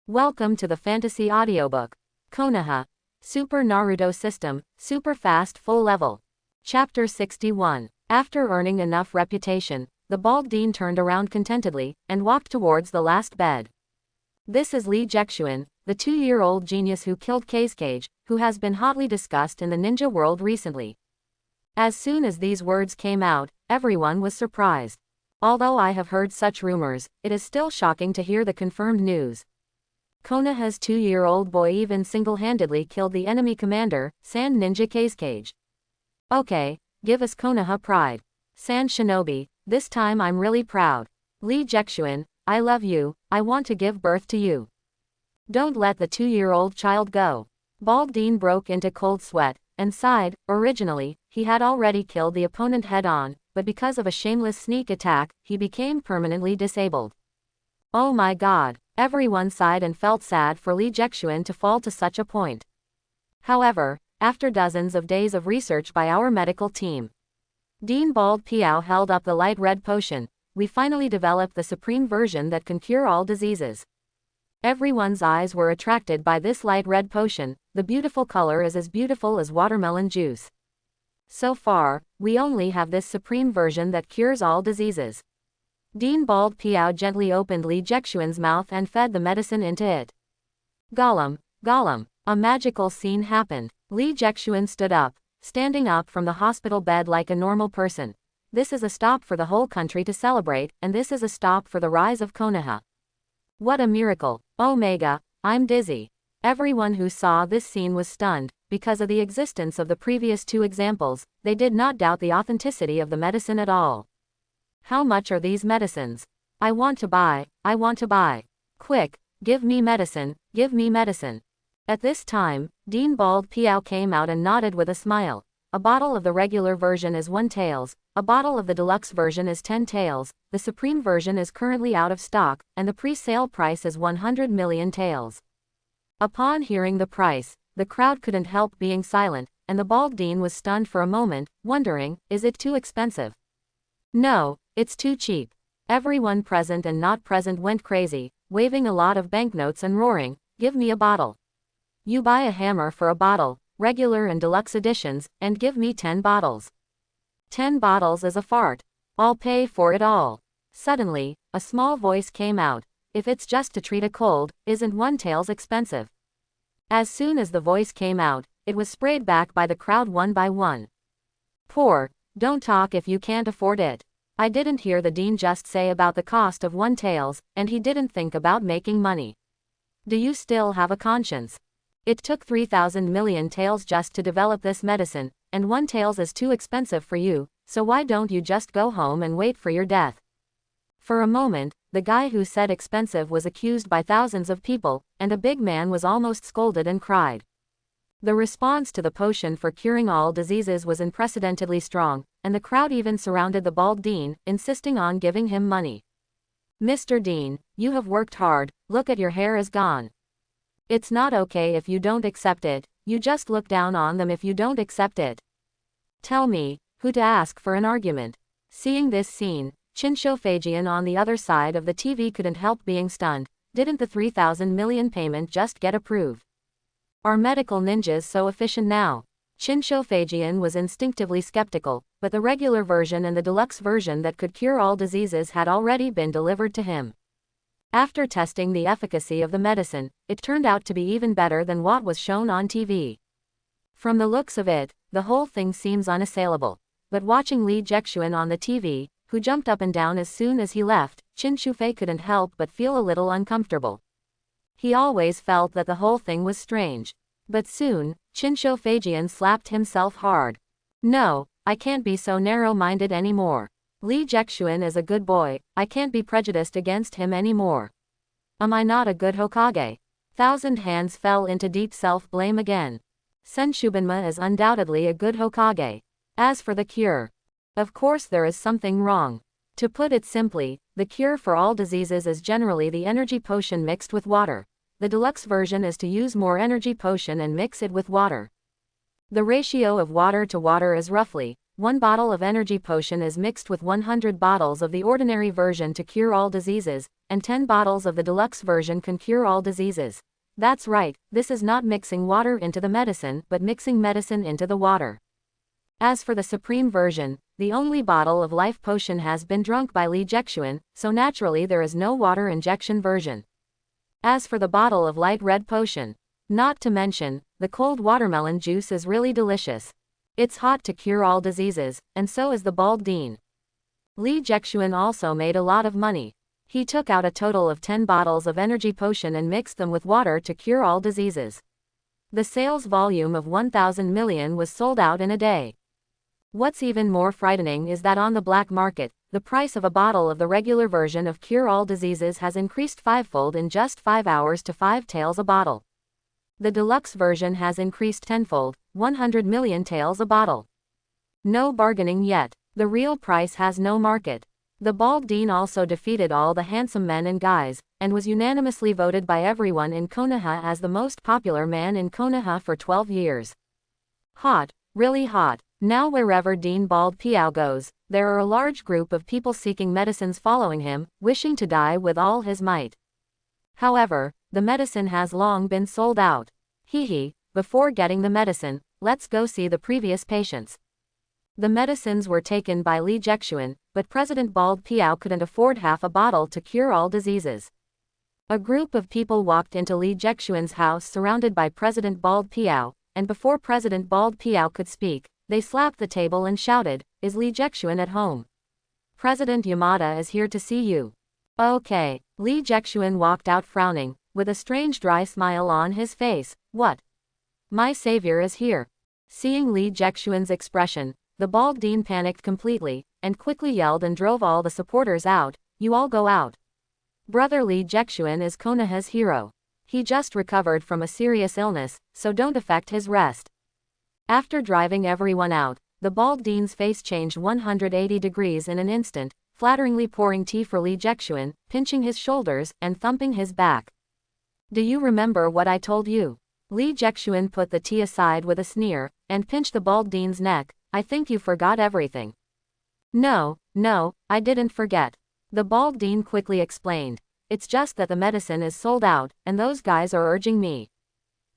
Welcome to the fantasy audiobook. Konoha. Super Naruto System, Super Fast Full Level. Chapter 61. After earning enough reputation, the bald dean turned around contentedly, and walked towards the last bed. This is Lee Jexuan, the 2-year-old genius who killed Kazekage, who has been hotly discussed in the ninja world recently. As soon as these words came out, everyone was surprised. Although I have heard such rumors, it is still shocking to hear the confirmed news. Konoha's 2-year-old boy even single-handedly killed the enemy commander, Sand Ninja Kazekage. Okay, give us Konoha pride. Sand Shinobi, this time I'm really proud. Lee Jexuan, I love you, I want to give birth to you. Don't let the 2-year-old child go. Bald Dean broke into cold sweat, and sighed. Originally, he had already killed the opponent head-on, but because of a shameless sneak attack, he became permanently disabled. Oh my god. Everyone sighed and felt sad for Lee Jexuan to fall to such a point. However, after dozens of days of research by our medical team, Dean Bald Piao held up the light red potion. We finally developed the supreme version that can cure all diseases. Everyone's eyes were attracted by this light red potion. The beautiful color is as beautiful as watermelon juice. So far, we only have this supreme version that cures all diseases. Dean Bald Piao gently opened Lee Jexuan's mouth and fed the medicine into it. Gollum, Gollum, a magical scene happened. Lee Jexuan stood up, standing up from the hospital bed like a normal person. This is a stop for the whole country to celebrate, and this is a stop for the rise of Konoha. What a miracle. Omega, I'm dizzy. Everyone who saw this scene was stunned. Because of the existence of the previous 2 examples, they did not doubt the authenticity of the medicine at all. How much are these medicines? I want to buy, I want to buy. Quick, give me medicine, give me medicine. At this time, Dean Bald Piao came out and nodded with a smile. A bottle of the regular version is 1 taels, a bottle of the deluxe version is 10 taels, the supreme version is currently out of stock, and the pre-sale price is 100 million taels. Upon hearing the price, the crowd couldn't help being silent, and the Bald Dean was stunned for a moment, wondering, is it too expensive? No, it's too cheap. Everyone present and not present went crazy, waving a lot of banknotes and roaring, give me a bottle. You buy a hammer for a bottle, regular and deluxe editions, and give me 10 bottles. 10 bottles is a fart. I'll pay for it all. Suddenly, a small voice came out. If it's just to treat a cold, isn't 1 taels expensive? As soon as the voice came out, it was sprayed back by the crowd one by one. Poor, don't talk if you can't afford it. I didn't hear the dean just say about the cost of 1 taels, and he didn't think about making money. Do you still have a conscience? It took 3,000 million taels just to develop this medicine, and 1 taels is too expensive for you, so why don't you just go home and wait for your death? For a moment, the guy who said expensive was accused by thousands of people, and a big man was almost scolded and cried. The response to the potion for curing all diseases was unprecedentedly strong, and the crowd even surrounded the Bald Dean, insisting on giving him money. Mr. Dean, you have worked hard, look at your hair is gone. It's not okay if you don't accept it, you just look down on them if you don't accept it. Tell me, who to ask for an argument? Seeing this scene, Chinsho Fagian on the other side of the TV couldn't help being stunned. Didn't the 3,000 million payment just get approved? Are medical ninjas so efficient now? Chinsho Fagian was instinctively skeptical, but the regular version and the deluxe version that could cure all diseases had already been delivered to him. After testing the efficacy of the medicine, it turned out to be even better than what was shown on TV. From the looks of it, the whole thing seems unassailable. But watching Lee Jexuan on the TV, who jumped up and down as soon as he left, Chinshu couldn't help but feel a little uncomfortable. He always felt that the whole thing was strange. But soon, Chinsho Fagian slapped himself hard. No, I can't be so narrow-minded anymore. Lee Jexuan is a good boy, I can't be prejudiced against him anymore. Am I not a good Hokage? 1,000 hands fell into deep self-blame again. Senshubanma is undoubtedly a good Hokage. As for the cure, of course there is something wrong. To put it simply, the cure for all diseases is generally the energy potion mixed with water. The deluxe version is to use more energy potion and mix it with water. The ratio of water to water is roughly 1 bottle of energy potion is mixed with 100 bottles of the ordinary version to cure all diseases, and 10 bottles of the deluxe version can cure all diseases. That's right, this is not mixing water into the medicine but mixing medicine into the water. As for the supreme version, the only bottle of life potion has been drunk by Li Jexuan, so naturally there is no water injection version. As for the bottle of light red potion, not to mention, the cold watermelon juice is really delicious. It's hot to cure all diseases, and so is the bald dean. Li Jexuan also made a lot of money. He took out a total of 10 bottles of energy potion and mixed them with water to cure all diseases. The sales volume of 1,000 million was sold out in a day. What's even more frightening is that on the black market, the price of a bottle of the regular version of Cure All Diseases has increased fivefold in just 5 hours to 5 taels a bottle. The deluxe version has increased tenfold, 100 million taels a bottle. No bargaining yet. The real price has no market. The bald dean also defeated all the handsome men and guys, and was unanimously voted by everyone in Konoha as the most popular man in Konoha for 12 years. Hot, really hot. Now wherever Dean Bald Piao goes, there are a large group of people seeking medicines following him, wishing to die with all his might. However, the medicine has long been sold out. Before getting the medicine, let's go see the previous patients. The medicines were taken by Li Jexuan, but President Bald Piao couldn't afford half a bottle to cure all diseases. A group of people walked into Li Jexuan's house surrounded by President Bald Piao, and before President Bald Piao could speak, they slapped the table and shouted, "Is Li Jexuan at home? President Yamada is here to see you." Okay. Li Jexuan walked out frowning, with a strange dry smile on his face. What? My savior is here. Seeing Li Jexuan's expression, the bald dean panicked completely, and quickly yelled and drove all the supporters out. You all go out. Brother Li Jexuan is Konoha's hero. He just recovered from a serious illness, so don't affect his rest. After driving everyone out, the bald dean's face changed 180 degrees in an instant, flatteringly pouring tea for Li Jexuan, pinching his shoulders, and thumping his back. Do you remember what I told you? Li Jexuan put the tea aside with a sneer, and pinched the bald dean's neck. I think you forgot everything. No, I didn't forget. The bald dean quickly explained. It's just that the medicine is sold out, and those guys are urging me.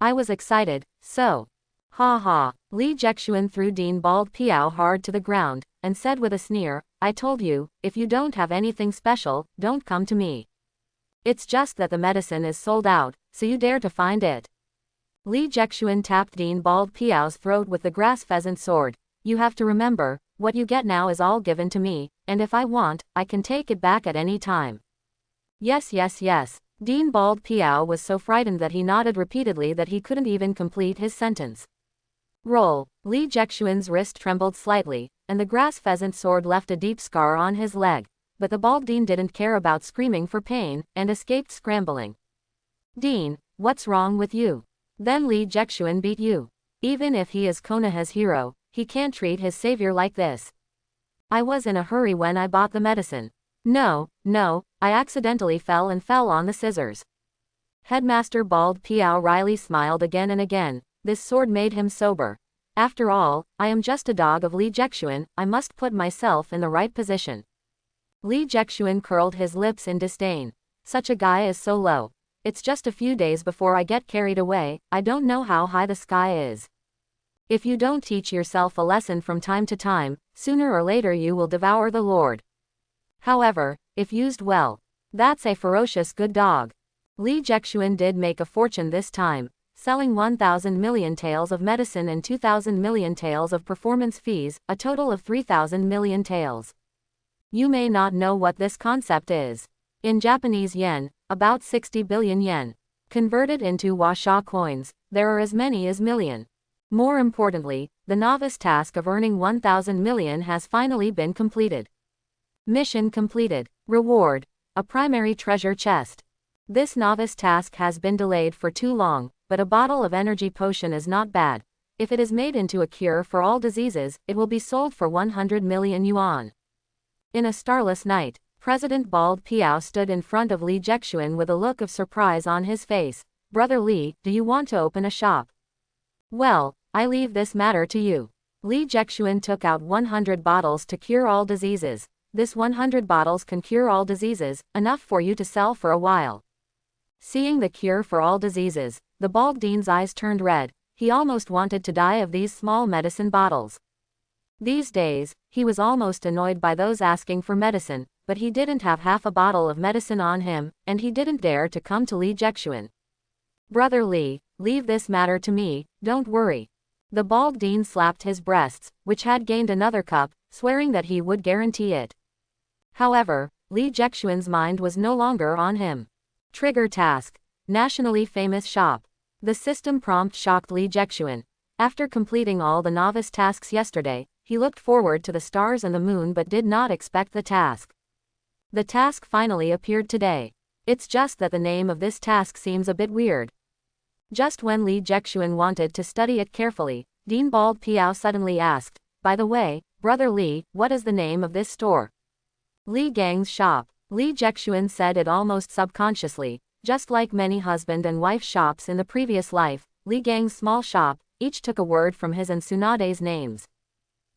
I was excited, so. Ha ha. Li Jexuan threw Dean Bald Piao hard to the ground, and said with a sneer, I told you, if you don't have anything special, don't come to me. It's just that the medicine is sold out, so you dare to find it. Li Jexuan tapped Dean Bald Piao's throat with the grass pheasant sword. You have to remember, what you get now is all given to me, and if I want, I can take it back at any time. Yes. Dean Bald Piao was so frightened that he nodded repeatedly that he couldn't even complete his sentence. Roll. Li Jexuan's wrist trembled slightly, and the grass pheasant sword left a deep scar on his leg, but the bald dean didn't care about screaming for pain, and escaped scrambling. Dean, what's wrong with you? Then Li Jexuan beat you. Even if he is Konoha's hero, he can't treat his savior like this. I was in a hurry when I bought the medicine. No, I accidentally fell on the scissors. Headmaster Bald Piao Riley smiled again and again. This sword made him sober. After all, I am just a dog of Li Jexuan, I must put myself in the right position. Li Jexuan curled his lips in disdain. Such a guy is so low. It's just a few days before I get carried away, I don't know how high the sky is. If you don't teach yourself a lesson from time to time, sooner or later you will devour the Lord. However, if used well, that's a ferocious good dog. Li Jexuan did make a fortune this time, selling 1,000 million taels of medicine and 2,000 million taels of performance fees, a total of 3,000 million taels. You may not know what this concept is. In Japanese yen, about 60 billion yen. Converted into Washa coins, there are as many as million. More importantly, the novice task of earning 1,000 million has finally been completed. Mission completed. Reward. A primary treasure chest. This novice task has been delayed for too long, but a bottle of energy potion is not bad. If it is made into a cure for all diseases, it will be sold for 100 million yuan. In a starless night, President Bald Piao stood in front of Li Jexuan with a look of surprise on his face. Brother Li, do you want to open a shop? Well, I leave this matter to you. Li Jexuan took out 100 bottles to cure all diseases. This 100 bottles can cure all diseases, enough for you to sell for a while. Seeing the cure for all diseases, the bald dean's eyes turned red. He almost wanted to die of these small medicine bottles. These days, he was almost annoyed by those asking for medicine, but he didn't have half a bottle of medicine on him, and he didn't dare to come to Li Jexuan. Brother Li, leave this matter to me, don't worry. The bald dean slapped his breasts, which had gained another cup, swearing that he would guarantee it. However, Li Jexuan's mind was no longer on him. Trigger task. Nationally famous shop. The system prompt shocked Li Jexuan. After completing all the novice tasks yesterday, he looked forward to the stars and the moon but did not expect the task. The task finally appeared today. It's just that the name of this task seems a bit weird. Just when Li Jexuan wanted to study it carefully, Dean Bald Piao suddenly asked, "By the way, Brother Li, what is the name of this store?" Li Gang's shop. Li Jexuan said it almost subconsciously, just like many husband and wife shops in the previous life. Li Gang's small shop, each took a word from his and Tsunade's names.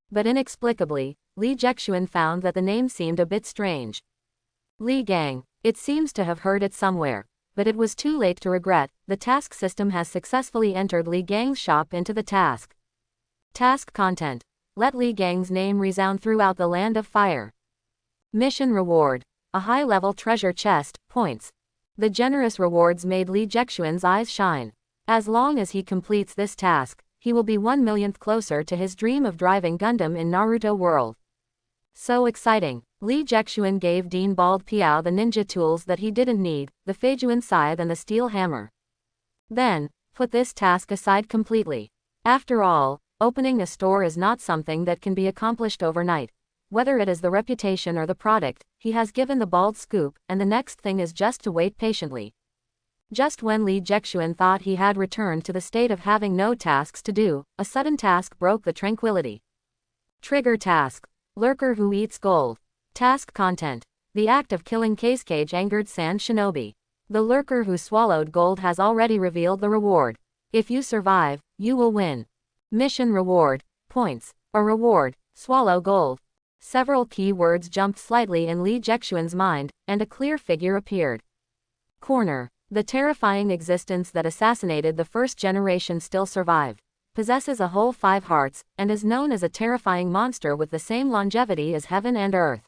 But inexplicably, Li Jexuan found that the name seemed a bit strange. Li Gang. It seems to have heard it somewhere. But it was too late to regret. The task system has successfully entered Li Gang's shop into the task. Task content. Let Li Gang's name resound throughout the land of fire. Mission reward. A high-level treasure chest, points. The generous rewards made Li Jexuan's eyes shine. As long as he completes this task, he will be 1 millionth closer to his dream of driving Gundam in Naruto world. So exciting. Li Jexuan gave Dean Bald Piao the ninja tools that he didn't need, the Feijuan scythe and the steel hammer. Then, put this task aside completely. After all, opening a store is not something that can be accomplished overnight. Whether it is the reputation or the product, he has given the bald scoop, and the next thing is just to wait patiently. Just when Li Jexuan thought he had returned to the state of having no tasks to do, a sudden task broke the tranquility. Trigger task. Lurker who eats gold. Task content. The act of killing Cage angered Sand Shinobi. The lurker who swallowed gold has already revealed the reward. If you survive, you will win. Mission reward. Points. A reward. Swallow gold. Several key words jumped slightly in Li Jexuan's mind, and a clear figure appeared. Corner. The terrifying existence that assassinated the first generation still survived. Possesses a whole 5 hearts, and is known as a terrifying monster with the same longevity as heaven and earth.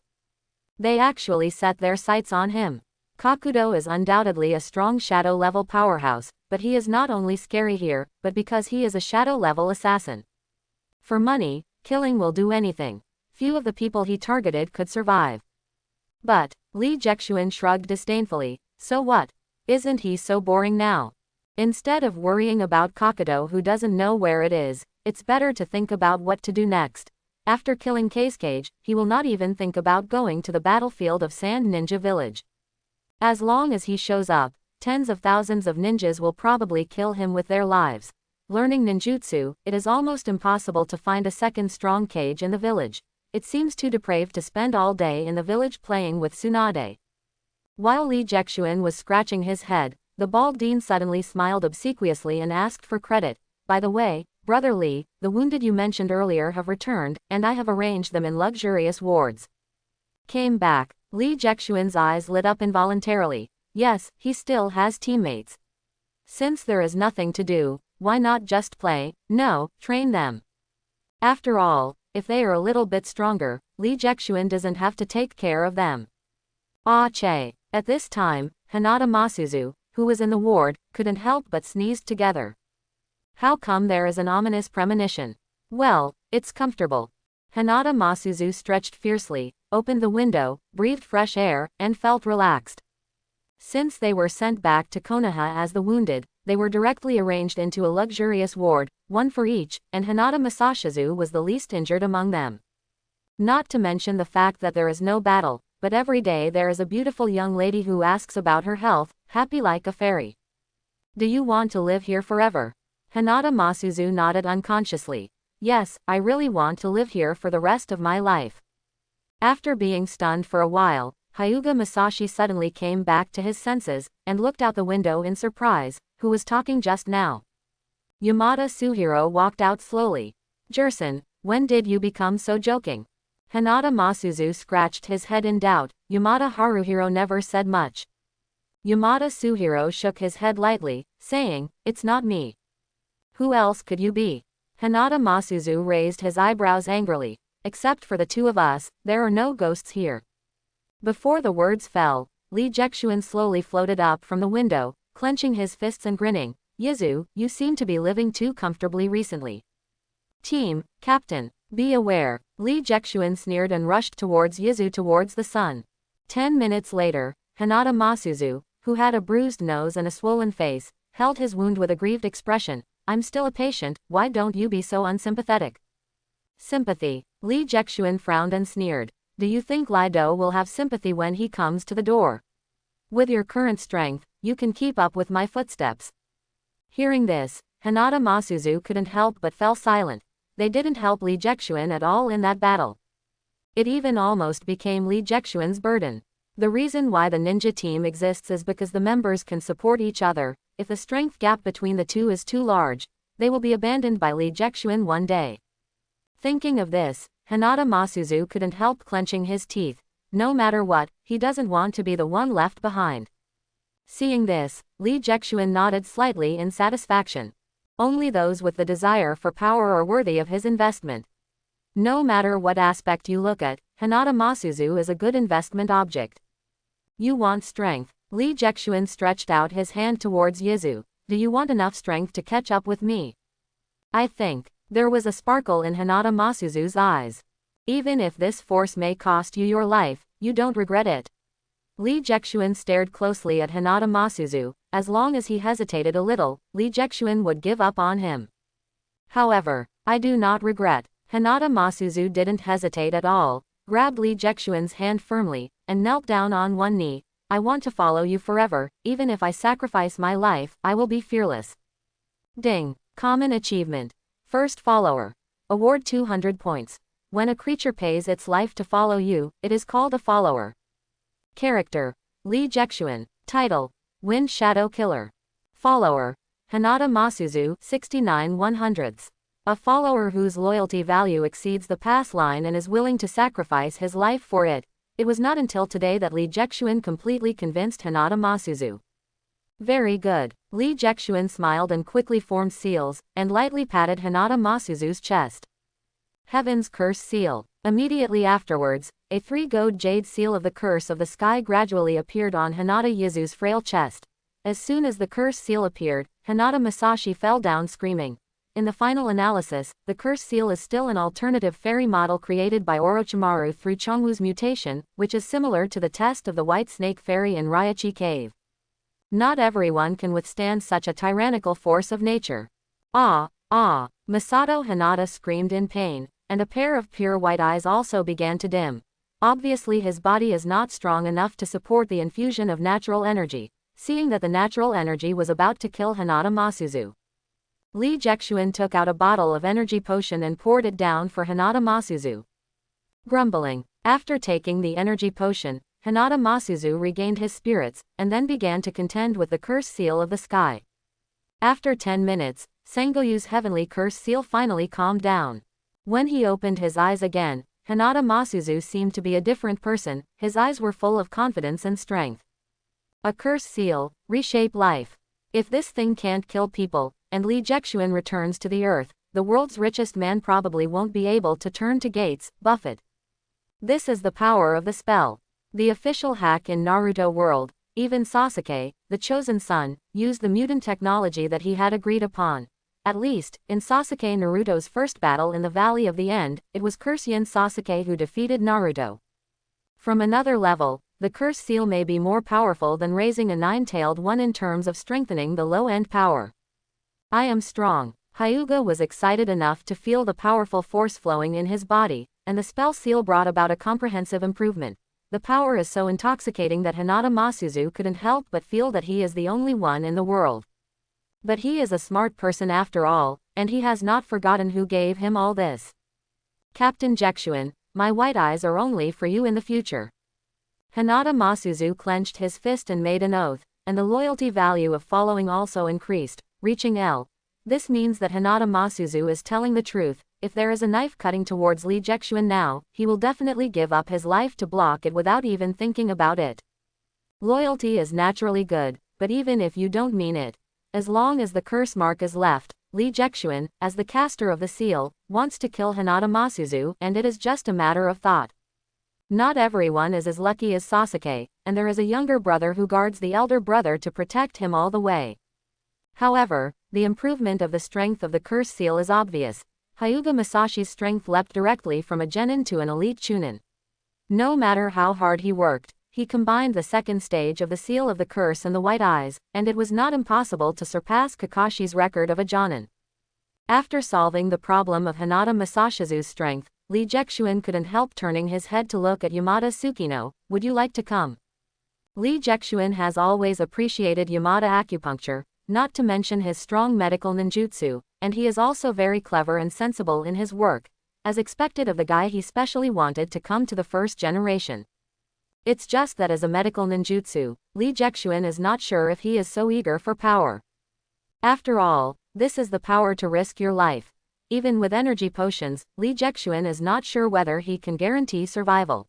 They actually set their sights on him. Kakudo is undoubtedly a strong shadow-level powerhouse, but he is not only scary here, but because he is a shadow-level assassin. For money, killing will do anything. Few of the people he targeted could survive. But, Li Jexuan shrugged disdainfully, so what? Isn't he so boring now? Instead of worrying about Kakudo who doesn't know where it is, it's better to think about what to do next. After killing Cage, he will not even think about going to the battlefield of Sand Ninja Village. As long as he shows up, tens of thousands of ninjas will probably kill him with their lives. Learning ninjutsu, it is almost impossible to find a second strong Cage in the village. It seems too depraved to spend all day in the village playing with Tsunade. While Li Jexuan was scratching his head, the bald dean suddenly smiled obsequiously and asked for credit. By the way, Brother Li, the wounded you mentioned earlier have returned, and I have arranged them in luxurious wards. Came back. Li Jexuan's eyes lit up involuntarily. Yes, he still has teammates. Since there is nothing to do, why not just play? No, train them. After all, if they are a little bit stronger, Li Jexuan doesn't have to take care of them. Ah che. At this time, Hinata Masuzu, who was in the ward, couldn't help but sneezed together. How come there is an ominous premonition? Well, it's comfortable. Hinata Masuzu stretched fiercely, opened the window, breathed fresh air, and felt relaxed. Since they were sent back to Konoha as the wounded, they were directly arranged into a luxurious ward, one for each, and Hinata Masashizu was the least injured among them. Not to mention the fact that there is no battle, but every day there is a beautiful young lady who asks about her health, happy like a fairy. Do you want to live here forever? Hinata Masuzu nodded unconsciously. Yes, I really want to live here for the rest of my life. After being stunned for a while, Hyuga Masashi suddenly came back to his senses, and looked out the window in surprise. Who was talking just now? Yamada Suhiro walked out slowly. Jerson, When did you become so joking? Hinata Masuzu scratched his head in doubt. Yamada Haruhiro never said much. Yamada Suhiro shook his head lightly, saying, "It's not me." "Who else could you be?" Hinata Masuzu raised his eyebrows angrily. "Except for the two of us, there are no ghosts here." Before the words fell, Lee Jexuan slowly floated up from the window, clenching his fists and grinning. "Yizu, you seem to be living too comfortably recently." "Team, Captain, be aware." Lee Jexuan sneered and rushed towards Yizu towards the sun. 10 minutes later, Hinata Masuzu, who had a bruised nose and a swollen face, held his wound with a grieved expression. "I'm still a patient, why don't you be so unsympathetic?" "Sympathy." Lee Jexuan frowned and sneered. "Do you think Lido will have sympathy when he comes to the door? With your current strength, you can keep up with my footsteps." Hearing this, Hinata Masuzu couldn't help but fell silent. They didn't help Lee Jexuan at all in that battle. It even almost became Lee Jexuan's burden. The reason why the ninja team exists is because the members can support each other. If the strength gap between the two is too large, they will be abandoned by Lee Jexuan one day. Thinking of this, Hinata Masuzu couldn't help clenching his teeth. No matter what, he doesn't want to be the one left behind. Seeing this, Lee Jexuan nodded slightly in satisfaction. Only those with the desire for power are worthy of his investment. No matter what aspect you look at, Hinata Masuzu is a good investment object. "You want strength." Lee Jexuan stretched out his hand towards Yizu. "Do you want enough strength to catch up with me?" "I think." There was a sparkle in Hinata Masuzu's eyes. "Even if this force may cost you your life, you don't regret it." Lee Jexuan stared closely at Hinata Masuzu. As long as he hesitated a little, Lee Jexuan would give up on him. "However, I do not regret." Hinata Masuzu didn't hesitate at all, grabbed Lee Jexuan's hand firmly, and knelt down on one knee. "I want to follow you forever, even if I sacrifice my life, I will be fearless." Ding. Common achievement. First follower. Award 200 points. When a creature pays its life to follow you, it is called a follower. Character: Lee Jexuan. Title: Wind Shadow Killer. Follower: Hinata Masuzu, 69 100ths. A follower whose loyalty value exceeds the pass line and is willing to sacrifice his life for it. It was not until today that Lee Jexuan completely convinced Hinata Masuzu. Very good. Lee Jexuan smiled and quickly formed seals, and lightly patted Hinata Masuzu's chest. Heaven's Curse Seal. Immediately afterwards, a 3-gold jade seal of the Curse of the Sky gradually appeared on Hinata Yizu's frail chest. As soon as the curse seal appeared, Hinata Masashi fell down screaming. In the final analysis, the curse seal is still an alternative fairy model created by Orochimaru through Chongwu's mutation, which is similar to the test of the White Snake Fairy in Raichi Cave. Not everyone can withstand such a tyrannical force of nature. "Ah, ah!" Masato Hinata screamed in pain, and a pair of pure white eyes also began to dim. Obviously his body is not strong enough to support the infusion of natural energy. Seeing that the natural energy was about to kill Hinata Masuzu, Lee Jexuan took out a bottle of energy potion and poured it down for Hinata Masuzu. Grumbling. After taking the energy potion, Hinata Masuzu regained his spirits, and then began to contend with the curse seal of the sky. After 10 minutes, Sengoyu's heavenly curse seal finally calmed down. When he opened his eyes again, Hinata Masuzu seemed to be a different person. His eyes were full of confidence and strength. A curse seal, reshape life. If this thing can't kill people, and Lee Jexuan returns to the earth, the world's richest man probably won't be able to turn to Gates, Buffett. This is the power of the spell. The official hack in Naruto world, even Sasuke, the chosen son, used the mutant technology that he had agreed upon. At least, in Sasuke Naruto's first battle in the Valley of the End, it was Cursean Sasuke who defeated Naruto. From another level, the curse seal may be more powerful than raising a 9-tailed one in terms of strengthening the low-end power. "I am strong." Hyuga was excited enough to feel the powerful force flowing in his body, and the spell seal brought about a comprehensive improvement. The power is so intoxicating that Hinata Masuzu couldn't help but feel that he is the only one in the world. But he is a smart person after all, and he has not forgotten who gave him all this. "Captain Jexuan, my white eyes are only for you in the future." Hinata Masuzu clenched his fist and made an oath, and the loyalty value of following also increased, reaching L. This means that Hinata Masuzu is telling the truth. If there is a knife cutting towards Lee Jexuan now, he will definitely give up his life to block it without even thinking about it. Loyalty is naturally good, but even if you don't mean it, as long as the curse mark is left, Lee Jexuan, as the caster of the seal, wants to kill Hinata Masuzu, and it is just a matter of thought. Not everyone is as lucky as Sasuke, and there is a younger brother who guards the elder brother to protect him all the way. However, the improvement of the strength of the curse seal is obvious. Hyuga Masashi's strength leapt directly from a genin to an elite chunin. No matter how hard he worked, he combined the second stage of the seal of the curse and the white eyes, and it was not impossible to surpass Kakashi's record of a jonin. After solving the problem of Hinata Masashizu's strength, Lee Jexuan couldn't help turning his head to look at Yamada Tsukino. Would you like to come? Lee Jexuan has always appreciated Yamada acupuncture, not to mention his strong medical ninjutsu, and he is also very clever and sensible in his work, as expected of the guy he specially wanted to come to the first generation. It's just that as a medical ninjutsu, Lee Jexuan is not sure if he is so eager for power. After all, this is the power to risk your life. Even with energy potions, Lee Jexuan is not sure whether he can guarantee survival.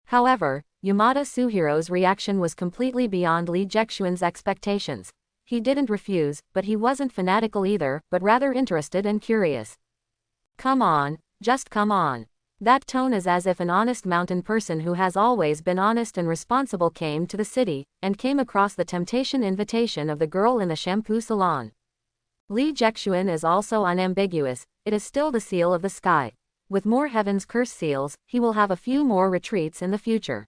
However, Yamada Suhiro's reaction was completely beyond Lee Jexuan's expectations. He didn't refuse, but he wasn't fanatical either, but rather interested and curious. Come on, just come on. That tone is as if an honest mountain person who has always been honest and responsible came to the city, and came across the temptation invitation of the girl in the shampoo salon. Lee Jexuan is also unambiguous, it is still the seal of the sky. With more Heaven's Curse seals, he will have a few more retreats in the future.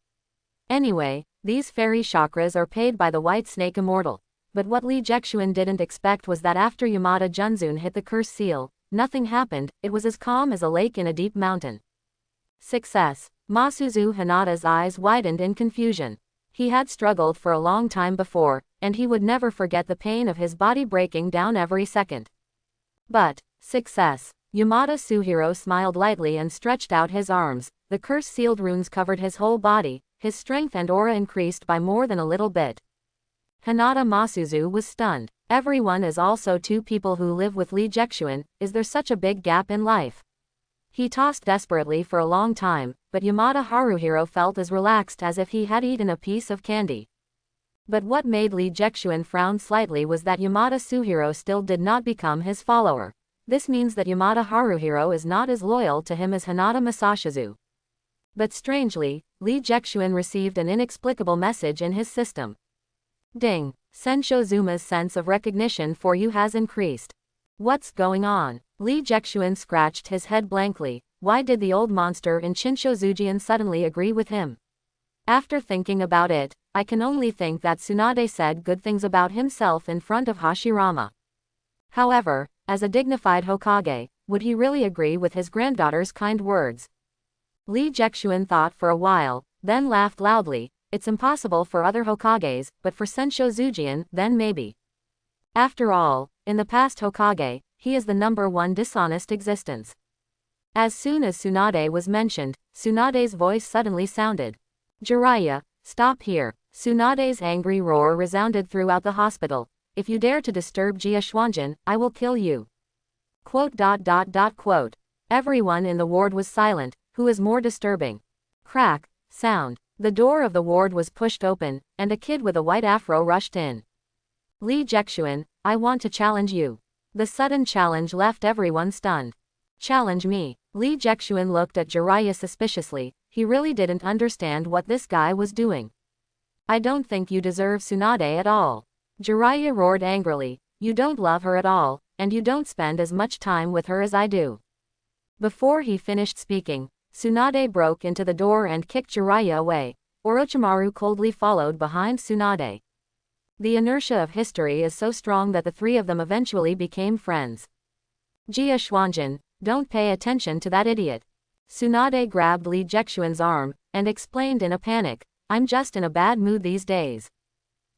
Anyway, these fairy chakras are paid by the White Snake Immortal. But what Lee Jexuan didn't expect was that after Yamada Junzun hit the curse seal, nothing happened, it was as calm as a lake in a deep mountain. Success. Masuzu Hinata's eyes widened in confusion. He had struggled for a long time before, and he would never forget the pain of his body breaking down every second. But, success. Yamada Suhiro smiled lightly and stretched out his arms. The curse-sealed runes covered his whole body, his strength and aura increased by more than a little bit. Hinata Masuzu was stunned. Everyone is also two people who live with Lee Jexuan, is there such a big gap in life? He tossed desperately for a long time, but Yamada Haruhiro felt as relaxed as if he had eaten a piece of candy. But what made Lee Jexuan frown slightly was that Yamada Suhiro still did not become his follower. This means that Yamada Haruhiro is not as loyal to him as Hinata Masashizu. But strangely, Lee Jexuan received an inexplicable message in his system. Ding! Sensho Zuma's sense of recognition for you has increased. What's going on? Lee Jexuan scratched his head blankly. Why did the old monster in Chinsho Zujian suddenly agree with him? After thinking about it, I can only think that Tsunade said good things about himself in front of Hashirama. However, as a dignified Hokage, would he really agree with his granddaughter's kind words? Lee Jexuan thought for a while, then laughed loudly. It's impossible for other Hokages, but for Sensho Zujian, then maybe. After all, in the past Hokage, he is the #1 dishonest existence. As soon as Tsunade was mentioned, Tsunade's voice suddenly sounded. Jiraiya, stop here. Tsunade's angry roar resounded throughout the hospital. If you dare to disturb Jia Xuanjin, I will kill you. Quote. Everyone in the ward was silent. Who is more disturbing? Crack, sound. The door of the ward was pushed open, and a kid with a white afro rushed in. Lee Jexuan, I want to challenge you. The sudden challenge left everyone stunned. Challenge me. Lee Jexuan looked at Jiraiya suspiciously. He really didn't understand what this guy was doing. I don't think you deserve Tsunade at all. Jiraiya roared angrily. You don't love her at all, and you don't spend as much time with her as I do. Before he finished speaking, Tsunade broke into the door and kicked Jiraiya away. Orochimaru coldly followed behind Tsunade. The inertia of history is so strong that the three of them eventually became friends. Jia Xuanjin, don't pay attention to that idiot. Tsunade grabbed Lee Jexuan's arm, and explained in a panic, I'm just in a bad mood these days.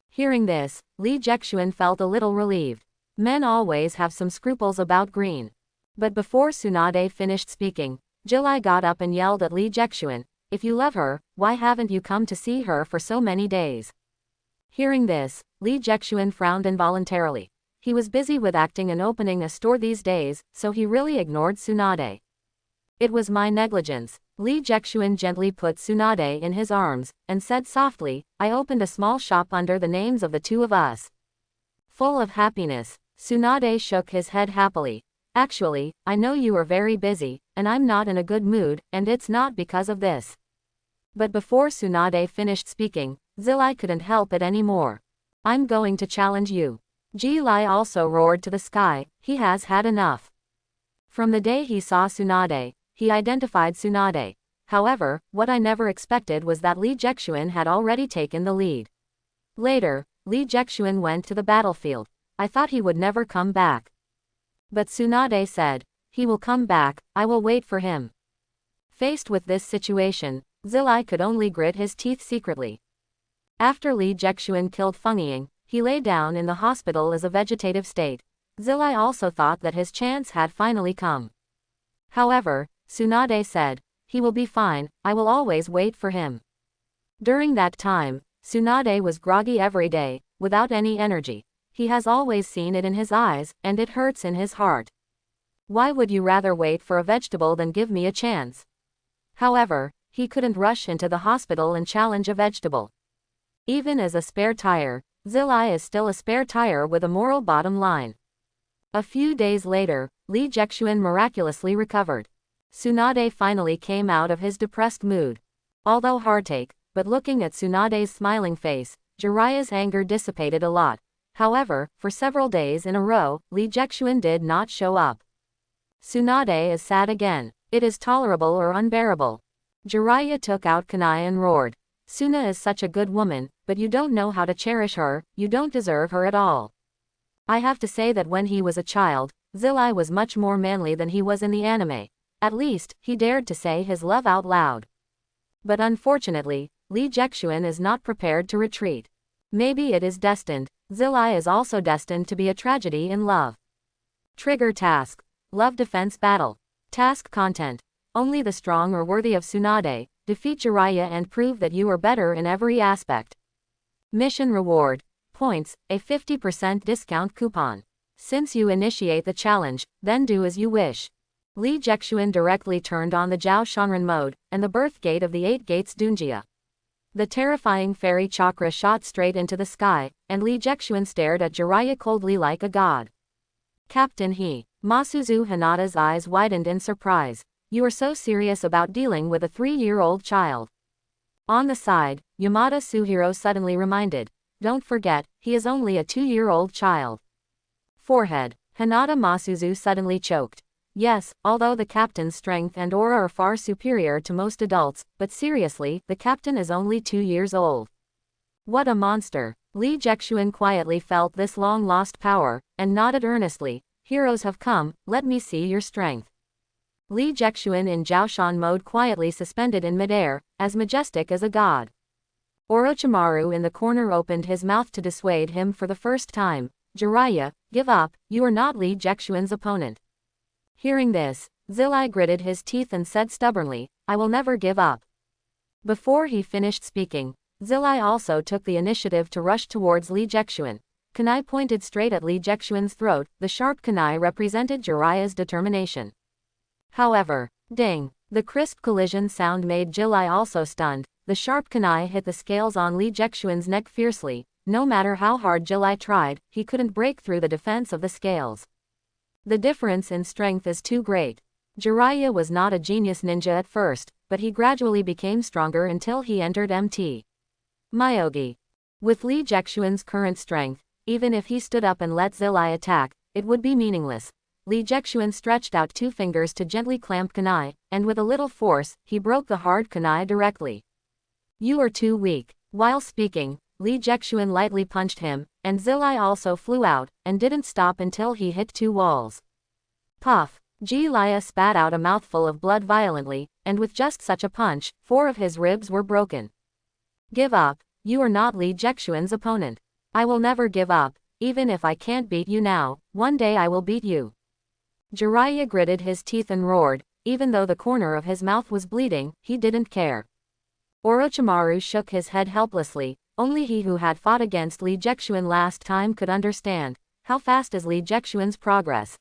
Hearing this, Lee Jexuan felt a little relieved. Men always have some scruples about green. But before Tsunade finished speaking, Jilai got up and yelled at Lee Jexuan, if you love her, why haven't you come to see her for so many days? Hearing this, Lee Jexuan frowned involuntarily. He was busy with acting and opening a store these days, so he really ignored Tsunade. It was my negligence. Lee Jexuan gently put Tsunade in his arms, and said softly, I opened a small shop under the names of the two of us. Full of happiness, Tsunade shook his head happily. Actually, I know you are very busy, and I'm not in a good mood, and it's not because of this. But before Tsunade finished speaking, Zilai couldn't help it anymore. I'm going to challenge you. Ji-Lai also roared to the sky, he has had enough. From the day he saw Tsunade, he identified Tsunade. However, what I never expected was that Lee Jexuan had already taken the lead. Later, Lee Jexuan went to the battlefield. I thought he would never come back. But Tsunade said, he will come back, I will wait for him. Faced with this situation, Zilai could only grit his teeth secretly. After Lee Jexuan killed Feng Ying, he lay down in the hospital as a vegetative state. Zilai also thought that his chance had finally come. However, Tsunade said, he will be fine, I will always wait for him. During that time, Tsunade was groggy every day, without any energy. He has always seen it in his eyes, and it hurts in his heart. Why would you rather wait for a vegetable than give me a chance? However, he couldn't rush into the hospital and challenge a vegetable. Even as a spare tire, Zilai is still a spare tire with a moral bottom line. A few days later, Lee Jexuan miraculously recovered. Tsunade finally came out of his depressed mood. Although heartache, but looking at Tsunade's smiling face, Jiraiya's anger dissipated a lot. However, for several days in a row, Lee Jexuan did not show up. Tsunade is sad again. It is tolerable or unbearable. Jiraiya took out kunai and roared. Suna is such a good woman, but you don't know how to cherish her, you don't deserve her at all. I have to say that when he was a child, Zilai was much more manly than he was in the anime. At least, he dared to say his love out loud. But unfortunately, Lee Jexuan is not prepared to retreat. Maybe it is destined. Zilai is also destined to be a tragedy in love. Trigger task. Love defense battle. Task content. Only the strong or worthy of Tsunade, defeat Jiraiya and prove that you are better in every aspect. Mission reward. Points, a 50% discount coupon. Since you initiate the challenge, then do as you wish. Lee Jexuan directly turned on the Zhao Shanren mode, and the birth gate of the 8 gates Dunjia. The terrifying fairy chakra shot straight into the sky, and Lee Jexuan stared at Jiraiya coldly like a god. Captain He. Masuzu Hinata's eyes widened in surprise. You are so serious about dealing with a 3-year-old child. On the side, Yamada Suhiro suddenly reminded. Don't forget, he is only a 2-year-old child. Forehead. Hinata Masuzu suddenly choked. Yes, although the captain's strength and aura are far superior to most adults, but seriously, the captain is only 2 years old. What a monster. Lee Jexuan quietly felt this long-lost power, and nodded earnestly. Heroes have come, let me see your strength. Lee Jexuan in Zhaoshan mode quietly suspended in midair, as majestic as a god. Orochimaru in the corner opened his mouth to dissuade him for the first time. Jiraiya, give up, you are not Lee Jexuan's opponent. Hearing this, Zilai gritted his teeth and said stubbornly, I will never give up. Before he finished speaking, Zilai also took the initiative to rush towards Lee Jexuan. Kunai pointed straight at Lee Jexuan's throat, the sharp kunai represented Jiraiya's determination. However, ding, the crisp collision sound made Zilai also stunned. The sharp kunai hit the scales on Lee Jexuan's neck fiercely. No matter how hard Zilai tried, he couldn't break through the defense of the scales. The difference in strength is too great. Jiraiya was not a genius ninja at first, but he gradually became stronger until he entered MT. Myogi. With Lee Jexuan's current strength, even if he stood up and let Zilai attack, it would be meaningless. Lee Jexuan stretched out 2 fingers to gently clamp kunai, and with a little force, he broke the hard kunai directly. You are too weak. While speaking, Lee Jexuan lightly punched him, and Zilai also flew out, and didn't stop until he hit 2 walls. Puff. Ji-Lia spat out a mouthful of blood violently, and with just such a punch, 4 of his ribs were broken. Give up. You are not Lee Jexuan's opponent. I will never give up. Even if I can't beat you now, one day I will beat you. Jiraiya gritted his teeth and roared. Even though the corner of his mouth was bleeding, he didn't care. Orochimaru shook his head helplessly. Only he who had fought against Lee Jexuan last time could understand. how fast is Li Jexuan's progress?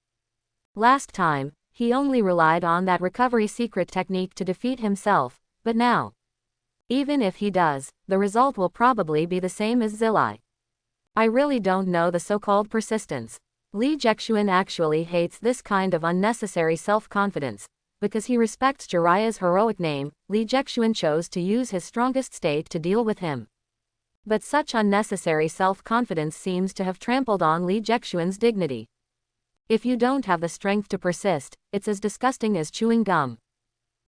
Last time, he only relied on that recovery secret technique to defeat himself, but now, even if he does, the result will probably be the same as Zilai. I really don't know the so-called persistence. Li Jexuan actually hates this kind of unnecessary self-confidence. Because he respects Jiraiya's heroic name, Li Jexuan chose to use his strongest state to deal with him. But such unnecessary self-confidence seems to have trampled on Li Jexuan's dignity. If you don't have the strength to persist, it's as disgusting as chewing gum.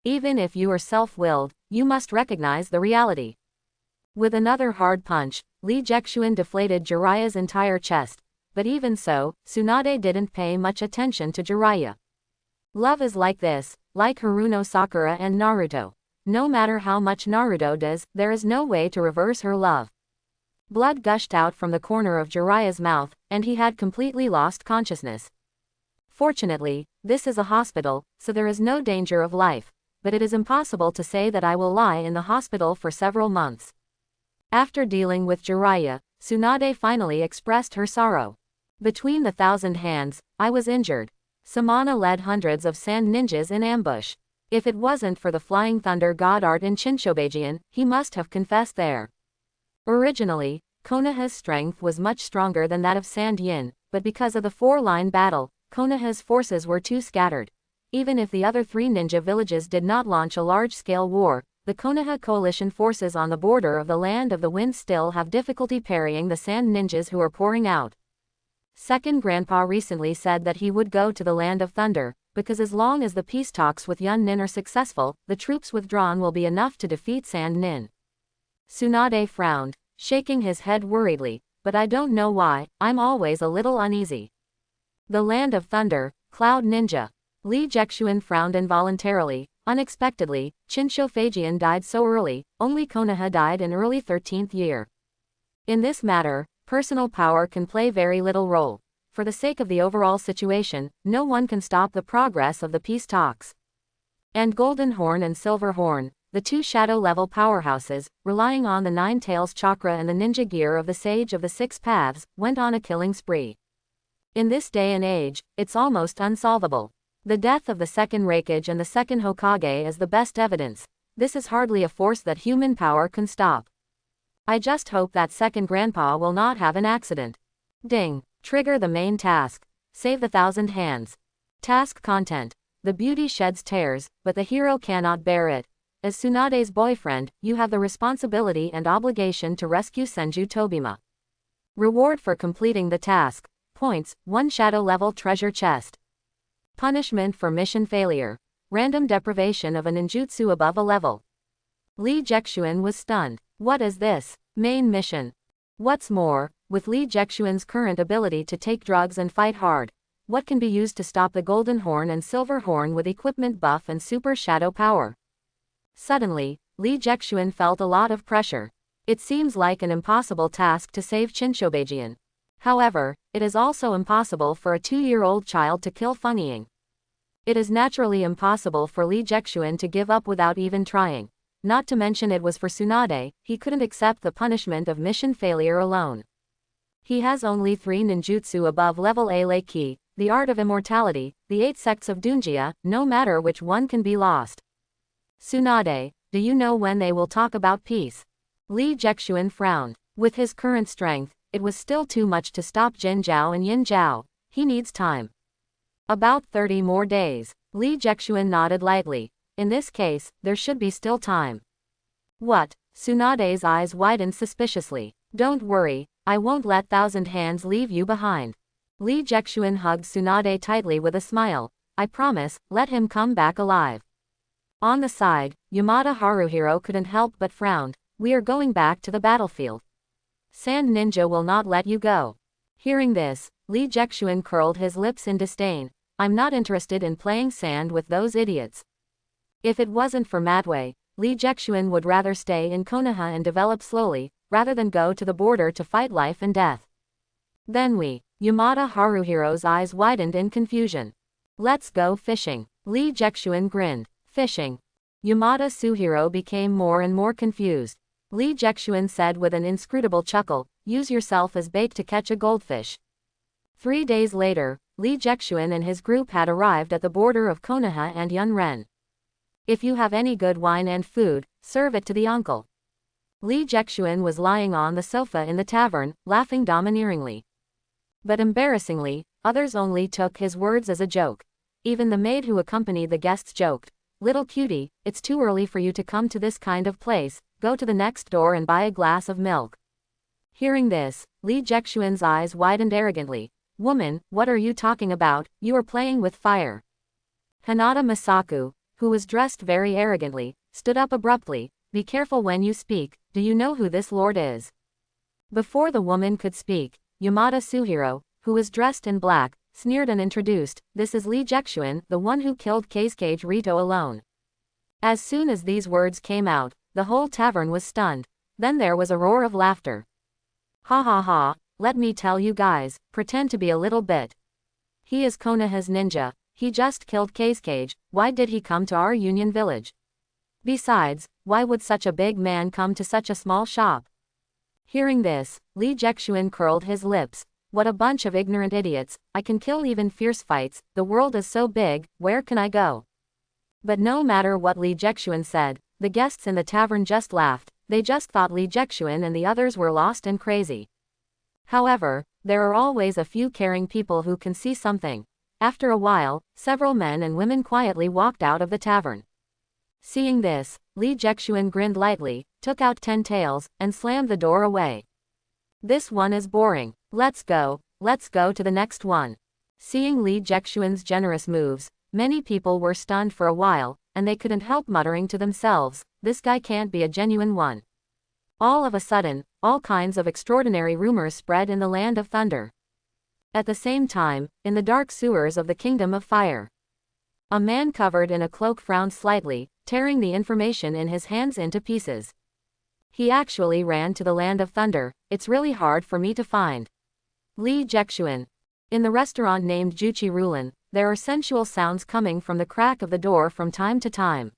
Even if you are self-willed, you must recognize the reality. With another hard punch, Li Jexuan deflated Jiraiya's entire chest, but even so, Tsunade didn't pay much attention to Jiraiya. Love is like this, like Haruno Sakura and Naruto. No matter how much Naruto does, there is no way to reverse her love. Blood gushed out from the corner of Jiraiya's mouth, and he had completely lost consciousness. Fortunately, this is a hospital, so there is no danger of life, but it is impossible to say that I will lie in the hospital for several months. After dealing with Jiraiya, Tsunade finally expressed her sorrow. Between the 1,000 hands, I was injured. Samana led hundreds of sand ninjas in ambush. If it wasn't for the flying thunder god art in Shinshobajian, he must have confessed there. Originally, Konoha's strength was much stronger than that of Sand Yin, but because of the 4-line battle, Konoha's forces were too scattered. Even if the other 3 ninja villages did not launch a large-scale war, the Konoha coalition forces on the border of the Land of the Wind still have difficulty parrying the sand ninjas who are pouring out. Second Grandpa recently said that he would go to the Land of Thunder, because as long as the peace talks with Yun Nin are successful, the troops withdrawn will be enough to defeat Sand Nin. Tsunade frowned, shaking his head worriedly, but I don't know why, I'm always a little uneasy. The Land of Thunder, Cloud Ninja. Li Jexuan frowned involuntarily. Unexpectedly, Shinshofajian died so early, only Konoha died in early 13th year. In this matter, personal power can play very little role. For the sake of the overall situation, no one can stop the progress of the peace talks. And Golden Horn and Silver Horn, the 2 shadow-level powerhouses, relying on the 9 Tails chakra and the ninja gear of the Sage of the 6 Paths, went on a killing spree. In this day and age, it's almost unsolvable. The death of the second Raikage and the second Hokage is the best evidence. This is hardly a force that human power can stop. I just hope that second Grandpa will not have an accident. Ding. Trigger the main task. Save the 1,000 hands. Task content. The beauty sheds tears, but the hero cannot bear it. As Tsunade's boyfriend, you have the responsibility and obligation to rescue Senju Tobima. Reward for completing the task. Points, 1 shadow-level treasure chest. Punishment for mission failure. Random deprivation of a ninjutsu above a level. Li Jexuan was stunned. What is this? Main mission. What's more, with Li Jexuan's current ability to take drugs and fight hard, what can be used to stop the Golden Horn and Silver Horn with equipment buff and super shadow power? Suddenly, Li Jexuan felt a lot of pressure. It seems like an impossible task to save Shinshobajian. However, it is also impossible for a 2-year-old child to kill Feng Ying. It is naturally impossible for Li Jexuan to give up without even trying. Not to mention it was for Tsunade, he couldn't accept the punishment of mission failure alone. He has only 3 ninjutsu above level A Reiki, the art of immortality, the 8 sects of Dunjia, no matter which one can be lost. Tsunade, do you know when they will talk about peace? Li Jexuan frowned. With his current strength, it was still too much to stop Jin Zhao and Yin Zhao. He needs time. About 30 more days. Li Jexuan nodded lightly. In this case, there should be still time. What? Tsunade's eyes widened suspiciously. Don't worry, I won't let 1,000 hands leave you behind. Li Jexuan hugged Tsunade tightly with a smile. I promise, let him come back alive. On the side, Yamada Haruhiro couldn't help but frown. We are going back to the battlefield. Sand Ninja will not let you go. Hearing this, Li Jexuan curled his lips in disdain. I'm not interested in playing sand with those idiots. If it wasn't for Matwei, Li Jexuan would rather stay in Konoha and develop slowly, rather than go to the border to fight life and death. Then Yamada Haruhiro's eyes widened in confusion. Let's go fishing. Li Jexuan grinned. Fishing. Yamada Suhiro became more and more confused. Li Jexuan said with an inscrutable chuckle, use yourself as bait to catch a goldfish. 3 days later, Li Jexuan and his group had arrived at the border of Konoha and Yunren. If you have any good wine and food, serve it to the uncle. Li Jexuan was lying on the sofa in the tavern, laughing domineeringly. But embarrassingly, others only took his words as a joke. Even the maid who accompanied the guests joked, "Little cutie, it's too early for you to come to this kind of place, go to the next door and buy a glass of milk." Hearing this, Li Jexuan's eyes widened arrogantly. "Woman, what are you talking about? You are playing with fire." Hinata Masaku, who was dressed very arrogantly, stood up abruptly. "Be careful when you speak, do you know who this lord is?" Before the woman could speak, Yamada Suhiro, who was dressed in black, sneered and introduced, "This is Li Jexuan, the one who killed Keisuke Rito alone." As soon as these words came out, the whole tavern was stunned. Then there was a roar of laughter. "Ha ha ha, let me tell you guys, pretend to be a little bit. He is Konoha's ninja, he just killed Keisuke, why did he come to our Union village? Besides, why would such a big man come to such a small shop?" Hearing this, Li Jexuan curled his lips. "What a bunch of ignorant idiots, I can kill even fierce fights, the world is so big, where can I go?" But no matter what Li Jexuan said, the guests in the tavern just laughed, they just thought Li Jexuan and the others were lost and crazy. However, there are always a few caring people who can see something. After a while, several men and women quietly walked out of the tavern. Seeing this, Li Jexuan grinned lightly, took out 10 taels, and slammed the door away. "This one is boring. Let's go to the next one." Seeing Li Jexuan's generous moves, many people were stunned for a while, and they couldn't help muttering to themselves, "This guy can't be a genuine one." All of a sudden, all kinds of extraordinary rumors spread in the Land of Thunder. At the same time, in the dark sewers of the Kingdom of Fire, a man covered in a cloak frowned slightly, tearing the information in his hands into pieces. "He actually ran to the Land of Thunder, it's really hard for me to find." Li Jexuan. In the restaurant named Juchi Rulan, there are sensual sounds coming from the crack of the door from time to time.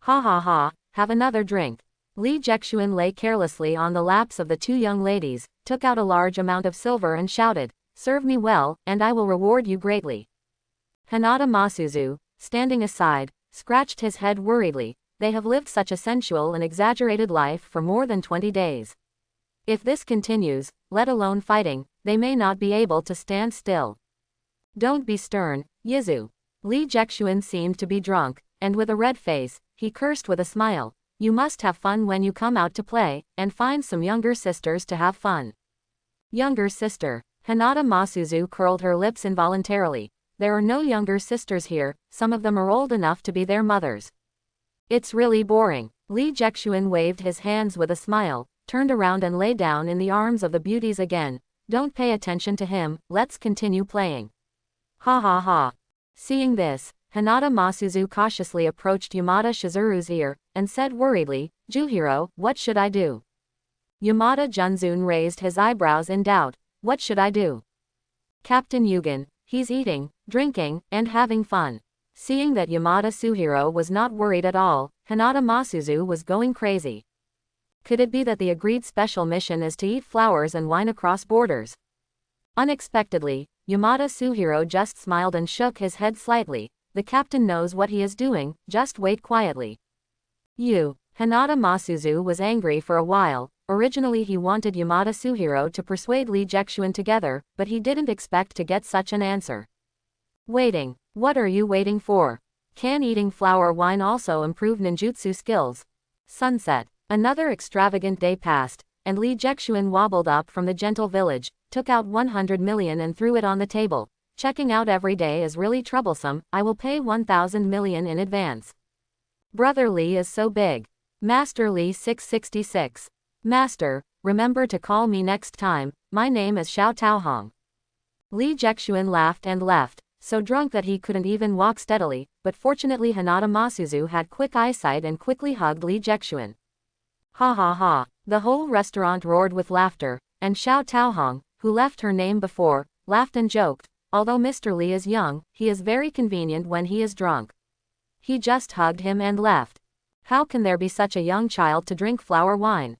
"Ha ha ha, have another drink." Li Jexuan lay carelessly on the laps of the 2 young ladies, took out a large amount of silver and shouted, "Serve me well, and I will reward you greatly." Hinata Masuzu, standing aside, scratched his head worriedly. They have lived such a sensual and exaggerated life for more than 20 days. If this continues, let alone fighting, they may not be able to stand still. "Don't be stern, Yizu." Li Jexuan seemed to be drunk, and with a red face, he cursed with a smile, "You must have fun when you come out to play, and find some younger sisters to have fun." Younger sister. Hinata Masuzu curled her lips involuntarily. There are no younger sisters here, some of them are old enough to be their mothers. "It's really boring." Li Jexuan waved his hands with a smile, turned around and lay down in the arms of the beauties again. "Don't pay attention to him, let's continue playing." Ha ha ha. Seeing this, Hinata Masuzu cautiously approached Yamada Shizuru's ear, and said worriedly, "Juhiro, what should I do?" Yamada Junzun raised his eyebrows in doubt. "What should I do?" "Captain Yugen, he's eating, drinking, and having fun." Seeing that Yamada Suhiro was not worried at all, Hinata Masuzu was going crazy. Could it be that the agreed special mission is to eat flowers and wine across borders? Unexpectedly, Yamada Suhiro just smiled and shook his head slightly. "The captain knows what he is doing, just wait quietly." Hinata Masuzu was angry for a while. Originally he wanted Yamada Suhiro to persuade Li Jexuan together, but he didn't expect to get such an answer. "Waiting. What are you waiting for? Can eating flower wine also improve ninjutsu skills?" Sunset. Another extravagant day passed, and Li Jexuan wobbled up from the gentle village, took out 100 million and threw it on the table. "Checking out every day is really troublesome, I will pay 1,000 million in advance." Brother Li is so big. Master Li 666. "Master, remember to call me next time, my name is Xiao Taohong." Li Jexuan laughed and left, so drunk that he couldn't even walk steadily, but fortunately Hinata Masuzu had quick eyesight and quickly hugged Li Jexuan. Ha ha ha. The whole restaurant roared with laughter, and Xiao Taohong, who left her name before, laughed and joked, "Although Mr. Li is young, he is very convenient when he is drunk." He just hugged him and left. How can there be such a young child to drink flower wine?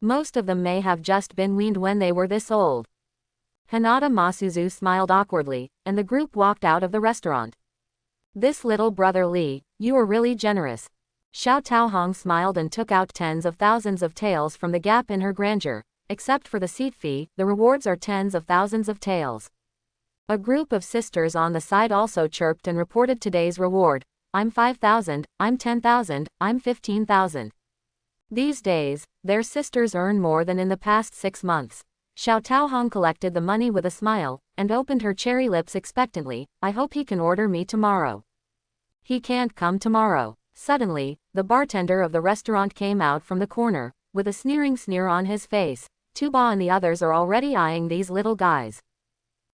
Most of them may have just been weaned when they were this old. Hinata Masuzu smiled awkwardly, and the group walked out of the restaurant. This little brother Lee, you are really generous. Xiao Taohong smiled and took out tens of thousands of taels from the gap in her grandeur. Except for the seat fee, the rewards are tens of thousands of taels. A group of sisters on the side also chirped and reported today's reward. I'm 5,000, I'm 10,000, I'm 15,000. These days, their sisters earn more than in the past 6 months. Xiao Taohong collected the money with a smile, and opened her cherry lips expectantly. I hope he can order me tomorrow. He can't come tomorrow. Suddenly, the bartender of the restaurant came out from the corner, with a sneering sneer on his face. Tuba and the others are already eyeing these little guys.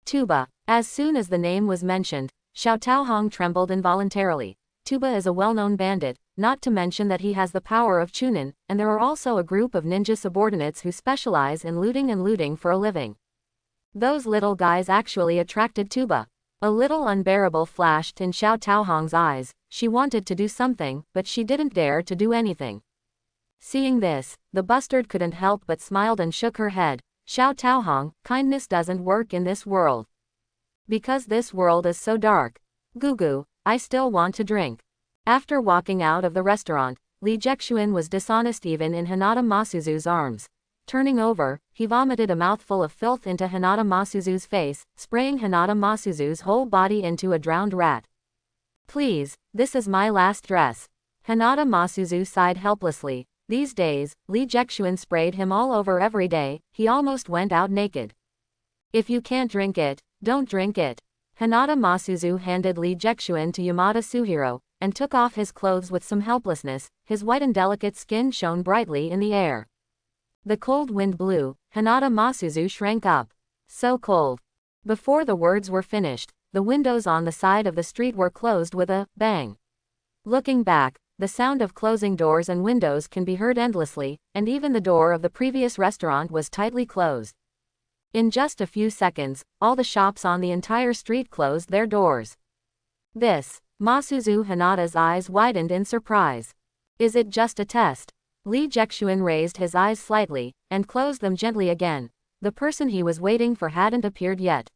Tuba. As soon as the name was mentioned, Xiao Taohong trembled involuntarily. Tuba is a well-known bandit, not to mention that he has the power of Chunin, and there are also a group of ninja subordinates who specialize in looting for a living. Those little guys actually attracted Tuba. A little unbearable flashed in Xiao Taohong's eyes. She wanted to do something, but she didn't dare to do anything. Seeing this, the bustard couldn't help but smiled and shook her head. Xiao Taohong, kindness doesn't work in this world. Because this world is so dark. Gugu, I still want to drink. After walking out of the restaurant, Li Jexuan was dishonest even in Hinata Masuzu's arms. Turning over, he vomited a mouthful of filth into Hinata Masuzu's face, spraying Hinata Masuzu's whole body into a drowned rat. Please, this is my last dress. Hinata Masuzu sighed helplessly. These days, Li Jexuan sprayed him all over every day. He almost went out naked. If you can't drink it, don't drink it. Hinata Masuzu handed Li Jexuan to Yamada Suhiro, and took off his clothes with some helplessness. His white and delicate skin shone brightly in the air. The cold wind blew. Hinata Masuzu shrank up. So cold. Before the words were finished, the windows on the side of the street were closed with a bang. Looking back, the sound of closing doors and windows can be heard endlessly, and even the door of the previous restaurant was tightly closed. In just a few seconds, all the shops on the entire street closed their doors. This, Masuzu Hinata's eyes widened in surprise. Is it just a test? Li Jexuan raised his eyes slightly, and closed them gently again. The person he was waiting for hadn't appeared yet.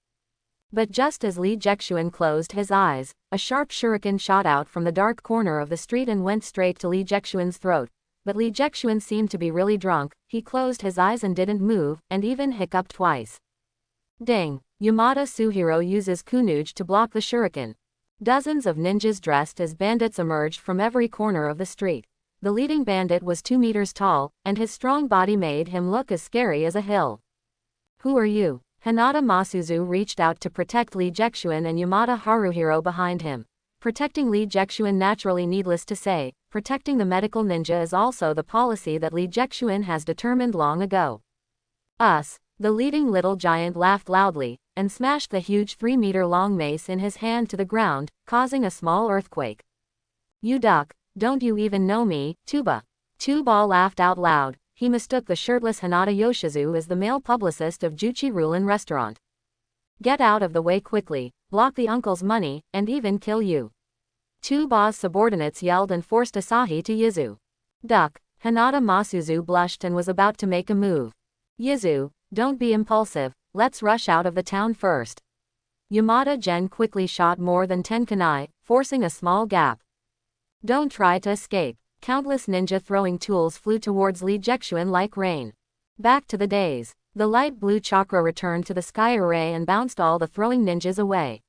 But just as Li Jexuan closed his eyes, a sharp shuriken shot out from the dark corner of the street and went straight to Li Jexuan's throat. But Li Jexuan seemed to be really drunk. He closed his eyes and didn't move, and even hiccuped twice. Ding! Yamada Suhiro uses kunuge to block the shuriken. Dozens of ninjas dressed as bandits emerged from every corner of the street. The leading bandit was 2 meters tall, and his strong body made him look as scary as a hill. Who are you? Hinata Masuzu reached out to protect Li Jexuan and Yamada Haruhiro behind him. Protecting Li Jexuan naturally needless to say, protecting the medical ninja is also the policy that Li Jexuan has determined long ago. Us, the leading little giant laughed loudly, and smashed the huge 3-meter-long mace in his hand to the ground, causing a small earthquake. You duck, don't you even know me, Tuba? Tuba laughed out loud. He mistook the shirtless Hinata Yoshizu as the male publicist of Juchi Rulen restaurant. Get out of the way quickly, block the uncle's money, and even kill you. Tuba's subordinates yelled and forced Asahi to Yizu. Duck. Hinata Masuzu blushed and was about to make a move. Yizu, don't be impulsive, let's rush out of the town first. Yamada Gen quickly shot more than 10 kunai, forcing a small gap. Don't try to escape. Countless ninja throwing tools flew towards Li Jexuan like rain. Back to the days. The light blue chakra returned to the sky array and bounced all the throwing ninjas away.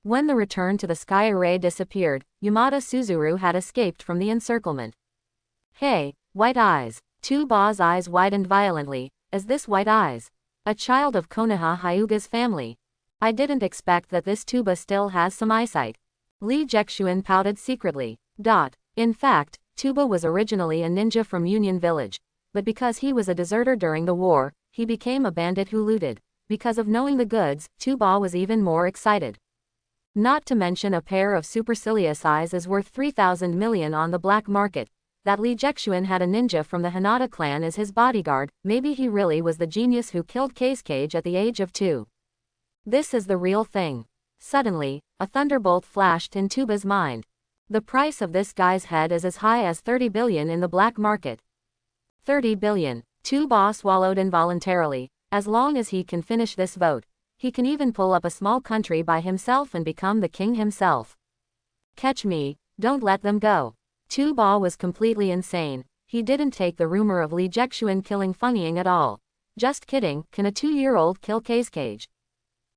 When the return to the sky array disappeared, Yamada Suzuru had escaped from the encirclement. Hey, white eyes. Tuba's eyes widened violently. Is this white eyes? A child of Konoha Hyuga's family. I didn't expect that this Tuba still has some eyesight. Li Jexuan pouted secretly. In fact, Tuba was originally a ninja from Union Village, but because he was a deserter during the war, he became a bandit who looted. Because of knowing the goods, Tuba was even more excited. Not to mention a pair of supercilious eyes is worth 3,000 million on the black market. That Li Jexuan had a ninja from the Hinata clan as his bodyguard, maybe he really was the genius who killed Cage at the age of 2. This is the real thing. Suddenly, a thunderbolt flashed in Tuba's mind. The price of this guy's head is as high as 30 billion in the black market. 30 billion. Tuba swallowed involuntarily. As long as he can finish this vote, He can even pull up a small country by himself and become the king himself. Catch me, don't let them go. Tu-Ba was completely insane. He didn't take the rumor of Li Jexuan killing Feng Ying at all. Just kidding, can a 2-year-old kill Cage?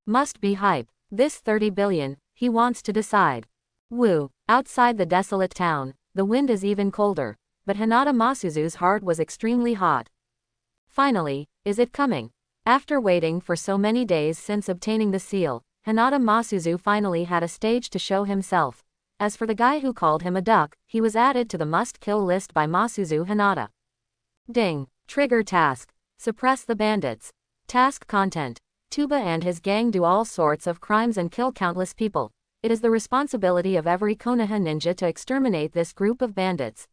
Must be hype. This 30 billion, he wants to decide. Woo. Outside the desolate town, the wind is even colder, but Hinata Masuzu's heart was extremely hot. Finally, is it coming? After waiting for so many days since obtaining the seal, Hinata Masuzu finally had a stage to show himself. As for the guy who called him a duck, he was added to the must-kill list by Masuzu Hinata. Ding. Trigger task. Suppress the bandits. Task content. Tuba and his gang do all sorts of crimes and kill countless people. It is the responsibility of every Konoha ninja to exterminate this group of bandits.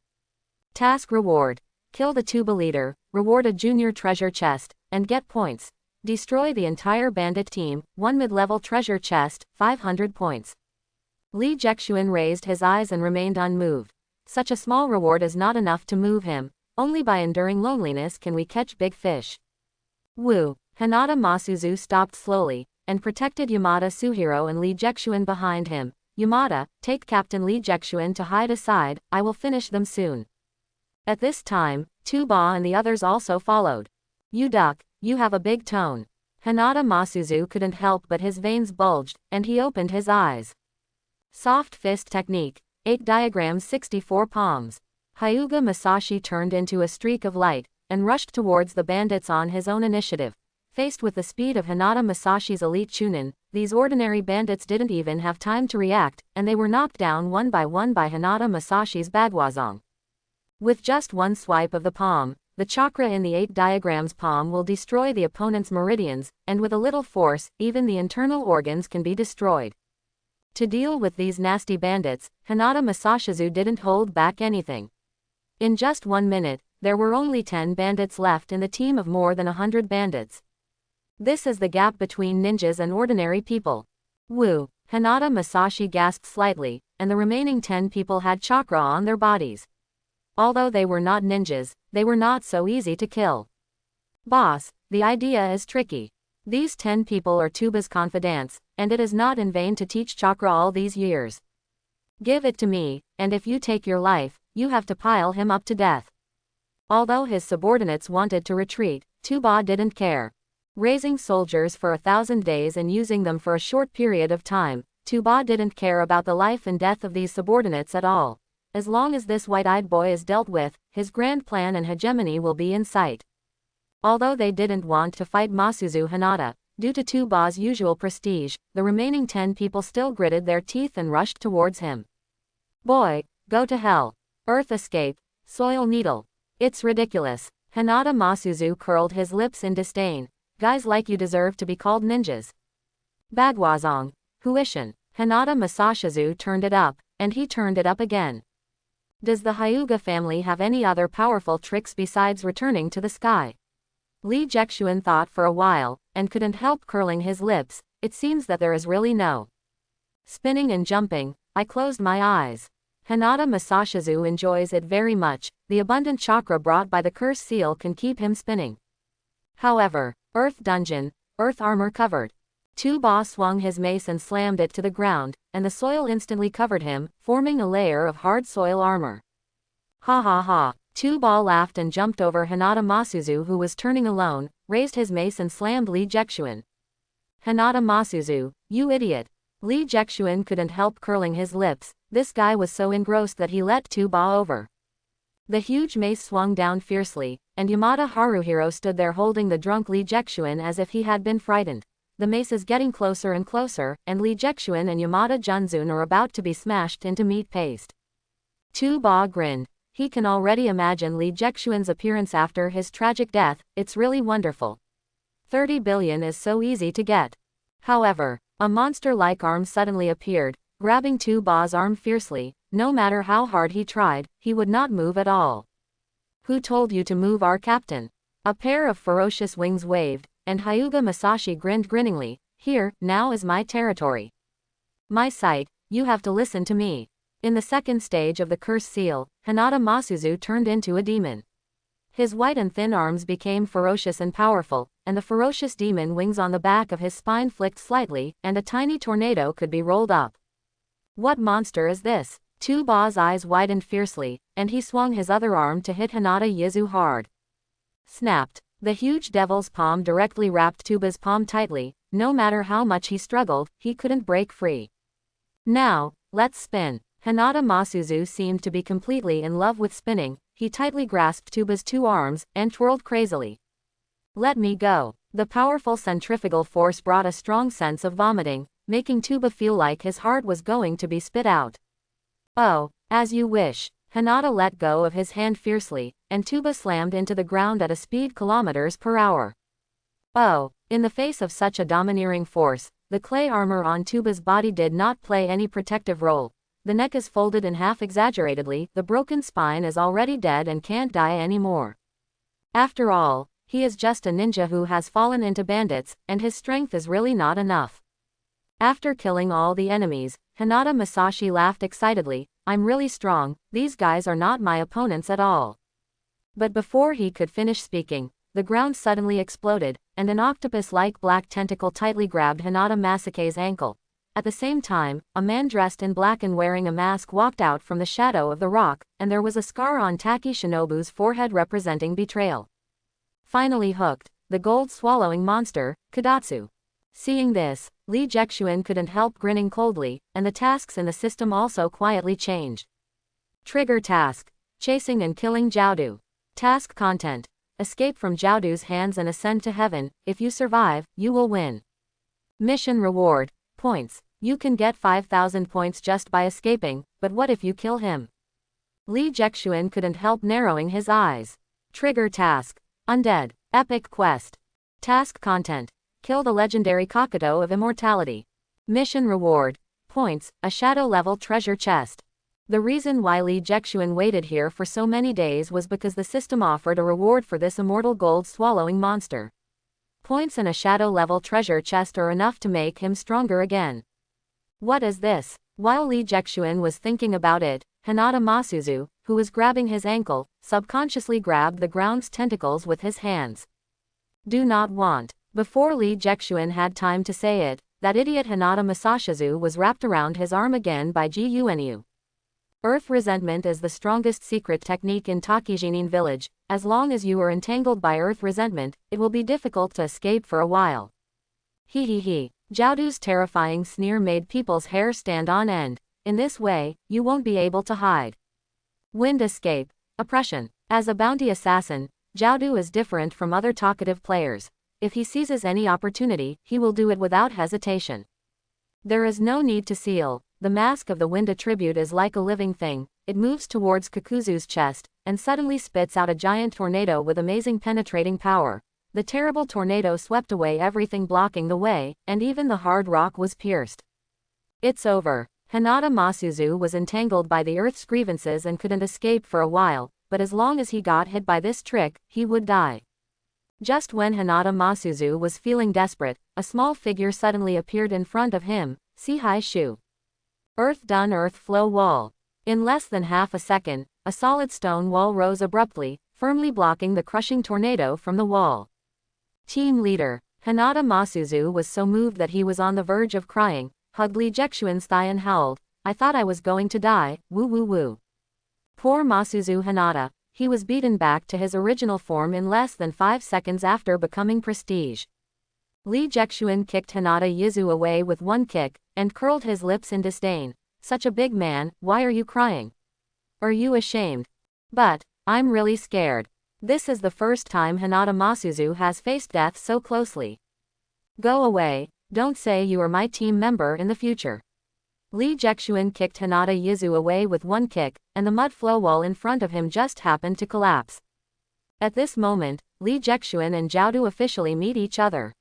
Task reward. Kill the Tuba leader, reward a junior treasure chest, and get points. Destroy the entire bandit team, 1 mid-level treasure chest, 500 points. Li Jexuan raised his eyes and remained unmoved. Such a small reward is not enough to move him. Only by enduring loneliness can we catch big fish. Woo. Hinata Masuzu stopped slowly, and protected Yamada Suhiro and Li Jexuan behind him. Yamada, take Captain Li Jexuan to hide aside, I will finish them soon. At this time, Tu-Ba and the others also followed. You duck, you have a big tone. Hinata Masuzu couldn't help but his veins bulged, and he opened his eyes. Soft fist technique, 8 diagrams 64 palms. Hyuga Masashi turned into a streak of light, and rushed towards the bandits on his own initiative. Faced with the speed of Hinata Masashi's elite chunin, these ordinary bandits didn't even have time to react, and they were knocked down one by Hinata Masashi's bagwazong. With just one swipe of the palm, the chakra in the 8 diagrams palm will destroy the opponent's meridians, and with a little force, even the internal organs can be destroyed. To deal with these nasty bandits, Hinata Masashizu didn't hold back anything. In just 1 minute, there were only 10 bandits left in the team of more than 100 bandits. This is the gap between ninjas and ordinary people. Woo. Hinata Masashi gasped slightly, and the remaining 10 people had chakra on their bodies. Although they were not ninjas, they were not so easy to kill. Boss, the idea is tricky. These 10 people are Tuba's confidants, and it is not in vain to teach chakra all these years. Give it to me, and if you take your life, you have to pile him up to death. Although his subordinates wanted to retreat, Tu-Ba didn't care. Raising soldiers for 1,000 days and using them for a short period of time, Tu-Ba didn't care about the life and death of these subordinates at all. As long as this white-eyed boy is dealt with, his grand plan and hegemony will be in sight. Although they didn't want to fight Masuzu Hinata, due to Tu-Ba's usual prestige, the remaining 10 people still gritted their teeth and rushed towards him. Boy, go to hell. Earth escape, soil needle. It's ridiculous. Hinata Masuzu curled his lips in disdain. Guys like you deserve to be called ninjas. Bagwazong. Huishin. Hinata Masashizu turned it up, and he turned it up again. Does the Hyuga family have any other powerful tricks besides returning to the sky? Li Jexuan thought for a while, and couldn't help curling his lips. It seems that there is really no. Spinning and jumping, I closed my eyes. Hinata Masashizu enjoys it very much. The abundant chakra brought by the curse seal can keep him spinning. However, Earth dungeon, earth armor covered. Tu-Ba swung his mace and slammed it to the ground, and the soil instantly covered him, forming a layer of hard soil armor. Ha ha ha. Tu-Ba laughed and jumped over Hinata Masuzu, who was turning alone, raised his mace and slammed Li Jexuan. Hinata Masuzu, you idiot. Li Jexuan couldn't help curling his lips. This guy was so engrossed that he let Tu-Ba over. The huge mace swung down fiercely, and Yamada Haruhiro stood there holding the drunk Li Jexuan as if he had been frightened. The mace is getting closer and closer, and Li Jexuan and Yamada Junzun are about to be smashed into meat paste. Tu-Ba grinned. He can already imagine Li Jexuan's appearance after his tragic death. It's really wonderful. 30 billion is so easy to get. However, a monster-like arm suddenly appeared, grabbing Tu-Ba's arm fiercely. No matter how hard he tried, he would not move at all. Who told you to move, our captain? A pair of ferocious wings waved, and Hyuga Masashi grinned grinningly. Here, now is my territory. My sight, you have to listen to me. In the second stage of the curse seal, Hinata Masuzu turned into a demon. His white and thin arms became ferocious and powerful, and the ferocious demon wings on the back of his spine flicked slightly, and a tiny tornado could be rolled up. What monster is this? Tuba's eyes widened fiercely, and he swung his other arm to hit Hinata Yizu hard. Snapped. The huge devil's palm directly wrapped Tuba's palm tightly. No matter how much he struggled, he couldn't break free. Now, let's spin. Hinata Masuzu seemed to be completely in love with spinning. He tightly grasped Tuba's two arms, and twirled crazily. Let me go. The powerful centrifugal force brought a strong sense of vomiting, making Tuba feel like his heart was going to be spit out. Oh, as you wish. Hinata let go of his hand fiercely, and Tuba slammed into the ground at a speed kilometers per hour. Oh, in the face of such a domineering force, the clay armor on Tuba's body did not play any protective role. The neck is folded in half exaggeratedly, the broken spine is already dead and can't die anymore. After all, he is just a ninja who has fallen into bandits, and his strength is really not enough. After killing all the enemies, Hinata Masashi laughed excitedly. I'm really strong, these guys are not my opponents at all. But before he could finish speaking, the ground suddenly exploded, and an octopus-like black tentacle tightly grabbed Hinata Masake's ankle. At the same time, a man dressed in black and wearing a mask walked out from the shadow of the rock, and there was a scar on Taki Shinobu's forehead representing betrayal. Finally hooked, the gold-swallowing monster, Kadatsu. Seeing this, Lee Jexuan couldn't help grinning coldly, and the tasks in the system also quietly changed. Trigger task: chasing and killing Jiaodu. Task content: escape from Jiaodu's hands and ascend to heaven. If you survive, you will win. Mission reward: points. You can get 5,000 points just by escaping, but what if you kill him? Lee Jexuan couldn't help narrowing his eyes. Trigger task: undead. Epic quest. Task content: kill the legendary Kakato of immortality. Mission reward: points, a shadow-level treasure chest. The reason why Lee Jexuan waited here for so many days was because the system offered a reward for this immortal gold-swallowing monster. Points and a shadow-level treasure chest are enough to make him stronger again. What is this? While Lee Jexuan was thinking about it, Hinata Masuzu, who was grabbing his ankle, subconsciously grabbed the ground's tentacles with his hands. Do not want. Before Lee Jexuan had time to say it, that idiot Hinata Masashizu was wrapped around his arm again by Gunu. Earth resentment is the strongest secret technique in Takijinin village. As long as you are entangled by earth resentment, it will be difficult to escape for a while. He. Jiaodu's terrifying sneer made people's hair stand on end. In this way, you won't be able to hide. Wind escape. Oppression. As a bounty assassin, Jiaodu is different from other talkative players. If he seizes any opportunity, he will do it without hesitation. There is no need to seal. The mask of the wind attribute is like a living thing. It moves towards Kakuzu's chest, and suddenly spits out a giant tornado with amazing penetrating power. The terrible tornado swept away everything blocking the way, and even the hard rock was pierced. It's over. Hinata Masuzu was entangled by the earth's grievances and couldn't escape for a while, but as long as he got hit by this trick, he would die. Just when Hinata Masuzu was feeling desperate, a small figure suddenly appeared in front of him, Sihai Shu. Earth done earth flow wall. In less than half a second, a solid stone wall rose abruptly, firmly blocking the crushing tornado from the wall. Team leader. Hinata Masuzu was so moved that he was on the verge of crying, hugged Lee Jexuan's thigh and howled, I thought I was going to die, woo woo woo. Poor Masuzu Hinata. He was beaten back to his original form in less than 5 seconds after becoming prestige. Lee Jexuan kicked Hinata Yizu away with one kick, and curled his lips in disdain. Such a big man, why are you crying? Are you ashamed? But, I'm really scared. This is the first time Hinata Masuzu has faced death so closely. Go away, don't say you are my team member in the future. Lee Jexuan kicked Hinata Yizu away with one kick, and the mud flow wall in front of him just happened to collapse. At this moment, Lee Jexuan and Jiaodu officially meet each other.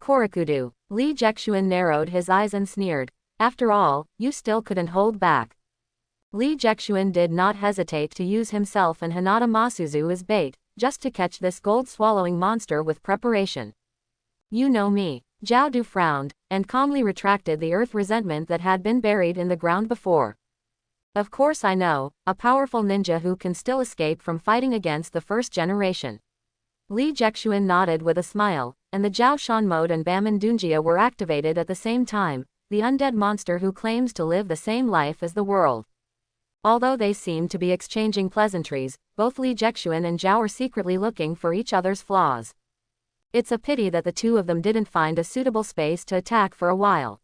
Korakudo. Lee Jexuan narrowed his eyes and sneered. After all, you still couldn't hold back. Lee Jexuan did not hesitate to use himself and Hinata Masuzu as bait, just to catch this gold-swallowing monster with preparation. You know me. Jiaodu frowned, and calmly retracted the earth resentment that had been buried in the ground before. Of course I know, a powerful ninja who can still escape from fighting against the first generation. Li Jexuan nodded with a smile, and the Jiao Shan mode and Baman Dunjia were activated at the same time, the undead monster who claims to live the same life as the world. Although they seemed to be exchanging pleasantries, both Li Jexuan and Zhao were secretly looking for each other's flaws. It's a pity that the two of them didn't find a suitable space to attack for a while.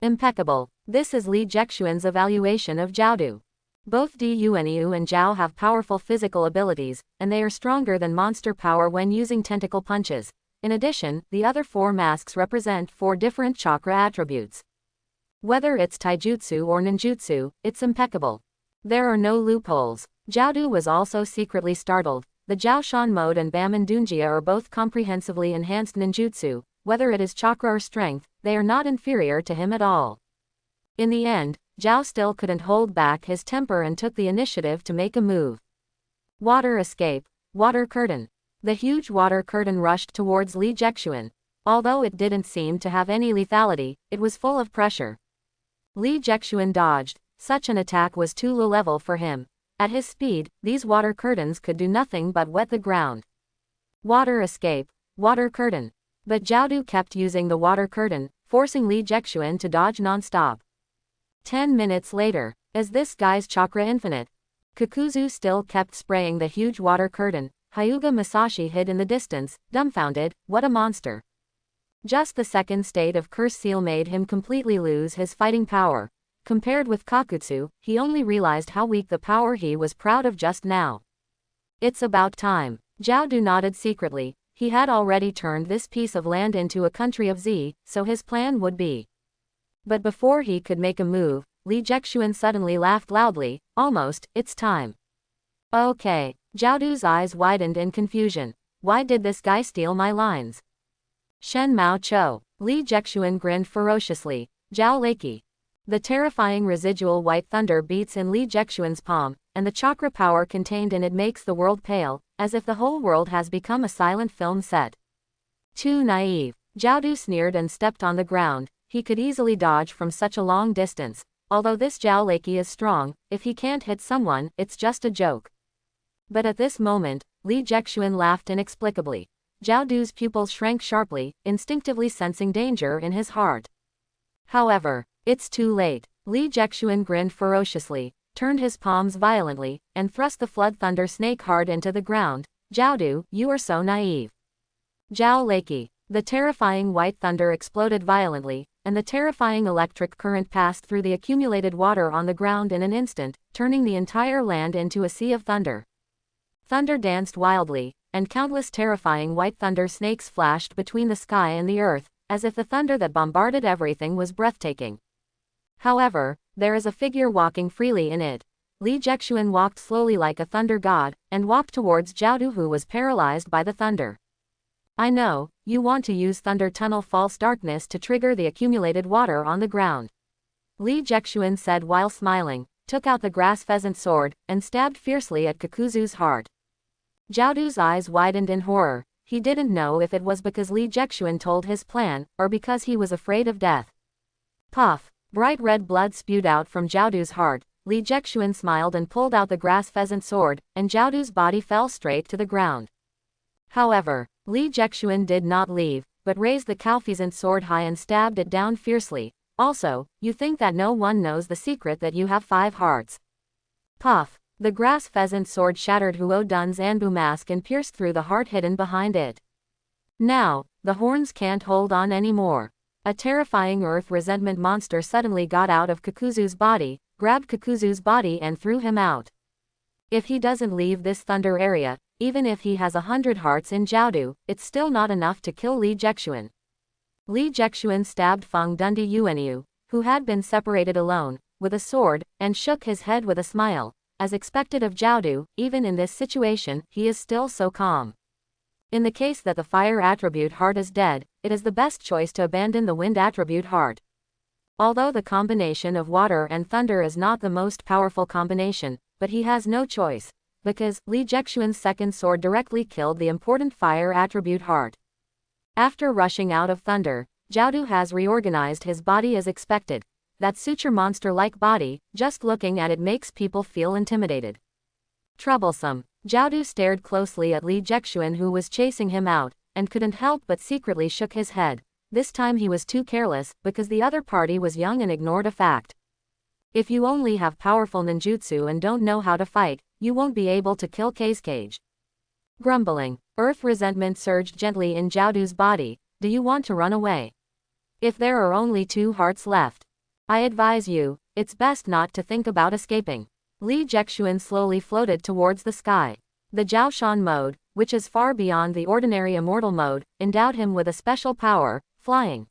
Impeccable. This is Li Jexuan's evaluation of Zhaodu. Both Du Yuanyu and Zhao have powerful physical abilities, and they are stronger than monster power when using tentacle punches. In addition, the other 4 masks represent 4 different chakra attributes. Whether it's taijutsu or ninjutsu, it's impeccable. There are no loopholes. Zhaodu was also secretly startled. The Jiao Shan mode and Baman Dunjia are both comprehensively enhanced ninjutsu. Whether it is chakra or strength, they are not inferior to him at all. In the end, Zhao still couldn't hold back his temper and took the initiative to make a move. Water escape. Water curtain. The huge water curtain rushed towards Li Jexuan. Although it didn't seem to have any lethality, it was full of pressure. Li Jexuan dodged. Such an attack was too low level for him. At his speed, these water curtains could do nothing but wet the ground. Water escape. Water curtain. But Zhaodu kept using the water curtain, forcing Li Jexuan to dodge non-stop. 10 minutes later, is this guy's chakra infinite? Kakuzu still kept spraying the huge water curtain. Hyuga Masashi hid in the distance, dumbfounded. What a monster. Just the second state of Curse Seal made him completely lose his fighting power. Compared with Kakutsu, he only realized how weak the power he was proud of just now. It's about time. Zhaodu nodded secretly. He had already turned this piece of land into a country of Z, so his plan would be. But before he could make a move, Li Jexuan suddenly laughed loudly. Almost, it's time. Okay. Zhaodu's eyes widened in confusion. Why did this guy steal my lines? Shen Mao Cho. Li Jexuan grinned ferociously. Zhao Leiki. The terrifying residual white thunder beats in Li Jexuan's palm, and the chakra power contained in it makes the world pale, as if the whole world has become a silent film set. Too naive. Zhaodu sneered and stepped on the ground. He could easily dodge from such a long distance. Although this Zhao Leiki is strong, if he can't hit someone, it's just a joke. But at this moment, Li Jexuan laughed inexplicably. Zhaodu's pupils shrank sharply, instinctively sensing danger in his heart. However, it's too late. Li Jexuan grinned ferociously, turned his palms violently, and thrust the flood thunder snake hard into the ground. Zhaodu, you are so naive. Zhao Leiki. The terrifying white thunder exploded violently, and the terrifying electric current passed through the accumulated water on the ground in an instant, turning the entire land into a sea of thunder. Thunder danced wildly, and countless terrifying white thunder snakes flashed between the sky and the earth, as if the thunder that bombarded everything was breathtaking. However, there is a figure walking freely in it. Li Jexuan walked slowly like a thunder god, and walked towards Zhaodu, who was paralyzed by the thunder. I know, you want to use Thunder Tunnel False Darkness to trigger the accumulated water on the ground. Li Jexuan said while smiling, took out the grass pheasant sword, and stabbed fiercely at Kakuzu's heart. Zhaodu's eyes widened in horror. He didn't know if it was because Li Jexuan told his plan, or because he was afraid of death. Puff! Bright red blood spewed out from Zhaodu's heart. Li Jexuan smiled and pulled out the grass pheasant sword, and Zhaodu's body fell straight to the ground. However, Li Jexuan did not leave, but raised the cow pheasant sword high and stabbed it down fiercely. Also, you think that no one knows the secret that you have 5 hearts. Puff! The grass pheasant sword shattered Huo Dun's Anbu mask and pierced through the heart hidden behind it. Now, the horns can't hold on anymore. A terrifying earth resentment monster suddenly got out of Kakuzu's body, grabbed Kakuzu's body and threw him out. If he doesn't leave this thunder area, even if he has 100 hearts in Zhaodu, it's still not enough to kill Li Jexuan. Li Jexuan stabbed Feng Dundi Yuanyu, who had been separated alone, with a sword, and shook his head with a smile. As expected of Zhaodu, even in this situation, he is still so calm. In the case that the fire attribute heart is dead, it is the best choice to abandon the wind attribute heart. Although the combination of water and thunder is not the most powerful combination, but he has no choice, because Li Jexuan's second sword directly killed the important fire attribute heart. After rushing out of thunder, Zhaodu has reorganized his body as expected. that suture monster-like body, just looking at it makes people feel intimidated. Troublesome. Jiaodu stared closely at Li Jexuan who was chasing him out, and couldn't help but secretly shook his head. This time he was too careless, because the other party was young and ignored a fact. If you only have powerful ninjutsu and don't know how to fight, you won't be able to kill Kage. Grumbling. Earth resentment surged gently in Jiaodu's body. Do you want to run away? If there are only 2 hearts left, I advise you, it's best not to think about escaping. Li Jexuan slowly floated towards the sky. The Jiaoshan mode, which is far beyond the ordinary immortal mode, endowed him with a special power, flying.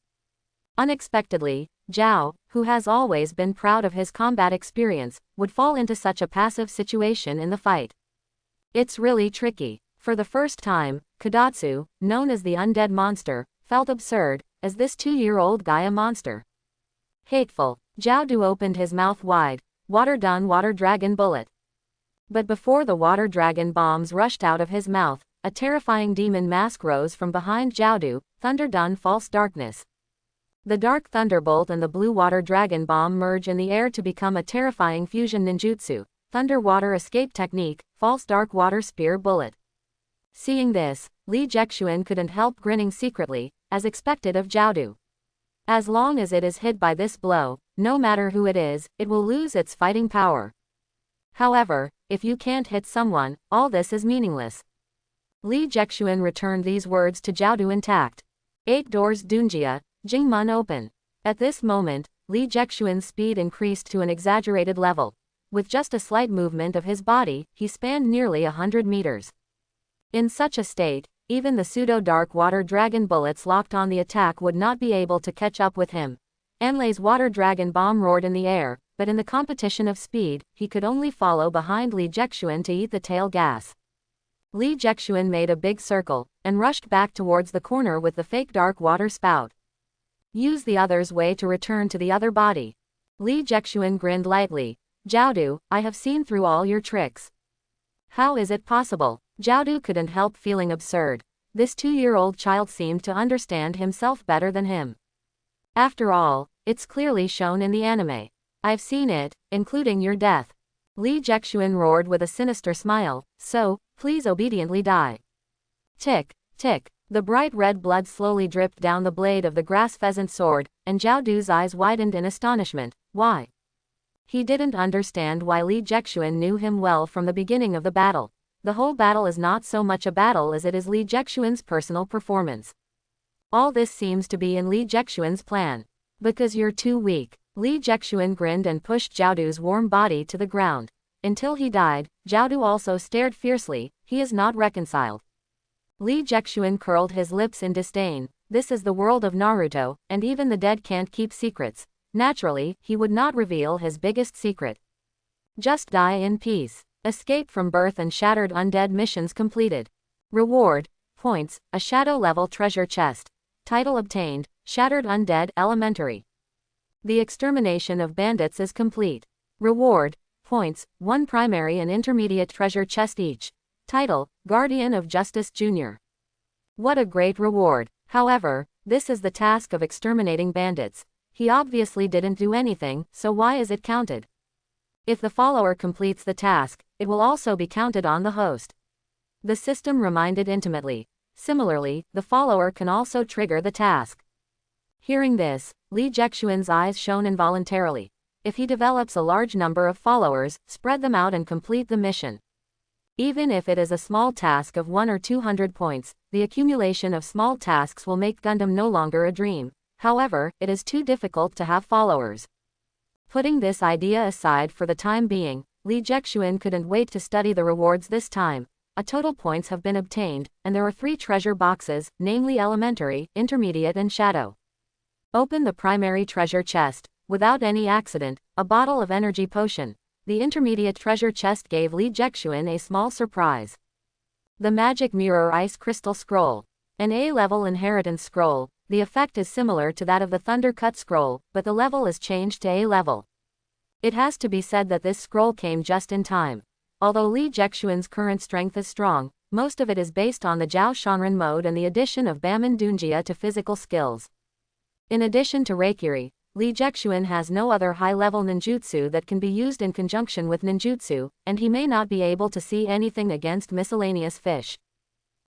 Unexpectedly, Jiao, who has always been proud of his combat experience, would fall into such a passive situation in the fight. It's really tricky. For the first time, Kadatsu, known as the undead monster, felt absurd. Is this 2-year-old guy a monster? Hateful. Jiaodu opened his mouth wide. Water dragon bullet. But before the water dragon bombs rushed out of his mouth, a terrifying demon mask rose from behind Jiaodu. Thunder done false darkness. The dark thunderbolt and the blue water dragon bomb merge in the air to become a terrifying fusion ninjutsu. Thunder water escape technique, false dark water spear bullet. Seeing this, Li Jexuan couldn't help grinning secretly, as expected of Jiaodu. As long as it is hit by this blow, no matter who it is, it will lose its fighting power. However, if you can't hit someone, all this is meaningless. Li Jexuan returned these words to Jiaodu intact. 8 doors Dunjia, Jingmun open. At this moment, Li Jexuan's speed increased to an exaggerated level. With just a slight movement of his body, he spanned nearly 100 meters. In such a state, even the pseudo-dark water dragon bullets locked on the attack would not be able to catch up with him. Anlei's water dragon bomb roared in the air, but in the competition of speed, he could only follow behind Li Jexuan to eat the tail gas. Li Jexuan made a big circle, and rushed back towards the corner with the fake dark water spout. Use the other's way to return to the other body. Li Jexuan grinned lightly. Jiaodu, I have seen through all your tricks. How is it possible? Jiaodu couldn't help feeling absurd. This 2-year-old child seemed to understand himself better than him. After all, it's clearly shown in the anime. I've seen it, including your death. Li Jexuan roared with a sinister smile, so, please obediently die. Tick, tick. The bright red blood slowly dripped down the blade of the grass pheasant sword, and Jiaodu's eyes widened in astonishment. Why? He didn't understand why Li Jexuan knew him well from the beginning of the battle. The whole battle is not so much a battle as it is Li Jexuan's personal performance. All this seems to be in Li Jexuan's plan. Because you're too weak. Li Jexuan grinned and pushed Jiaodu's warm body to the ground. Until he died, Jiaodu also stared fiercely. He is not reconciled. Li Jexuan curled his lips in disdain. This is the world of Naruto, and even the dead can't keep secrets. Naturally, he would not reveal his biggest secret. Just die in peace. Escape from birth and shattered undead missions completed. Reward, points, a shadow level treasure chest. Title obtained, Shattered Undead Elementary. The extermination of bandits is complete. Reward, points, 1 primary and intermediate treasure chest each. Title, Guardian of Justice Jr. What a great reward. However, this is the task of exterminating bandits. He obviously didn't do anything, so why is it counted? If the follower completes the task, it will also be counted on the host. The system reminded intimately. Similarly, the follower can also trigger the task. Hearing this, Li Jexuan's eyes shone involuntarily. If he develops a large number of followers, spread them out and complete the mission. Even if it is a small task of 1 or 200 points, the accumulation of small tasks will make Gundam no longer a dream. However, it is too difficult to have followers. Putting this idea aside for the time being, Li Jexuan couldn't wait to study the rewards this time. Total points have been obtained, and there are 3 treasure boxes, namely Elementary, Intermediate and Shadow. Open the primary treasure chest. Without any accident, a bottle of energy potion. The intermediate treasure chest gave Li Jexuan a small surprise. The magic mirror ice crystal scroll. An A-level inheritance scroll. The effect is similar to that of the Thunder Cut scroll, but the level is changed to A level. It has to be said that this scroll came just in time. Although Li Jexuan's current strength is strong, most of it is based on the Jiao Shanren mode and the addition of Baman Dunjia to physical skills. In addition to Reikiri, Li Jexuan has no other high-level ninjutsu that can be used in conjunction with ninjutsu, and he may not be able to see anything against miscellaneous fish.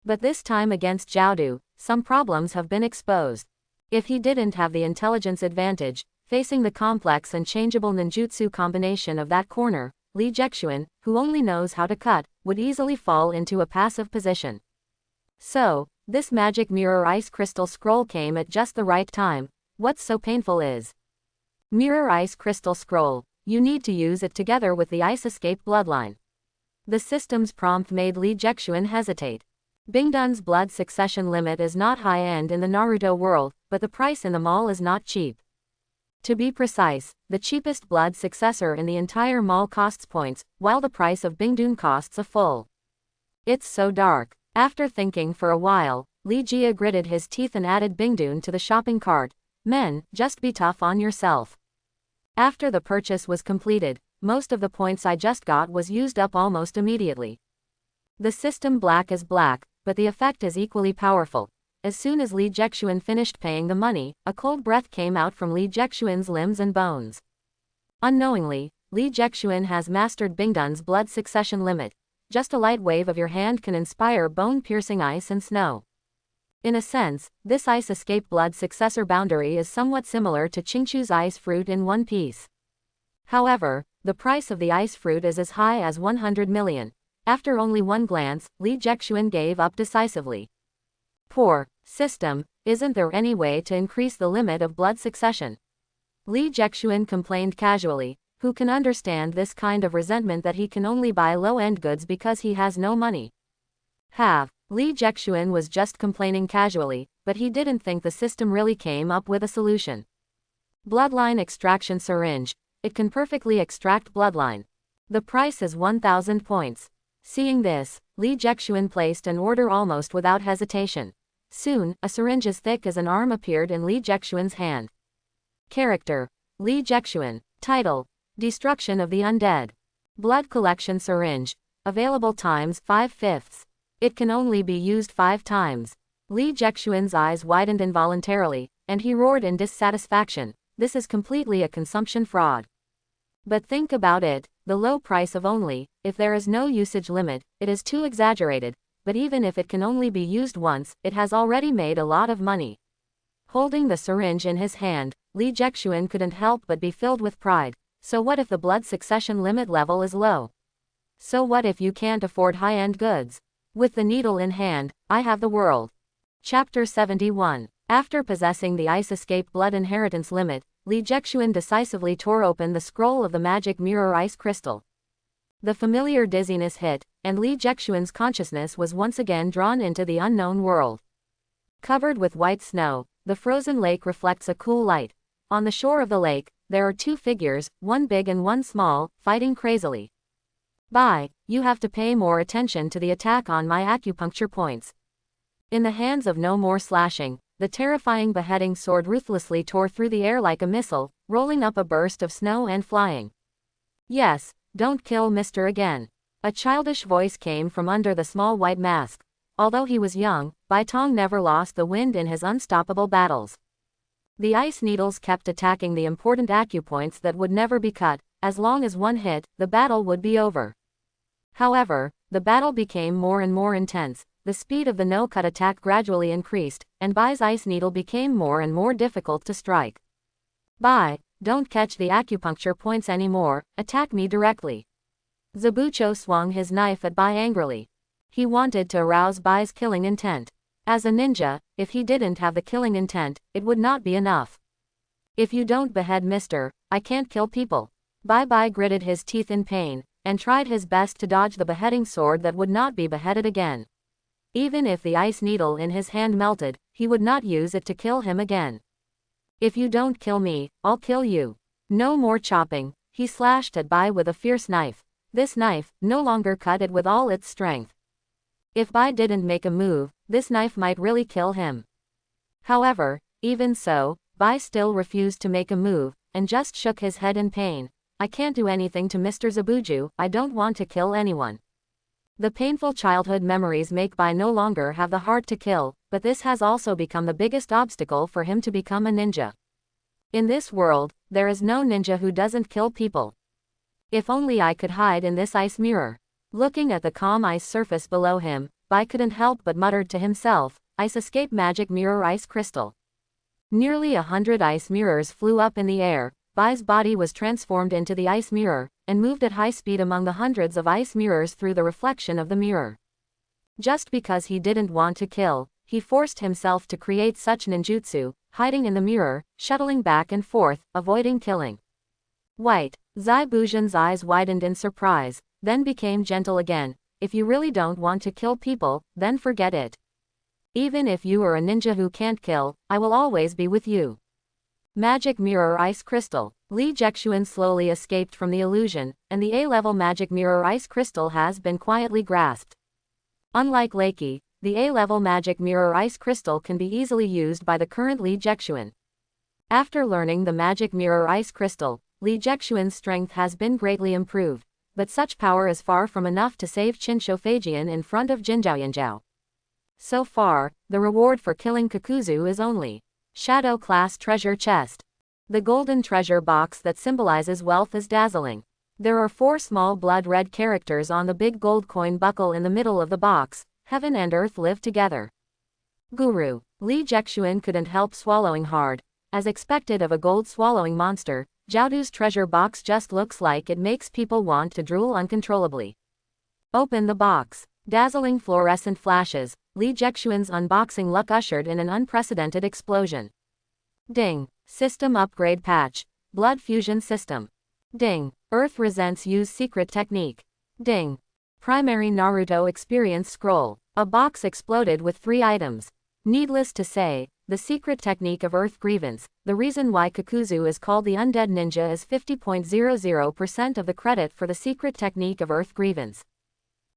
But this time against Jiaodu, some problems have been exposed. If he didn't have the intelligence advantage, facing the complex and changeable ninjutsu combination of that corner, Li Jexuan, who only knows how to cut, would easily fall into a passive position. So, this magic mirror ice crystal scroll came at just the right time. What's so painful is Mirror Ice Crystal Scroll. You need to use it together with the Ice Escape Bloodline. The system's prompt made Li Jexuan hesitate. Bingdun's blood succession limit is not high-end in the Naruto world, but the price in the mall is not cheap. To be precise, the cheapest blood successor in the entire mall costs points, while the price of Bingdun costs a full. It's so dark. After thinking for a while, Li Jia gritted his teeth and added Bingdun to the shopping cart. Men, just be tough on yourself. After the purchase was completed, most of the points I just got was used up almost immediately. The system black is black, but the effect is equally powerful. As soon as Li Jexuan finished paying the money, a cold breath came out from Li Jexuan's limbs and bones. Unknowingly, Li Jexuan has mastered Bingdun's blood succession limit. Just a light wave of your hand can inspire bone-piercing ice and snow. In a sense, this ice escape blood successor boundary is somewhat similar to Qingchu's ice fruit in One Piece. However, the price of the ice fruit is as high as 100 million. After only one glance, Li Jexuan gave up decisively. Poor system, isn't there any way to increase the limit of blood succession? Li Jexuan complained casually. Who can understand this kind of resentment that he can only buy low-end goods because he has no money? Li Jexuan was just complaining casually, but he didn't think the system really came up with a solution. Bloodline extraction syringe. It can perfectly extract bloodline. The price is 1,000 points. Seeing this, Li Jexuan placed an order almost without hesitation. Soon, a syringe as thick as an arm appeared in Li Jexuan's hand. Character: Li Jexuan. Title: Destruction of the Undead. Blood collection syringe. Available times 5/5. It can only be used 5 times. Li Jexuan's eyes widened involuntarily, and he roared in dissatisfaction. This is completely a consumption fraud. But think about it, the low price of only, if there is no usage limit, it is too exaggerated, but even if it can only be used once, it has already made a lot of money. Holding the syringe in his hand, Li Jexuan couldn't help but be filled with pride. So what if the blood succession limit level is low? So what if you can't afford high-end goods? With the needle in hand, I have the world. Chapter 71. After possessing the Ice Escape Blood Inheritance limit, Li Jexuan decisively tore open the scroll of the magic mirror ice crystal. The familiar dizziness hit, and Li Jexuan's consciousness was once again drawn into the unknown world. Covered with white snow, the frozen lake reflects a cool light. On the shore of the lake, there are 2 figures, one big and one small, fighting crazily. You have to pay more attention to the attack on my acupuncture points. In the hands of No More Slashing, the terrifying beheading sword ruthlessly tore through the air like a missile, rolling up a burst of snow and flying. Yes, don't kill Mr. again. A childish voice came from under the small white mask. Although he was young, Bai Tong never lost the wind in his unstoppable battles. The ice needles kept attacking the important acupoints that would never be cut. As long as one hit, the battle would be over. However, the battle became more and more intense. The speed of the no-cut attack gradually increased, and Bai's ice needle became more and more difficult to strike. Bai, don't catch the acupuncture points anymore, attack me directly. Zabucho swung his knife at Bai angrily. He wanted to arouse Bai's killing intent. As a ninja, if he didn't have the killing intent, it would not be enough. If you don't behead Mr., I can't kill people. Bai gritted his teeth in pain, and tried his best to dodge the beheading sword that would not be beheaded again. Even if the ice needle in his hand melted, he would not use it to kill him again. If you don't kill me, I'll kill you. No more chopping, he slashed at Bai with a fierce knife. This knife no longer cut it with all its strength. If Bai didn't make a move, this knife might really kill him. However, even so, Bai still refused to make a move, and just shook his head in pain. I can't do anything to Mr. Zabuju, I don't want to kill anyone. The painful childhood memories make Bai no longer have the heart to kill, but this has also become the biggest obstacle for him to become a ninja. In this world, there is no ninja who doesn't kill people. If only I could hide in this ice mirror. Looking at the calm ice surface below him, Bai couldn't help but muttered to himself, Ice escape magic mirror ice crystal. Nearly 100 ice mirrors flew up in the air. Bai's body was transformed into the ice mirror, and moved at high speed among the hundreds of ice mirrors through the reflection of the mirror. Just because he didn't want to kill, he forced himself to create such ninjutsu, hiding in the mirror, shuttling back and forth, avoiding killing. White. Zai Buzhen's eyes widened in surprise, then became gentle again. If you really don't want to kill people, then forget it. Even if you are a ninja who can't kill, I will always be with you. Magic Mirror Ice Crystal. Li Jexuan slowly escaped from the illusion, and the A-level Magic Mirror Ice Crystal has been quietly grasped. Unlike Lakey, the A-level Magic Mirror Ice Crystal can be easily used by the current Li Jexuan. After learning the Magic Mirror Ice Crystal, Li Jexuan's strength has been greatly improved, but such power is far from enough to save Qin Shoufajian in front of Jin Zhaoyanzhao. So far, the reward for killing Kakuzu is only Shadow Class Treasure Chest. The golden treasure box that symbolizes wealth is dazzling. There are 4 small blood red characters on the big gold coin buckle in the middle of the box. Heaven and earth live together. Guru. Li Jexuan couldn't help swallowing hard. As expected of a gold swallowing monster, Jiaodu's treasure box just looks like it makes people want to drool uncontrollably. Open the box. Dazzling fluorescent flashes. Li Jexuan's unboxing luck ushered in an unprecedented explosion. Ding. System upgrade patch. Blood fusion system. Ding. Earth resents use secret technique. Ding. Primary Naruto experience scroll. A box exploded with 3 items. Needless to say, the secret technique of Earth Grievance, the reason why Kakuzu is called the Undead Ninja is 50.00% of the credit for the secret technique of Earth Grievance.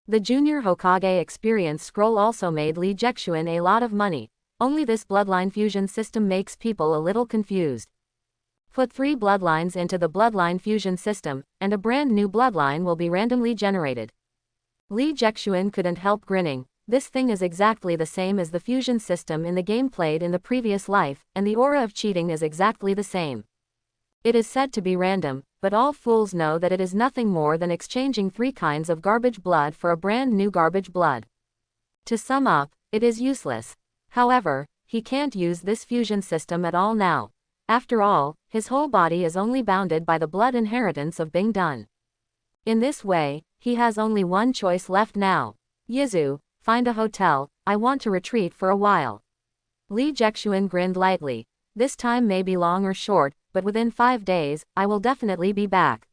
The Junior Hokage experience scroll also made Li Jexuan a lot of money, only this bloodline fusion system makes people a little confused. Put 3 bloodlines into the bloodline fusion system, and a brand new bloodline will be randomly generated. Li Jexuan couldn't help grinning. This thing is exactly the same as the fusion system in the game played in the previous life, and the aura of cheating is exactly the same. It is said to be random, but all fools know that it is nothing more than exchanging 3 kinds of garbage blood for a brand new garbage blood. To sum up, it is useless. However, he can't use this fusion system at all now. After all, his whole body is only bounded by the blood inheritance of Bing Dun. In this way, he has only one choice left now. Yizu, find a hotel, I want to retreat for a while. Li Jexuan grinned lightly. This time may be long or short, but within 5 days, I will definitely be back.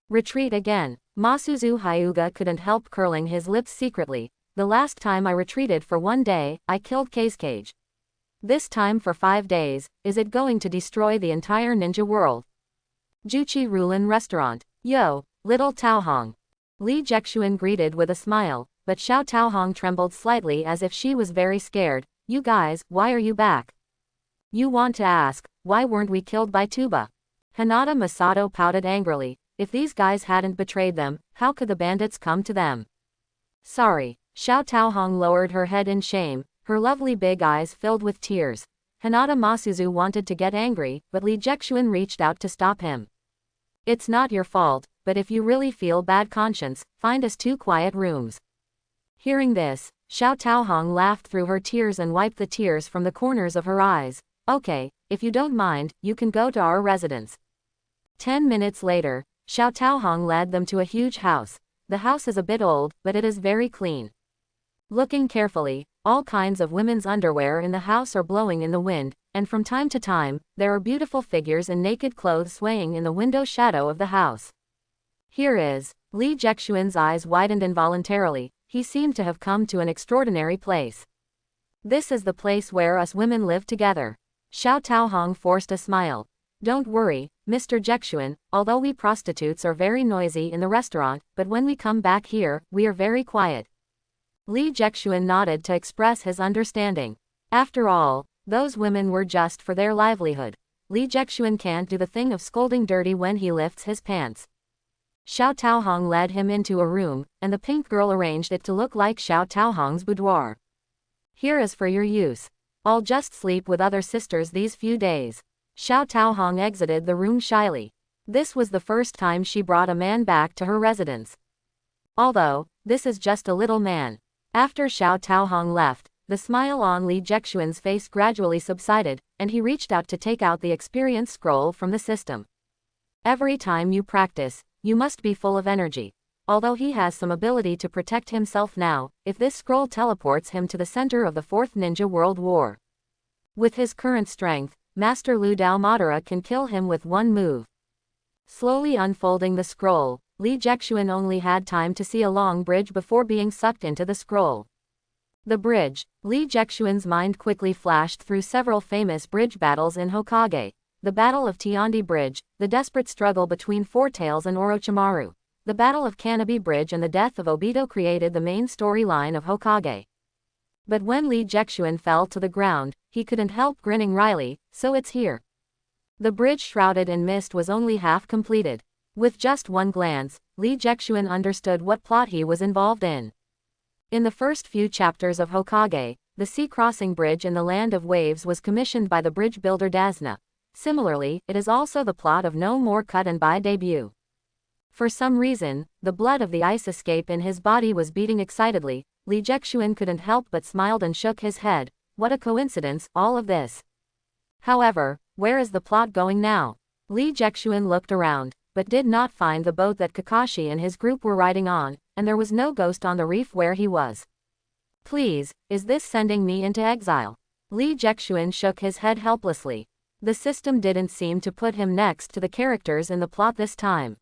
Retreat again. Masuzu Hyuga couldn't help curling his lips secretly. The last time I retreated for 1 day, I killed Cage. This time for 5 days, is it going to destroy the entire ninja world? Juchi Rulin Restaurant. Yo, little Taohong. Li Jexuan greeted with a smile, but Xiao Taohong trembled slightly as if she was very scared. You guys, why are you back? You want to ask, why weren't we killed by Tuba? Hinata Masato pouted angrily. If these guys hadn't betrayed them, how could the bandits come to them? Sorry. Xiao Taohong lowered her head in shame, her lovely big eyes filled with tears. Hinata Masuzu wanted to get angry, but Li Jexuan reached out to stop him. It's not your fault, but if you really feel bad conscience, find us 2 quiet rooms. Hearing this, Xiao Taohong laughed through her tears and wiped the tears from the corners of her eyes. Okay, if you don't mind, you can go to our residence. 10 minutes later, Xiao Taohong led them to a huge house. The house is a bit old, but it is very clean. Looking carefully, all kinds of women's underwear in the house are blowing in the wind, and from time to time, there are beautiful figures in naked clothes swaying in the window shadow of the house. Here is. Li Jexuan's eyes widened involuntarily. He seemed to have come to an extraordinary place. This is the place where us women live together. Xiao Taohong forced a smile. Don't worry, Mr. Jexuan, although we prostitutes are very noisy in the restaurant, but when we come back here, we are very quiet. Li Jexuan nodded to express his understanding. After all, those women were just for their livelihood. Li Jexuan can't do the thing of scolding dirty when he lifts his pants. Xiao Taohong led him into a room, and the pink girl arranged it to look like Xiao Taohong's boudoir. Here is for your use. I'll just sleep with other sisters these few days. Xiao Taohong exited the room shyly. This was the first time she brought a man back to her residence. Although, this is just a little man. After Xiao Taohong left, the smile on Li Jexuan's face gradually subsided, and he reached out to take out the experience scroll from the system. Every time you practice, you must be full of energy. Although he has some ability to protect himself now, if this scroll teleports him to the center of the Fourth Ninja World War. With his current strength, Master Lu Dao Madara can kill him with one move. Slowly unfolding the scroll, Li Jexuan only had time to see a long bridge before being sucked into the scroll. The bridge. Li Jexuan's mind quickly flashed through several famous bridge battles in Hokage. The Battle of Tiandi Bridge, the desperate struggle between Four Tails and Orochimaru. The Battle of Kanabi Bridge and the death of Obito created the main storyline of Hokage. But when Li Jexuan fell to the ground, he couldn't help grinning wryly, so it's here. The bridge shrouded in mist was only half completed. With just one glance, Li Jexuan understood what plot he was involved in. In the first few chapters of Hokage, the sea-crossing bridge in the Land of Waves was commissioned by the bridge builder Dazna. Similarly, it is also the plot of No More Cut and Buy debut. For some reason, the blood of the ice escape in his body was beating excitedly. Li Jexuan couldn't help but smiled and shook his head. What a coincidence, all of this. However, where is the plot going now? Li Jexuan looked around, but did not find the boat that Kakashi and his group were riding on, and there was no ghost on the reef where he was. Please, is this sending me into exile? Li Jexuan shook his head helplessly. The system didn't seem to put him next to the characters in the plot this time.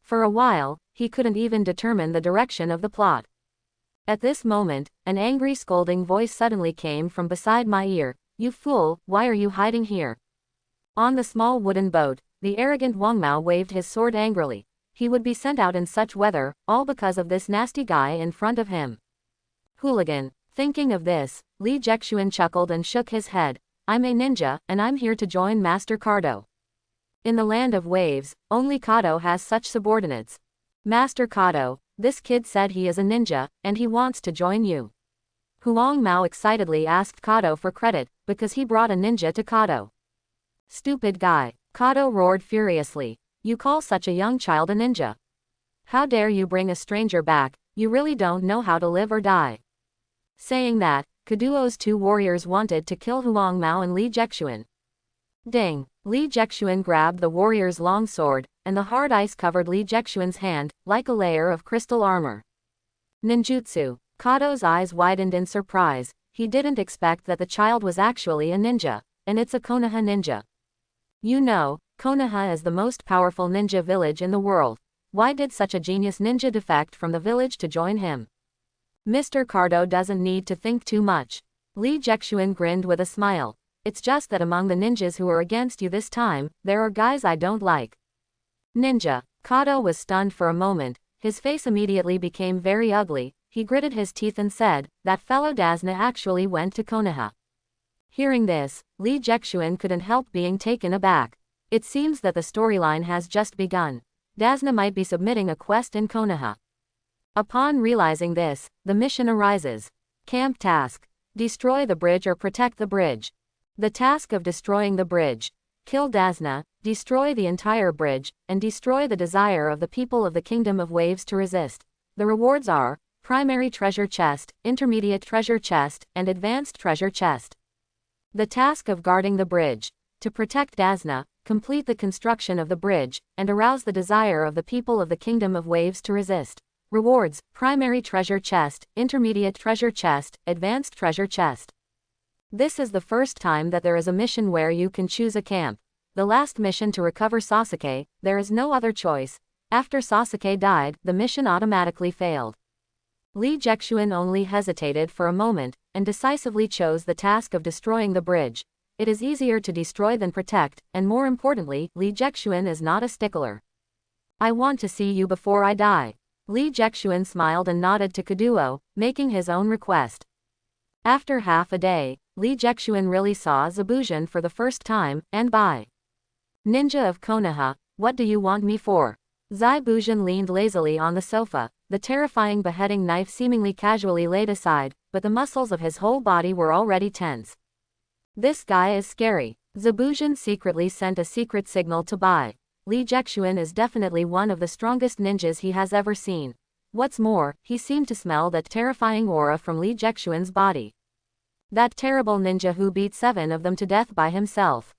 For a while, he couldn't even determine the direction of the plot. At this moment, an angry scolding voice suddenly came from beside my ear. You fool, why are you hiding here? On the small wooden boat, the arrogant Wang Mao waved his sword angrily. He would be sent out in such weather, all because of this nasty guy in front of him. Hooligan. Thinking of this, Li Jexuan chuckled and shook his head. I'm a ninja, and I'm here to join Master Cardo. In the Land of Waves, only Kado has such subordinates. Master Kado, this kid said he is a ninja, and he wants to join you. Huang Mao excitedly asked Kado for credit, because he brought a ninja to Kado. Stupid guy. Kado roared furiously. You call such a young child a ninja? How dare you bring a stranger back, you really don't know how to live or die. Saying that, Kaduo's two warriors wanted to kill Huang Mao and Li Jexuan. Ding! Li Jexuan grabbed the warrior's long sword, and the hard ice covered Li Jexuan's hand, like a layer of crystal armor. Ninjutsu. Kado's eyes widened in surprise. He didn't expect that the child was actually a ninja, and it's a Konoha ninja. You know, Konoha is the most powerful ninja village in the world. Why did such a genius ninja defect from the village to join him? Mr. Cardo doesn't need to think too much. Li Jexuan grinned with a smile. It's just that among the ninjas who are against you this time, there are guys I don't like. Ninja. Kado was stunned for a moment. His face immediately became very ugly. He gritted his teeth and said, that fellow Dazna actually went to Konoha. Hearing this, Li Jexuan couldn't help being taken aback. It seems that the storyline has just begun. Dazna might be submitting a quest in Konoha. Upon realizing this, the mission arises. Camp task. Destroy the bridge or protect the bridge. The task of destroying the bridge. Kill Dazna, destroy the entire bridge, and destroy the desire of the people of the Kingdom of Waves to resist. The rewards are primary treasure chest, intermediate treasure chest, and advanced treasure chest. The task of guarding the bridge. To protect Dazna, complete the construction of the bridge, and arouse the desire of the people of the Kingdom of Waves to resist. Rewards, primary treasure chest, intermediate treasure chest, advanced treasure chest. This is the first time that there is a mission where you can choose a camp. The last mission to recover Sasuke, there is no other choice. After Sasuke died, the mission automatically failed. Li Jexuan only hesitated for a moment, and decisively chose the task of destroying the bridge. It is easier to destroy than protect, and more importantly, Li Jexuan is not a stickler. I want to see you before I die. Li Jexuan smiled and nodded to Kaduo, making his own request. After half a day, Li Jexuan really saw Zabujan for the first time, and by Ninja of Konoha, what do you want me for? Zabujan leaned lazily on the sofa, the terrifying beheading knife seemingly casually laid aside, but the muscles of his whole body were already tense. This guy is scary. Zabuzhan secretly sent a secret signal to Bai. Li Jexuan is definitely one of the strongest ninjas he has ever seen. What's more, he seemed to smell that terrifying aura from Li Jexuan's body. That terrible ninja who beat 7 of them to death by himself.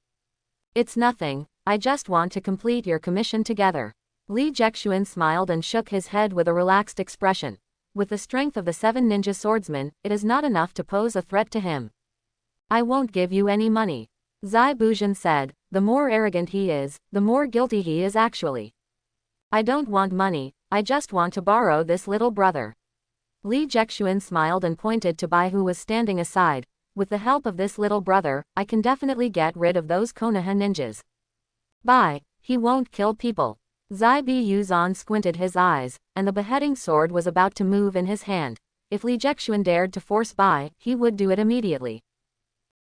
It's nothing, I just want to complete your commission together. Li Jexuan smiled and shook his head with a relaxed expression. With the strength of the 7 ninja swordsmen, it is not enough to pose a threat to him. I won't give you any money. Zai Buzhan said, the more arrogant he is, the more guilty he is actually. I don't want money, I just want to borrow this little brother. Li Jexuan smiled and pointed to Bai who was standing aside. With the help of this little brother, I can definitely get rid of those Konoha ninjas. Bai, he won't kill people. Zai Buzhan squinted his eyes, and the beheading sword was about to move in his hand. If Li Jexuan dared to force Bai, he would do it immediately.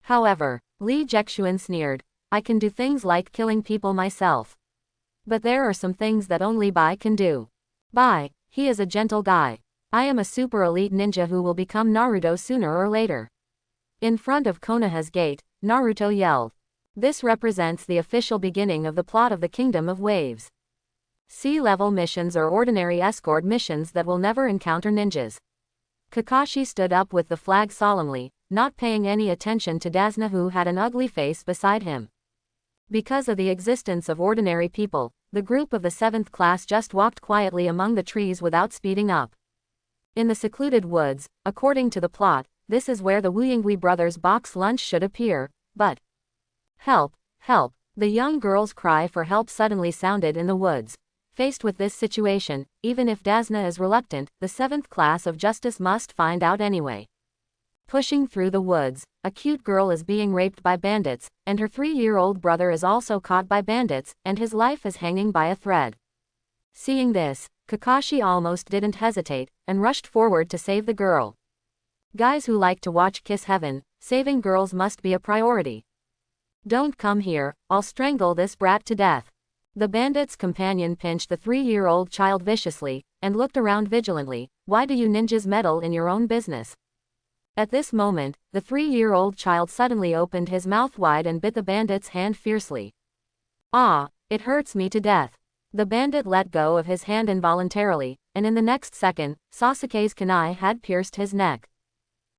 However, Li Jexuan sneered, I can do things like killing people myself. But there are some things that only Bai can do. Bai, he is a gentle guy. I am a super elite ninja who will become Naruto sooner or later. In front of Konoha's gate, Naruto yelled. This represents the official beginning of the plot of the Kingdom of Waves. Sea-level missions are ordinary escort missions that will never encounter ninjas. Kakashi stood up with the flag solemnly, not paying any attention to Dasna who had an ugly face beside him. Because of the existence of ordinary people, the group of the 7th class just walked quietly among the trees without speeding up. In the secluded woods, according to the plot, this is where the Wuyingui brothers' box lunch should appear, but... Help, help, the young girl's cry for help suddenly sounded in the woods. Faced with this situation, even if Dasna is reluctant, the 7th class of justice must find out anyway. Pushing through the woods, a cute girl is being raped by bandits, and her 3-year-old brother is also caught by bandits, and his life is hanging by a thread. Seeing this, Kakashi almost didn't hesitate, and rushed forward to save the girl. Guys who like to watch Kiss Heaven, saving girls must be a priority. Don't come here, I'll strangle this brat to death. The bandit's companion pinched the 3-year-old child viciously, and looked around vigilantly. Why do you ninjas meddle in your own business? At this moment, the 3-year-old child suddenly opened his mouth wide and bit the bandit's hand fiercely. Ah, it hurts me to death. The bandit let go of his hand involuntarily, and in the next second, Sasuke's kunai had pierced his neck.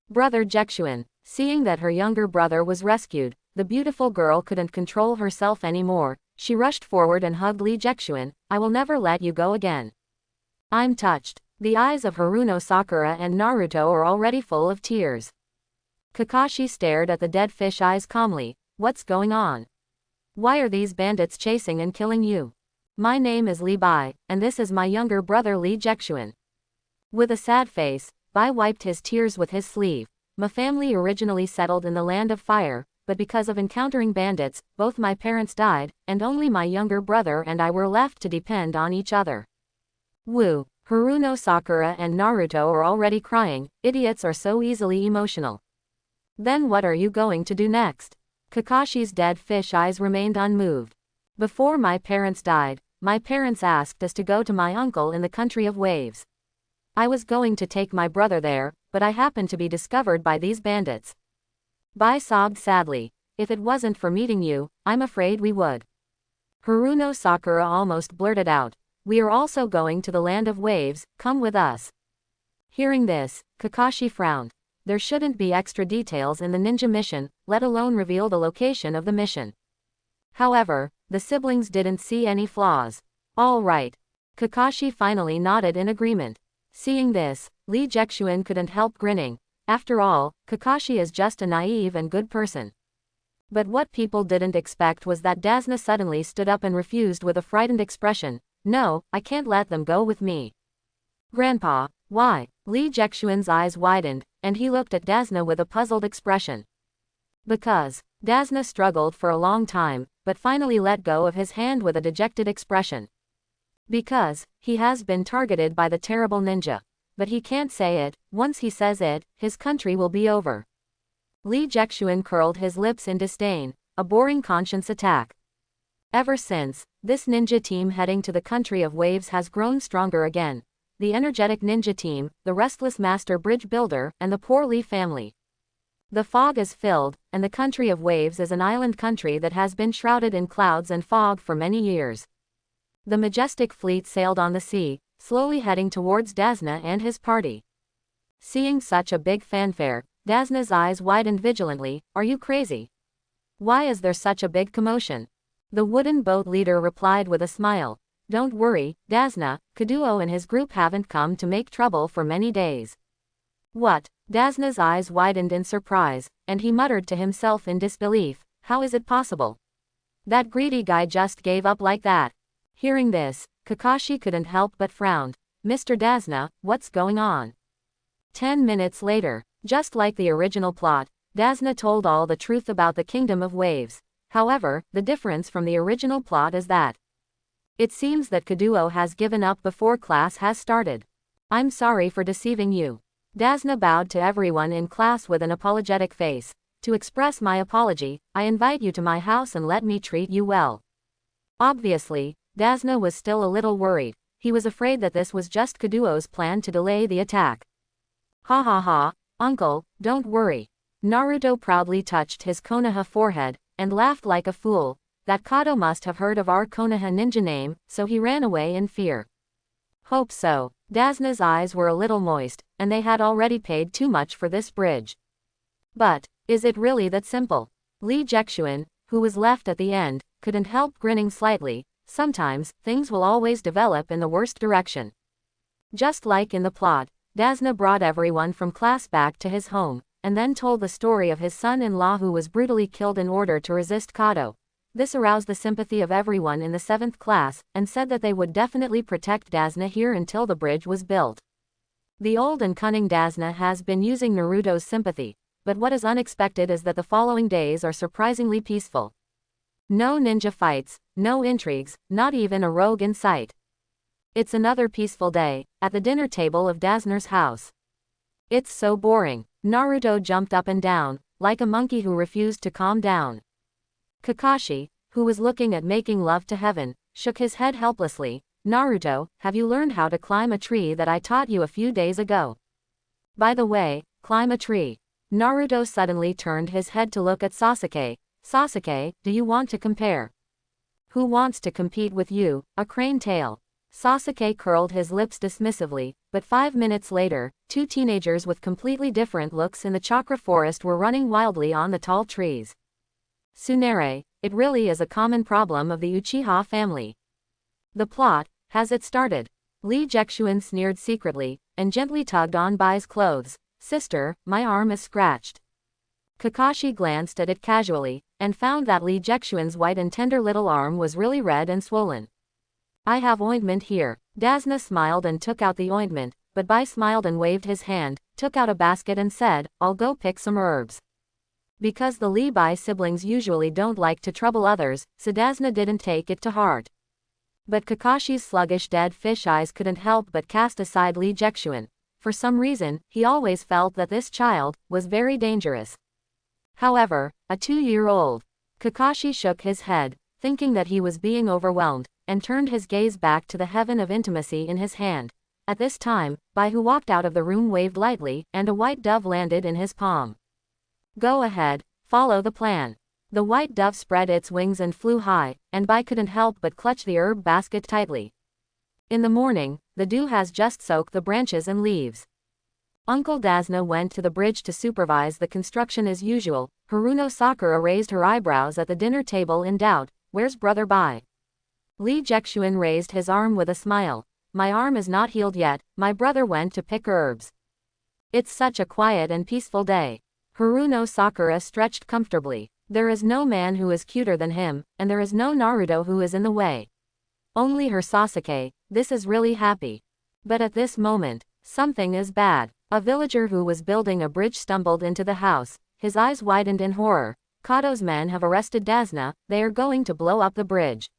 Brother Jexuan, seeing that her younger brother was rescued, the beautiful girl couldn't control herself anymore. She rushed forward and hugged Li Jexuan. I will never let you go again. I'm touched. The eyes of Haruno Sakura and Naruto are already full of tears. Kakashi stared at the dead fish eyes calmly. What's going on? Why are these bandits chasing and killing you? My name is Li Bai, and this is my younger brother Li Jexuan. With a sad face, Bai wiped his tears with his sleeve. My family originally settled in the land of fire, but because of encountering bandits, both my parents died, and only my younger brother and I were left to depend on each other. Woo! Haruno Sakura and Naruto are already crying. Idiots are so easily emotional. Then what are you going to do next? Kakashi's dead fish eyes remained unmoved. Before my parents died, my parents asked us to go to my uncle in the country of waves. I was going to take my brother there, but I happened to be discovered by these bandits. Bai sobbed sadly. If it wasn't for meeting you, I'm afraid we would. Haruno Sakura almost blurted out. We are also going to the land of waves, come with us. Hearing this, Kakashi frowned. There shouldn't be extra details in the ninja mission, let alone reveal the location of the mission. However, the siblings didn't see any flaws. All right. Kakashi finally nodded in agreement. Seeing this, Li Jexuan couldn't help grinning. After all, Kakashi is just a naive and good person. But what people didn't expect was that Dasna suddenly stood up and refused with a frightened expression. No, I can't let them go with me. Grandpa, why? Li Jexuan's eyes widened, and he looked at Dasna with a puzzled expression. Because. Dasna struggled for a long time, but finally let go of his hand with a dejected expression. Because, he has been targeted by the terrible ninja. But he can't say it. Once he says it, his country will be over. Li Jexuan curled his lips in disdain. A boring conscience attack. Ever since, this ninja team heading to the country of waves has grown stronger again. The energetic ninja team, the restless master bridge builder, and the poor Li family. The fog is filled, and the country of waves is an island country that has been shrouded in clouds and fog for many years. The majestic fleet sailed on the sea, slowly heading towards Dasna and his party. Seeing such a big fanfare, Dasna's eyes widened vigilantly. Are you crazy? Why is there such a big commotion? The wooden boat leader replied with a smile. Don't worry, Dasna, Kaduo and his group haven't come to make trouble for many days. What? Dasna's eyes widened in surprise, and he muttered to himself in disbelief. How is it possible? That greedy guy just gave up like that. Hearing this, Kakashi couldn't help but frown. Mr. Dasna, what's going on? 10 minutes later, just like the original plot, Dasna told all the truth about the Kingdom of Waves. However, the difference from the original plot is that it seems that Kaduo has given up before class has started. I'm sorry for deceiving you. Dasna bowed to everyone in class with an apologetic face. To express my apology, I invite you to my house and let me treat you well. Obviously, Dasna was still a little worried. He was afraid that this was just Kaduo's plan to delay the attack. Ha ha ha, uncle, don't worry. Naruto proudly touched his Konoha forehead, and laughed like a fool. That Kato must have heard of our Konoha ninja name, so he ran away in fear. Hope so. Dasna's eyes were a little moist, and they had already paid too much for this bridge. But, is it really that simple? Lee Jexuan, who was left at the end, couldn't help grinning slightly. Sometimes, things will always develop in the worst direction. Just like in the plot, Dasna brought everyone from class back to his home, and then told the story of his son-in-law who was brutally killed in order to resist Kato. This aroused the sympathy of everyone in the 7th class, and said that they would definitely protect Dasna here until the bridge was built. The old and cunning Dasna has been using Naruto's sympathy, but what is unexpected is that the following days are surprisingly peaceful. No ninja fights, no intrigues, not even a rogue in sight. It's another peaceful day, at the dinner table of Dasner's house. It's so boring. Naruto jumped up and down, like a monkey who refused to calm down. Kakashi, who was looking at making love to heaven, shook his head helplessly. Naruto, have you learned how to climb a tree that I taught you a few days ago? By the way, climb a tree. Naruto suddenly turned his head to look at Sasuke. Sasuke, do you want to compare? Who wants to compete with you, a crane tail? Sasuke curled his lips dismissively, but 5 minutes later, two teenagers with completely different looks in the chakra forest were running wildly on the tall trees. Tsunere, it really is a common problem of the Uchiha family. The plot, has it started? Lee Jexuan sneered secretly, and gently tugged on Bai's clothes. Sister, my arm is scratched. Kakashi glanced at it casually, and found that Lee Jexuan's white and tender little arm was really red and swollen. I have ointment here. Dasna smiled and took out the ointment, but Bai smiled and waved his hand, took out a basket and said, I'll go pick some herbs. Because the Lee Bai siblings usually don't like to trouble others, so Dasna didn't take it to heart. But Kakashi's sluggish dead fish eyes couldn't help but cast aside Lee Jexuan. For some reason, he always felt that this child was very dangerous. However, a 2-year-old. Kakashi shook his head, thinking that he was being overwhelmed, and turned his gaze back to the heaven of intimacy in his hand. At this time, Bai, who walked out of the room, waved lightly, and a white dove landed in his palm. Go ahead, follow the plan. The white dove spread its wings and flew high, and Bai couldn't help but clutch the herb basket tightly. In the morning, the dew has just soaked the branches and leaves. Uncle Dasna went to the bridge to supervise the construction as usual. Haruno Sakura raised her eyebrows at the dinner table in doubt. Where's brother Bai? Lee Jexuan raised his arm with a smile. My arm is not healed yet, my brother went to pick herbs. It's such a quiet and peaceful day. Haruno Sakura stretched comfortably. There is no man who is cuter than him, and there is no Naruto who is in the way. Only her Sasuke. This is really happy. But at this moment, something is bad. A villager who was building a bridge stumbled into the house. His eyes widened in horror. Kato's men have arrested Dasna, they are going to blow up the bridge.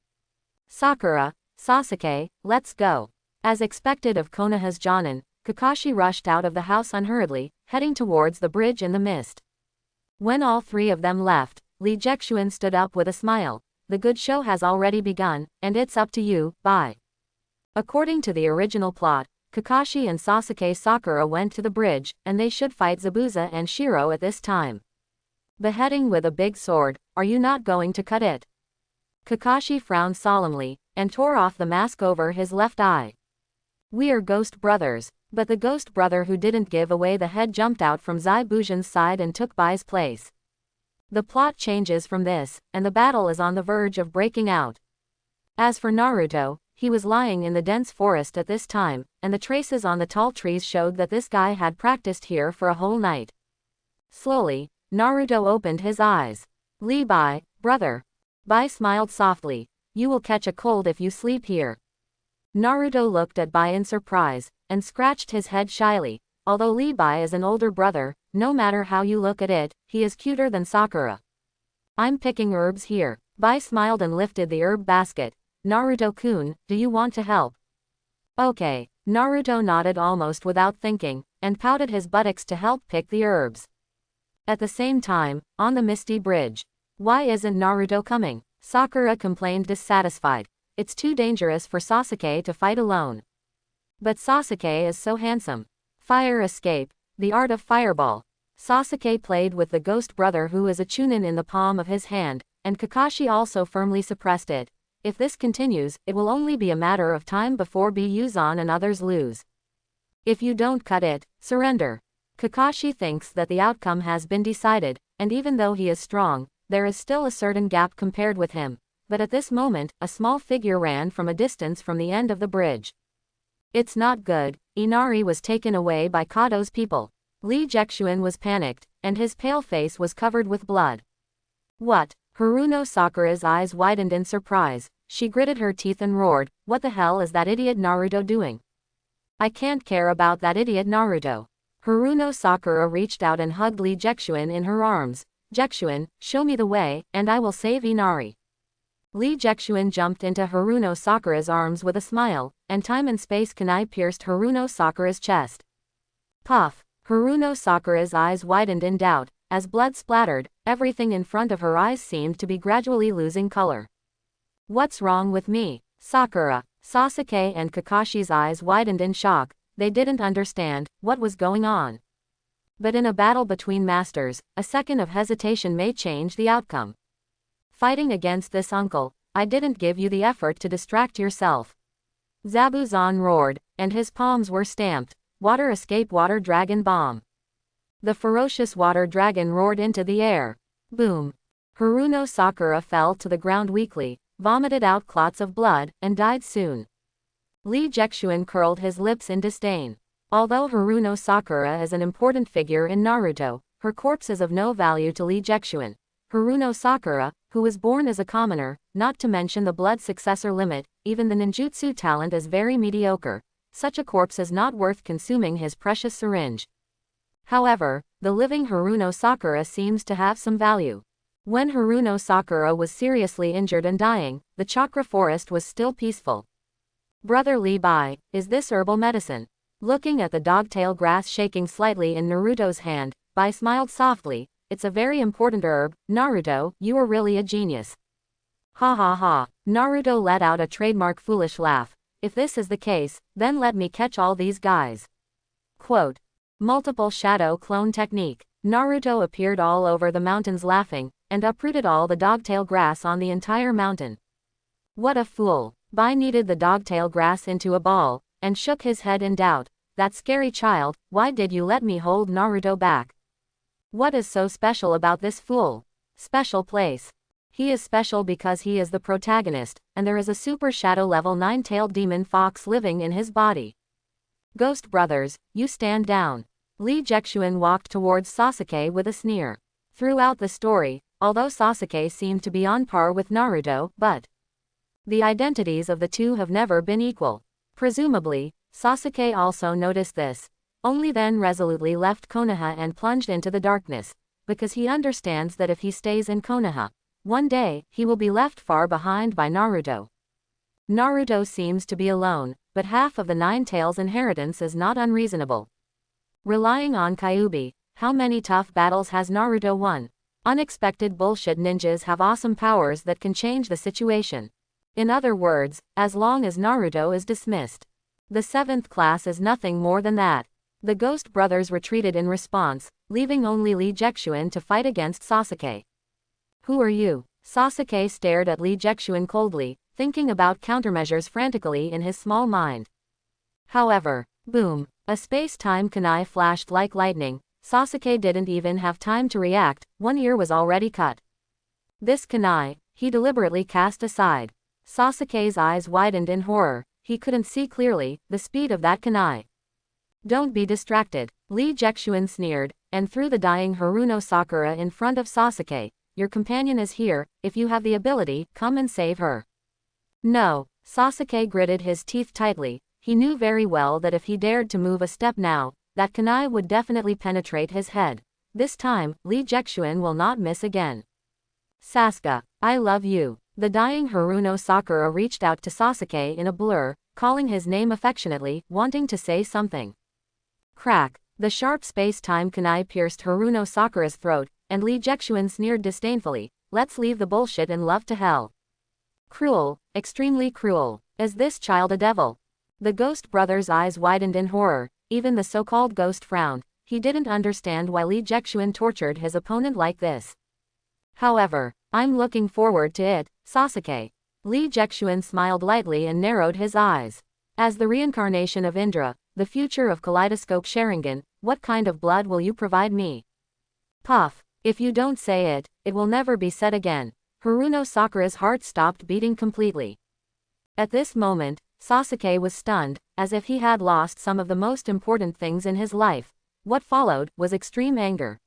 Sakura, Sasuke, let's go. As expected of Konoha's Jonin, Kakashi rushed out of the house unhurriedly, heading towards the bridge in the mist. When all three of them left, Lee Jexuan stood up with a smile. The good show has already begun, and it's up to you, Bai. According to the original plot, Kakashi and Sasuke Sakura went to the bridge, and they should fight Zabuza and Shiro at this time. Beheading with a big sword, are you not going to cut it? Kakashi frowned solemnly, and tore off the mask over his left eye. We're ghost brothers. But the ghost brother who didn't give away the head jumped out from Zai Bujin's side and took Bai's place. The plot changes from this, and the battle is on the verge of breaking out. As for Naruto, he was lying in the dense forest at this time, and the traces on the tall trees showed that this guy had practiced here for a whole night. Slowly, Naruto opened his eyes. Lee Bai, brother. Bai smiled softly. You will catch a cold if you sleep here. Naruto looked at Bai in surprise, and scratched his head shyly. Although Lee Bai is an older brother, no matter how you look at it, he is cuter than Sakura. I'm picking herbs here. Bai smiled and lifted the herb basket. Naruto-kun, do you want to help? Okay. Naruto nodded almost without thinking, and pouted his buttocks to help pick the herbs. At the same time, on the misty bridge. Why isn't Naruto coming? Sakura complained dissatisfied. It's too dangerous for Sasuke to fight alone. But Sasuke is so handsome. Fire escape, the art of fireball. Sasuke played with the ghost brother who is a chunin in the palm of his hand, and Kakashi also firmly suppressed it. If this continues, it will only be a matter of time before Byuzan and others lose. If you don't cut it, surrender. Kakashi thinks that the outcome has been decided, and even though he is strong, there is still a certain gap compared with him. But at this moment, a small figure ran from a distance from the end of the bridge. It's not good. Inari was taken away by Kato's people. Lee Jexuan was panicked, and his pale face was covered with blood. What? Haruno Sakura's eyes widened in surprise. She gritted her teeth and roared, what the hell is that idiot Naruto doing? I can't care about that idiot Naruto. Haruno Sakura reached out and hugged Lee Jexuan in her arms. Jexuan, show me the way, and I will save Inari. Lee Jexuan jumped into Haruno Sakura's arms with a smile, and time and space kunai pierced Haruno Sakura's chest. Puff! Haruno Sakura's eyes widened in doubt. As blood splattered, everything in front of her eyes seemed to be gradually losing color. What's wrong with me? Sakura. Sasuke and Kakashi's eyes widened in shock. They didn't understand what was going on. But in a battle between masters, a second of hesitation may change the outcome. Fighting against this uncle, I didn't give you the effort to distract yourself. Zabuzan roared, and his palms were stamped. Water escape water dragon bomb. The ferocious water dragon roared into the air. Boom. Haruno Sakura fell to the ground weakly, vomited out clots of blood, and died soon. Lee Jexuan curled his lips in disdain. Although Haruno Sakura is an important figure in Naruto, her corpse is of no value to Lee Jexuan. Haruno Sakura, who was born as a commoner, not to mention the blood successor limit, even the ninjutsu talent is very mediocre. Such a corpse is not worth consuming his precious syringe. However, the living Haruno Sakura seems to have some value. When Haruno Sakura was seriously injured and dying, the chakra forest was still peaceful. Brother Lee Bai, is this herbal medicine? Looking at the dogtail grass shaking slightly in Naruto's hand, Bai smiled softly. It's a very important herb. Naruto, you are really a genius. Ha ha ha. Naruto let out a trademark foolish laugh. If this is the case, then let me catch all these guys. Quote. Multiple shadow clone technique. Naruto appeared all over the mountains laughing, and uprooted all the dogtail grass on the entire mountain. What a fool. Bai kneaded the dogtail grass into a ball, and shook his head in doubt. That scary child, why did you let me hold Naruto back? What is so special about this fool? Special place. He is special because he is the protagonist, and there is a super shadow level 9-tailed demon fox living in his body. Ghost brothers, you stand down. Lee Jexuan walked towards Sasuke with a sneer. Throughout the story, although Sasuke seemed to be on par with Naruto, but the identities of the two have never been equal. Presumably, Sasuke also noticed this. Only then resolutely left Konoha and plunged into the darkness, because he understands that if he stays in Konoha, one day, he will be left far behind by Naruto. Naruto seems to be alone, but half of the Nine Tails' inheritance is not unreasonable. Relying on Kyuubi, how many tough battles has Naruto won? Unexpected bullshit ninjas have awesome powers that can change the situation. In other words, as long as Naruto is dismissed, The 7th class is nothing more than that. The Ghost brothers retreated in response, leaving only Lee Jexuan to fight against Sasuke. Who are you? Sasuke stared at Lee Jexuan coldly, thinking about countermeasures frantically in his small mind. However, boom, a space-time kunai flashed like lightning. Sasuke didn't even have time to react, one ear was already cut. This kunai, he deliberately cast aside. Sasuke's eyes widened in horror, he couldn't see clearly the speed of that kunai. Don't be distracted, Lee Jexuan sneered, and threw the dying Haruno Sakura in front of Sasuke. Your companion is here, if you have the ability, come and save her. No, Sasuke gritted his teeth tightly, he knew very well that if he dared to move a step now, that kunai would definitely penetrate his head. This time, Lee Jexuan will not miss again. Sasuke, I love you. The dying Haruno Sakura reached out to Sasuke in a blur, calling his name affectionately, wanting to say something. Crack, the sharp space-time kunai pierced Haruno Sakura's throat, and Lee Jexuan sneered disdainfully, let's leave the bullshit and love to hell. Cruel, extremely cruel. Is this child a devil? The Ghost brothers' eyes widened in horror, even the so-called ghost frowned, he didn't understand why Lee Jexuan tortured his opponent like this. However, I'm looking forward to it, Sasuke. Lee Jexuan smiled lightly and narrowed his eyes. As the reincarnation of Indra, the future of Kaleidoscope Sharingan, what kind of blood will you provide me? Puff, if you don't say it, it will never be said again. Haruno Sakura's heart stopped beating completely. At this moment, Sasuke was stunned, as if he had lost some of the most important things in his life. What followed was extreme anger.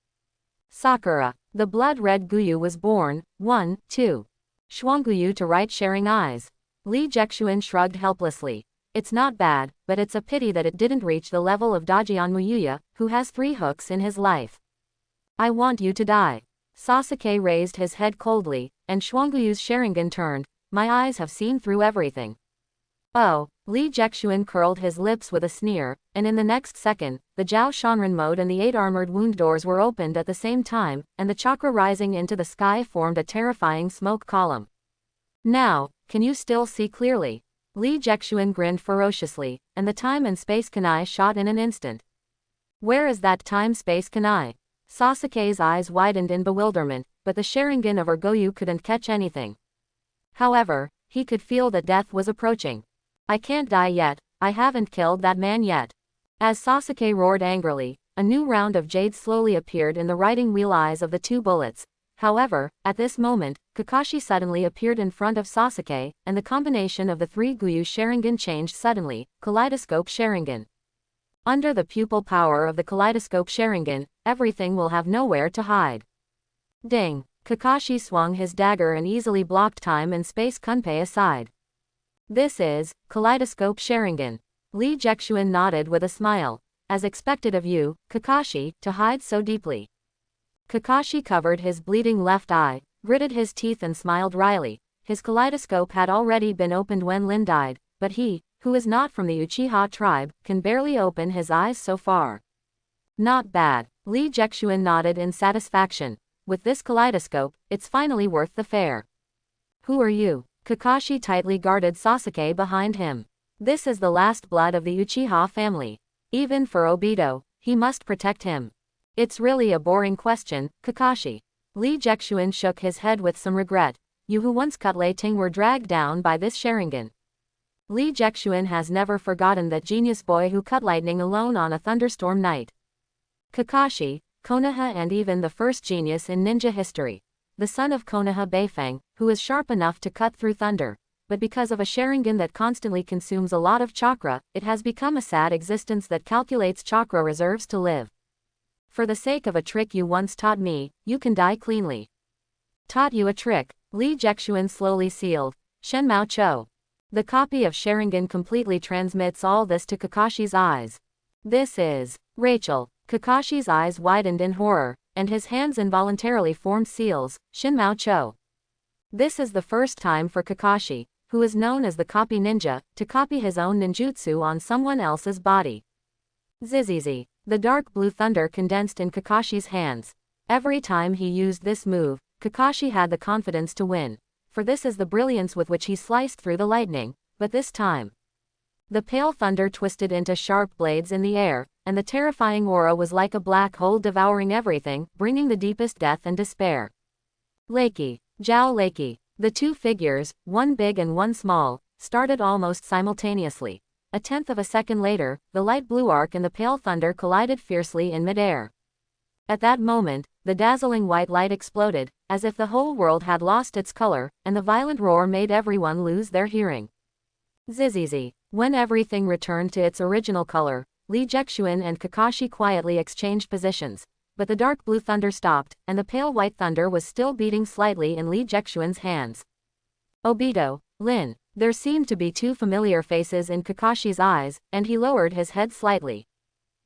Sakura, the blood-red Guyu was born. 1, 2. Schwanguyu to right sharing eyes. Lee Jexuan shrugged helplessly. It's not bad, but it's a pity that it didn't reach the level of Dajian Muyuya, who has 3 hooks in his life. I want you to die. Sasuke raised his head coldly, and Schwanguyu's Sharingan turned. My eyes have seen through everything. Oh, Lee Jexuan curled his lips with a sneer, and in the next second, the Jiao Shanren mode and the 8 armored wound doors were opened at the same time, and the chakra rising into the sky formed a terrifying smoke column. Now, can you still see clearly? Lee Jexuan grinned ferociously, and the time and space kunai shot in an instant. Where is that time-space kunai? Sasuke's eyes widened in bewilderment, but the Sharingan of Goyu couldn't catch anything. However, he could feel that death was approaching. I can't die yet, I haven't killed that man yet. As Sasuke roared angrily, a new round of jade slowly appeared in the riding wheel eyes of the 2 bullets. However, at this moment, Kakashi suddenly appeared in front of Sasuke, and the combination of the 3 Guyu Sharingan changed suddenly, Kaleidoscope Sharingan. Under the pupil power of the Kaleidoscope Sharingan, everything will have nowhere to hide. Ding! Kakashi swung his dagger and easily blocked time and space Kunpei aside. This is Kaleidoscope Sharingan. Lee Jexuan nodded with a smile. As expected of you, Kakashi, to hide so deeply. Kakashi covered his bleeding left eye, gritted his teeth and smiled wryly. His kaleidoscope had already been opened when Lin died, but he, who is not from the Uchiha tribe, can barely open his eyes so far. Not bad. Lee Jexuan nodded in satisfaction. With this kaleidoscope, it's finally worth the fare. Who are you? Kakashi tightly guarded Sasuke behind him. This is the last blood of the Uchiha family. Even for Obito, he must protect him. It's really a boring question, Kakashi. Lee Jexuan shook his head with some regret. You who once cut Lei Ting were dragged down by this Sharingan. Lee Jexuan has never forgotten that genius boy who cut lightning alone on a thunderstorm night. Kakashi, Konoha and even the first genius in ninja history. The son of Konoha Beifeng, who is sharp enough to cut through thunder. But because of a Sharingan that constantly consumes a lot of chakra, it has become a sad existence that calculates chakra reserves to live. For the sake of a trick you once taught me, you can die cleanly. Taught you a trick. Lee Jexuan slowly sealed. Shenmao Cho. The copy of Sharingan completely transmits all this to Kakashi's eyes. This is Rachel. Kakashi's eyes widened in horror, and his hands involuntarily formed seals. Shenmao Cho. This is the first time for Kakashi, who is known as the copy ninja, to copy his own ninjutsu on someone else's body. Zizizi. The dark blue thunder condensed in Kakashi's hands. Every time he used this move, Kakashi had the confidence to win, for this is the brilliance with which he sliced through the lightning, but this time. The pale thunder twisted into sharp blades in the air, and the terrifying aura was like a black hole devouring everything, bringing the deepest death and despair. Lakey, Zhao Lakey. The two figures, one big and one small, started almost simultaneously. A tenth of a second later, the light blue arc and the pale thunder collided fiercely in midair. At that moment, the dazzling white light exploded, as if the whole world had lost its color, and the violent roar made everyone lose their hearing. Zizizi. When everything returned to its original color, Li Jexuan and Kakashi quietly exchanged positions, but the dark blue thunder stopped, and the pale white thunder was still beating slightly in Li Jexuan's hands. Obito, Lin. There seemed to be two familiar faces in Kakashi's eyes, and he lowered his head slightly.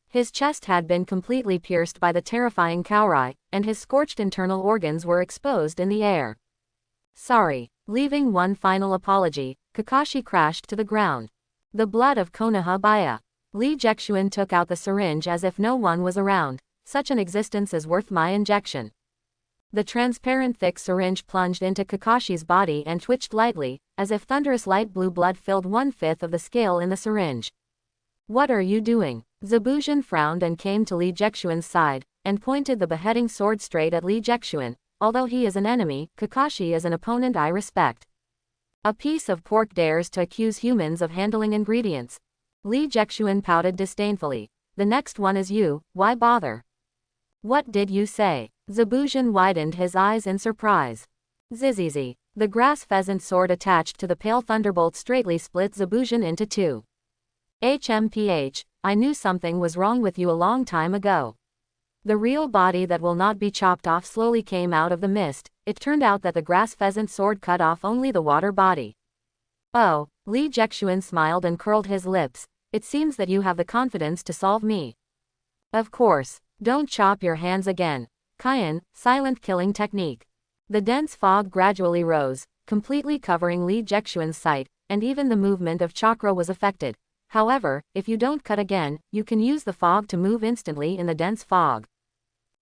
His chest had been completely pierced by the terrifying Kaorai, and his scorched internal organs were exposed in the air. Sorry. Leaving one final apology, Kakashi crashed to the ground. The blood of Konoha Baya. Li Jexuan took out the syringe as if no one was around. Such an existence is worth my injection. The transparent thick syringe plunged into Kakashi's body and twitched lightly, as if thunderous light blue blood filled 1/5 of the scale in the syringe. What are you doing? Zabujan frowned and came to Li Jexuan's side, and pointed the beheading sword straight at Li Jexuan. Although he is an enemy, Kakashi is an opponent I respect. A piece of pork dares to accuse humans of handling ingredients. Li Jexuan pouted disdainfully. The next one is you, why bother? What did you say? Zabujan widened his eyes in surprise. Zizizi. The grass pheasant sword attached to the pale thunderbolt straightly split Zabujan into two. HMPH, I knew something was wrong with you a long time ago. The real body that will not be chopped off slowly came out of the mist. It turned out that the grass pheasant sword cut off only the water body. Oh, Li Jexuan smiled and curled his lips. It seems that you have the confidence to solve me. Of course. Don't chop your hands again. Kaian, silent killing technique. The dense fog gradually rose, completely covering Li Jexuan's sight, and even the movement of chakra was affected. However, if you don't cut again, you can use the fog to move instantly in the dense fog.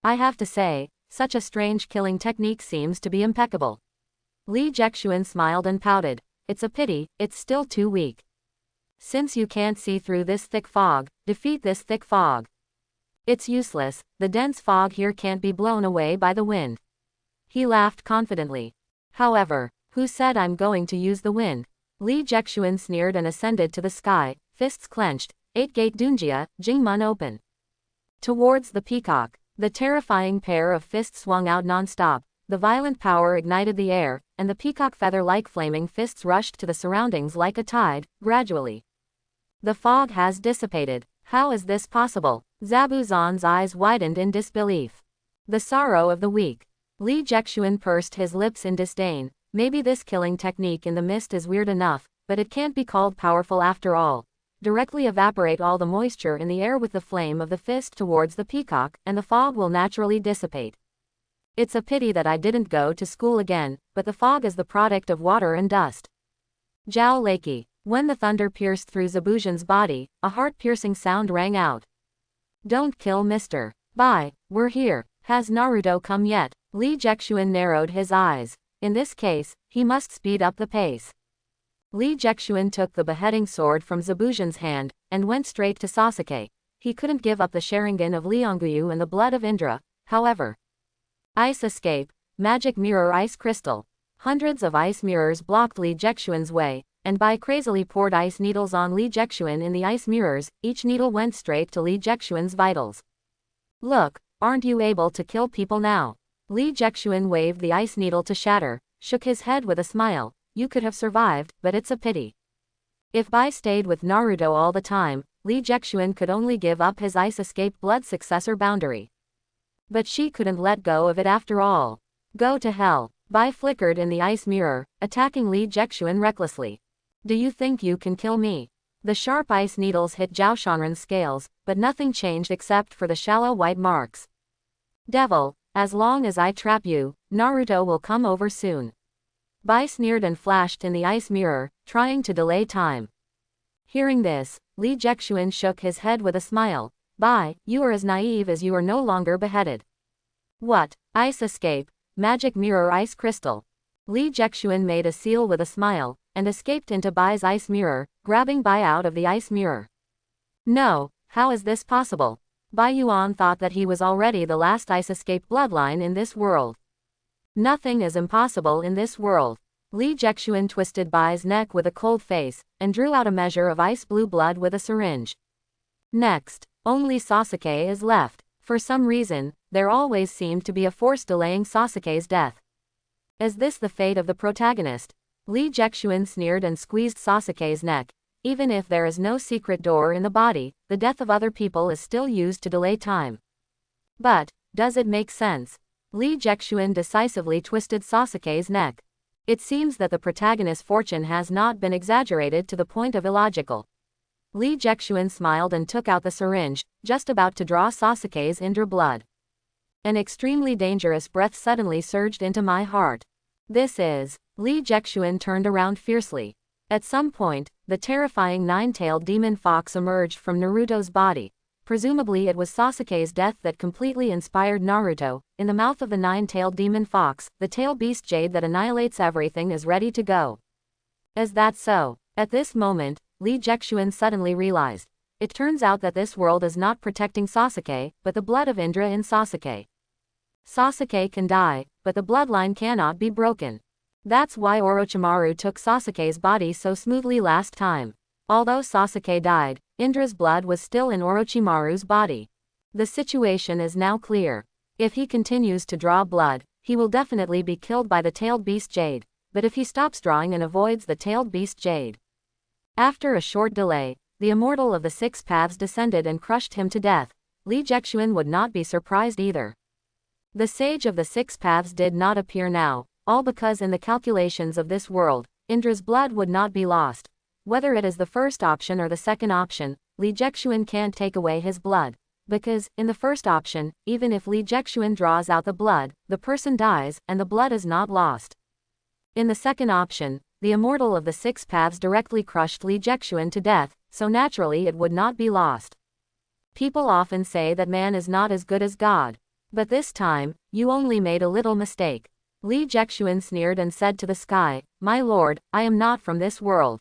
I have to say, such a strange killing technique seems to be impeccable. Li Jexuan smiled and pouted. It's a pity, it's still too weak. Since you can't see through this thick fog, defeat this thick fog. It's useless, the dense fog here can't be blown away by the wind. He laughed confidently. However, who said I'm going to use the wind? Li Jexuan sneered and ascended to the sky, fists clenched, 8-gate Dunjia, Jingmun open. Towards the peacock, the terrifying pair of fists swung out non-stop, the violent power ignited the air, and the peacock feather-like flaming fists rushed to the surroundings like a tide, gradually. The fog has dissipated. How is this possible? Zabuzon's eyes widened in disbelief. The sorrow of the weak. Li Jexuan pursed his lips in disdain. Maybe this killing technique in the mist is weird enough, but it can't be called powerful after all. Directly evaporate all the moisture in the air with the flame of the fist towards the peacock, and the fog will naturally dissipate. It's a pity that I didn't go to school again, but the fog is the product of water and dust. Zhao Lakey. When the thunder pierced through Zabujan's body, a heart-piercing sound rang out. Don't kill Mr. Bai, we're here. Has Naruto come yet? Li Jexuan narrowed his eyes. In this case, he must speed up the pace. Li Jexuan took the beheading sword from Zabujan's hand, and went straight to Sasuke. He couldn't give up the Sharingan of Lianguyu and the blood of Indra, however. Ice escape, magic mirror ice crystal. Hundreds of ice mirrors blocked Li Jexuan's way, and Bai crazily poured ice needles on Li Jexuan in the ice mirrors. Each needle went straight to Li Jexuan's vitals. Look, aren't you able to kill people now? Li Jexuan waved the ice needle to shatter, shook his head with a smile. You could have survived, but it's a pity. If Bai stayed with Naruto all the time, Li Jexuan could only give up his ice escape blood successor boundary. But she couldn't let go of it after all. Go to hell. Bai flickered in the ice mirror, attacking Li Jexuan recklessly. Do you think you can kill me? The sharp ice needles hit Zhao Shanren's scales, but nothing changed except for the shallow white marks. Devil, as long as I trap you, Naruto will come over soon. Bai sneered and flashed in the ice mirror, trying to delay time. Hearing this, Li Jexuan shook his head with a smile. Bai, you are as naive as you are no longer beheaded. What? Ice escape, magic mirror ice crystal. Li Jexuan made a seal with a smile. and escaped into Bai's ice mirror, grabbing Bai out of the ice mirror. No, how is this possible? Bai Yuan thought that he was already the last ice escape bloodline in this world. Nothing is impossible in this world. Li Jexuan twisted Bai's neck with a cold face, and drew out a measure of ice blue blood with a syringe. Next, only Sasuke is left. For some reason, there always seemed to be a force delaying Sasuke's death. Is this the fate of the protagonist? Li Jexuan sneered and squeezed Sasuke's neck. Even if there is no secret door in the body, the death of other people is still used to delay time. But, does it make sense? Li Jexuan decisively twisted Sasuke's neck. It seems that the protagonist's fortune has not been exaggerated to the point of illogical. Li Jexuan smiled and took out the syringe, just about to draw Sasuke's Indra blood. An extremely dangerous breath suddenly surged into my heart. This is... Li Jexuan turned around fiercely. At some point, the terrifying nine-tailed demon fox emerged from Naruto's body. Presumably it was Sasuke's death that completely inspired Naruto. In the mouth of the nine-tailed demon fox, the tail beast jade that annihilates everything is ready to go. Is that so? At this moment, Li Jexuan suddenly realized. It turns out that this world is not protecting Sasuke, but the blood of Indra in Sasuke. Sasuke can die, but the bloodline cannot be broken. That's why Orochimaru took Sasuke's body so smoothly last time. Although Sasuke died, Indra's blood was still in Orochimaru's body. The situation is now clear. If he continues to draw blood, he will definitely be killed by the tailed beast jade, but if he stops drawing and avoids the tailed beast jade. After a short delay, the immortal of the six paths descended and crushed him to death. Li Jexuan would not be surprised either. The sage of the six paths did not appear now, all because in the calculations of this world, Indra's blood would not be lost. Whether it is the first option or the second option, Li Jexuan can't take away his blood. Because, in the first option, even if Li Jexuan draws out the blood, the person dies, and the blood is not lost. In the second option, the immortal of the six paths directly crushed Li Jexuan to death, so naturally it would not be lost. People often say that man is not as good as God. But this time, you only made a little mistake. Li Jexuan sneered and said to the sky, "My lord, I am not from this world."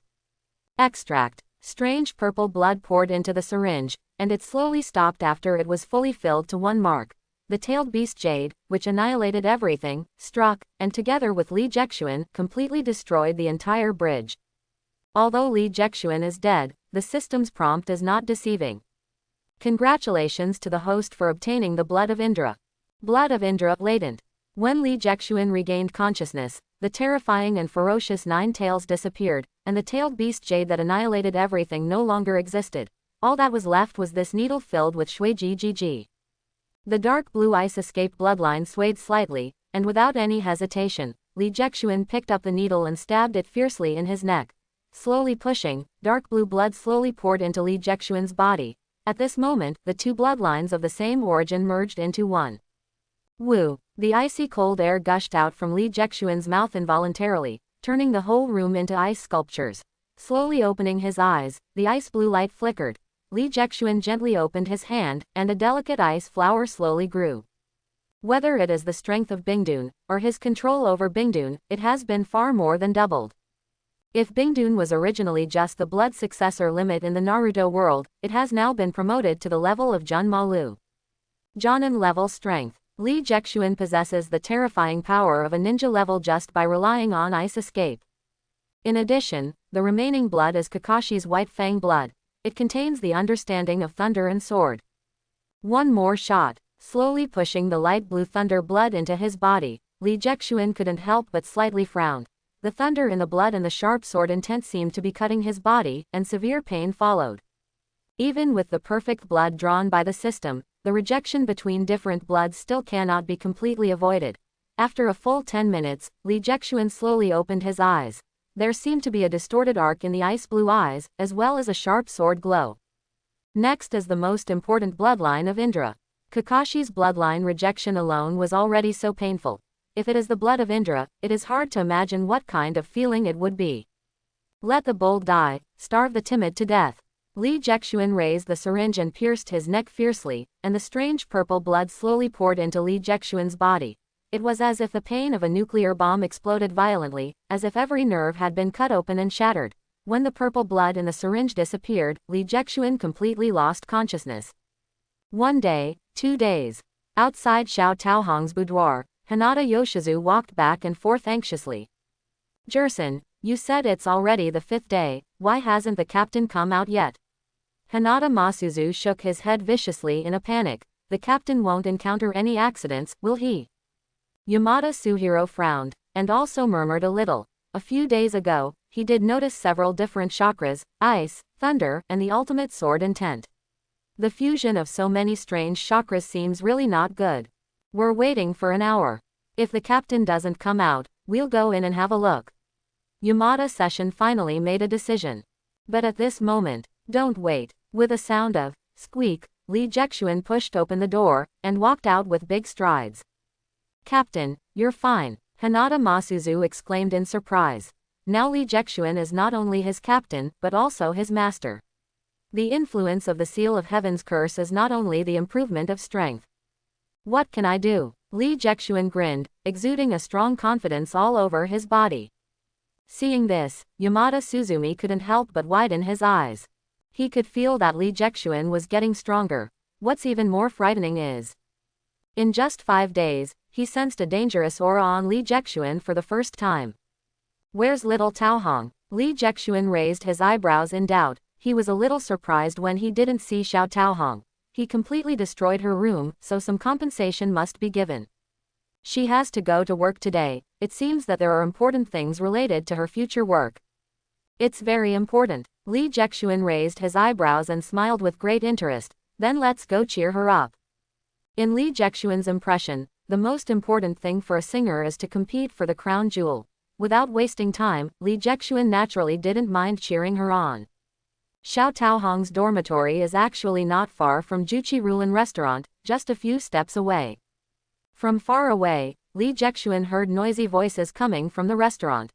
Extract. Strange purple blood poured into the syringe, and it slowly stopped after it was fully filled to one mark. The tailed beast jade, which annihilated everything, struck, and together with Li Jexuan, completely destroyed the entire bridge. Although Li Jexuan is dead, the system's prompt is not deceiving. Congratulations to the host for obtaining the blood of Indra. Blood of Indra latent. When Li Jexuan regained consciousness, the terrifying and ferocious nine tails disappeared, and the tailed beast jade that annihilated everything no longer existed. All that was left was this needle filled with shui-ji-ji-ji. The dark blue ice escape bloodline swayed slightly, and without any hesitation, Li Jexuan picked up the needle and stabbed it fiercely in his neck. Slowly pushing, dark blue blood slowly poured into Li Jexuan's body. At this moment, the two bloodlines of the same origin merged into one. Woo! The icy cold air gushed out from Li Jexuan's mouth involuntarily, turning the whole room into ice sculptures. Slowly opening his eyes, the ice blue light flickered. Li Jexuan gently opened his hand, and a delicate ice flower slowly grew. Whether it is the strength of Bingdun, or his control over Bingdun, it has been far more than doubled. If Bingdun was originally just the blood successor limit in the Naruto world, it has now been promoted to the level of Jun Malu. Jonin level strength. Li Jexuan possesses the terrifying power of a ninja level just by relying on ice escape. In addition, the remaining blood is Kakashi's White Fang blood. It contains the understanding of thunder and sword. One more shot. Slowly pushing the light blue thunder blood into his body, Li Jexuan couldn't help but slightly frown. The thunder in the blood and the sharp sword intent seemed to be cutting his body, and severe pain followed. Even with the perfect blood drawn by the system, the rejection between different bloods still cannot be completely avoided. After a full 10 minutes, Li Jexuan slowly opened his eyes. There seemed to be a distorted arc in the ice blue eyes, as well as a sharp sword glow. Next is the most important bloodline of Indra. Kakashi's bloodline rejection alone was already so painful. If it is the blood of Indra, it is hard to imagine what kind of feeling it would be. Let the bold die, starve the timid to death. Li Jexuan raised the syringe and pierced his neck fiercely, and the strange purple blood slowly poured into Li Jexuan's body. It was as if the pain of a nuclear bomb exploded violently, as if every nerve had been cut open and shattered. When the purple blood in the syringe disappeared, Li Jexuan completely lost consciousness. 1 day, 2 days. Outside Xiao Taohong's boudoir, Hinata Yoshizu walked back and forth anxiously. Jerson, you said it's already the 5th day, why hasn't the captain come out yet? Hinata Masuzu shook his head viciously in a panic. The captain won't encounter any accidents, will he? Yamada Suhiro frowned, and also murmured a little. A few days ago, he did notice several different chakras, ice, thunder, and the ultimate sword intent. The fusion of so many strange chakras seems really not good. We're waiting for an hour. If the captain doesn't come out, we'll go in and have a look. Yamada Session finally made a decision. But at this moment, don't wait. With a sound of squeak, Li Jexuan pushed open the door, and walked out with big strides. Captain, you're fine, Hinata Masuzu exclaimed in surprise. Now Li Jexuan is not only his captain, but also his master. The influence of the Seal of Heaven's curse is not only the improvement of strength. What can I do? Li Jexuan grinned, exuding a strong confidence all over his body. Seeing this, Yamada Suzumi couldn't help but widen his eyes. He could feel that Li Jexuan was getting stronger. What's even more frightening is, in just 5 days, he sensed a dangerous aura on Li Jexuan for the first time. Where's little Taohong? Li Jexuan raised his eyebrows in doubt. He was a little surprised when he didn't see Xiao Taohong. He completely destroyed her room, so some compensation must be given. She has to go to work today. It seems that there are important things related to her future work. It's very important. Li Jexuan raised his eyebrows and smiled with great interest. Then let's go cheer her up. In Li Jexuan's impression, the most important thing for a singer is to compete for the crown jewel. Without wasting time, Li Jexuan naturally didn't mind cheering her on. Xiao Taohong's dormitory is actually not far from Juchi Rulan restaurant, just a few steps away. From far away, Li Jexuan heard noisy voices coming from the restaurant.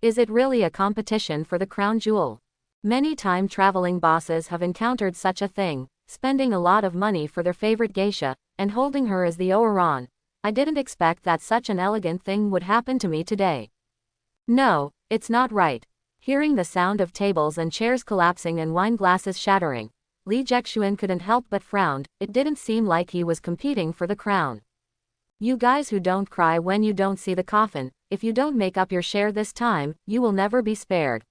Is it really a competition for the crown jewel? Many time-traveling bosses have encountered such a thing, spending a lot of money for their favorite geisha, and holding her as the Oran. I didn't expect that such an elegant thing would happen to me today. No, it's not right. Hearing the sound of tables and chairs collapsing and wine glasses shattering, Li Jexuan couldn't help but frown. It didn't seem like he was competing for the crown. You guys who don't cry when you don't see the coffin, if you don't make up your share this time, you will never be spared.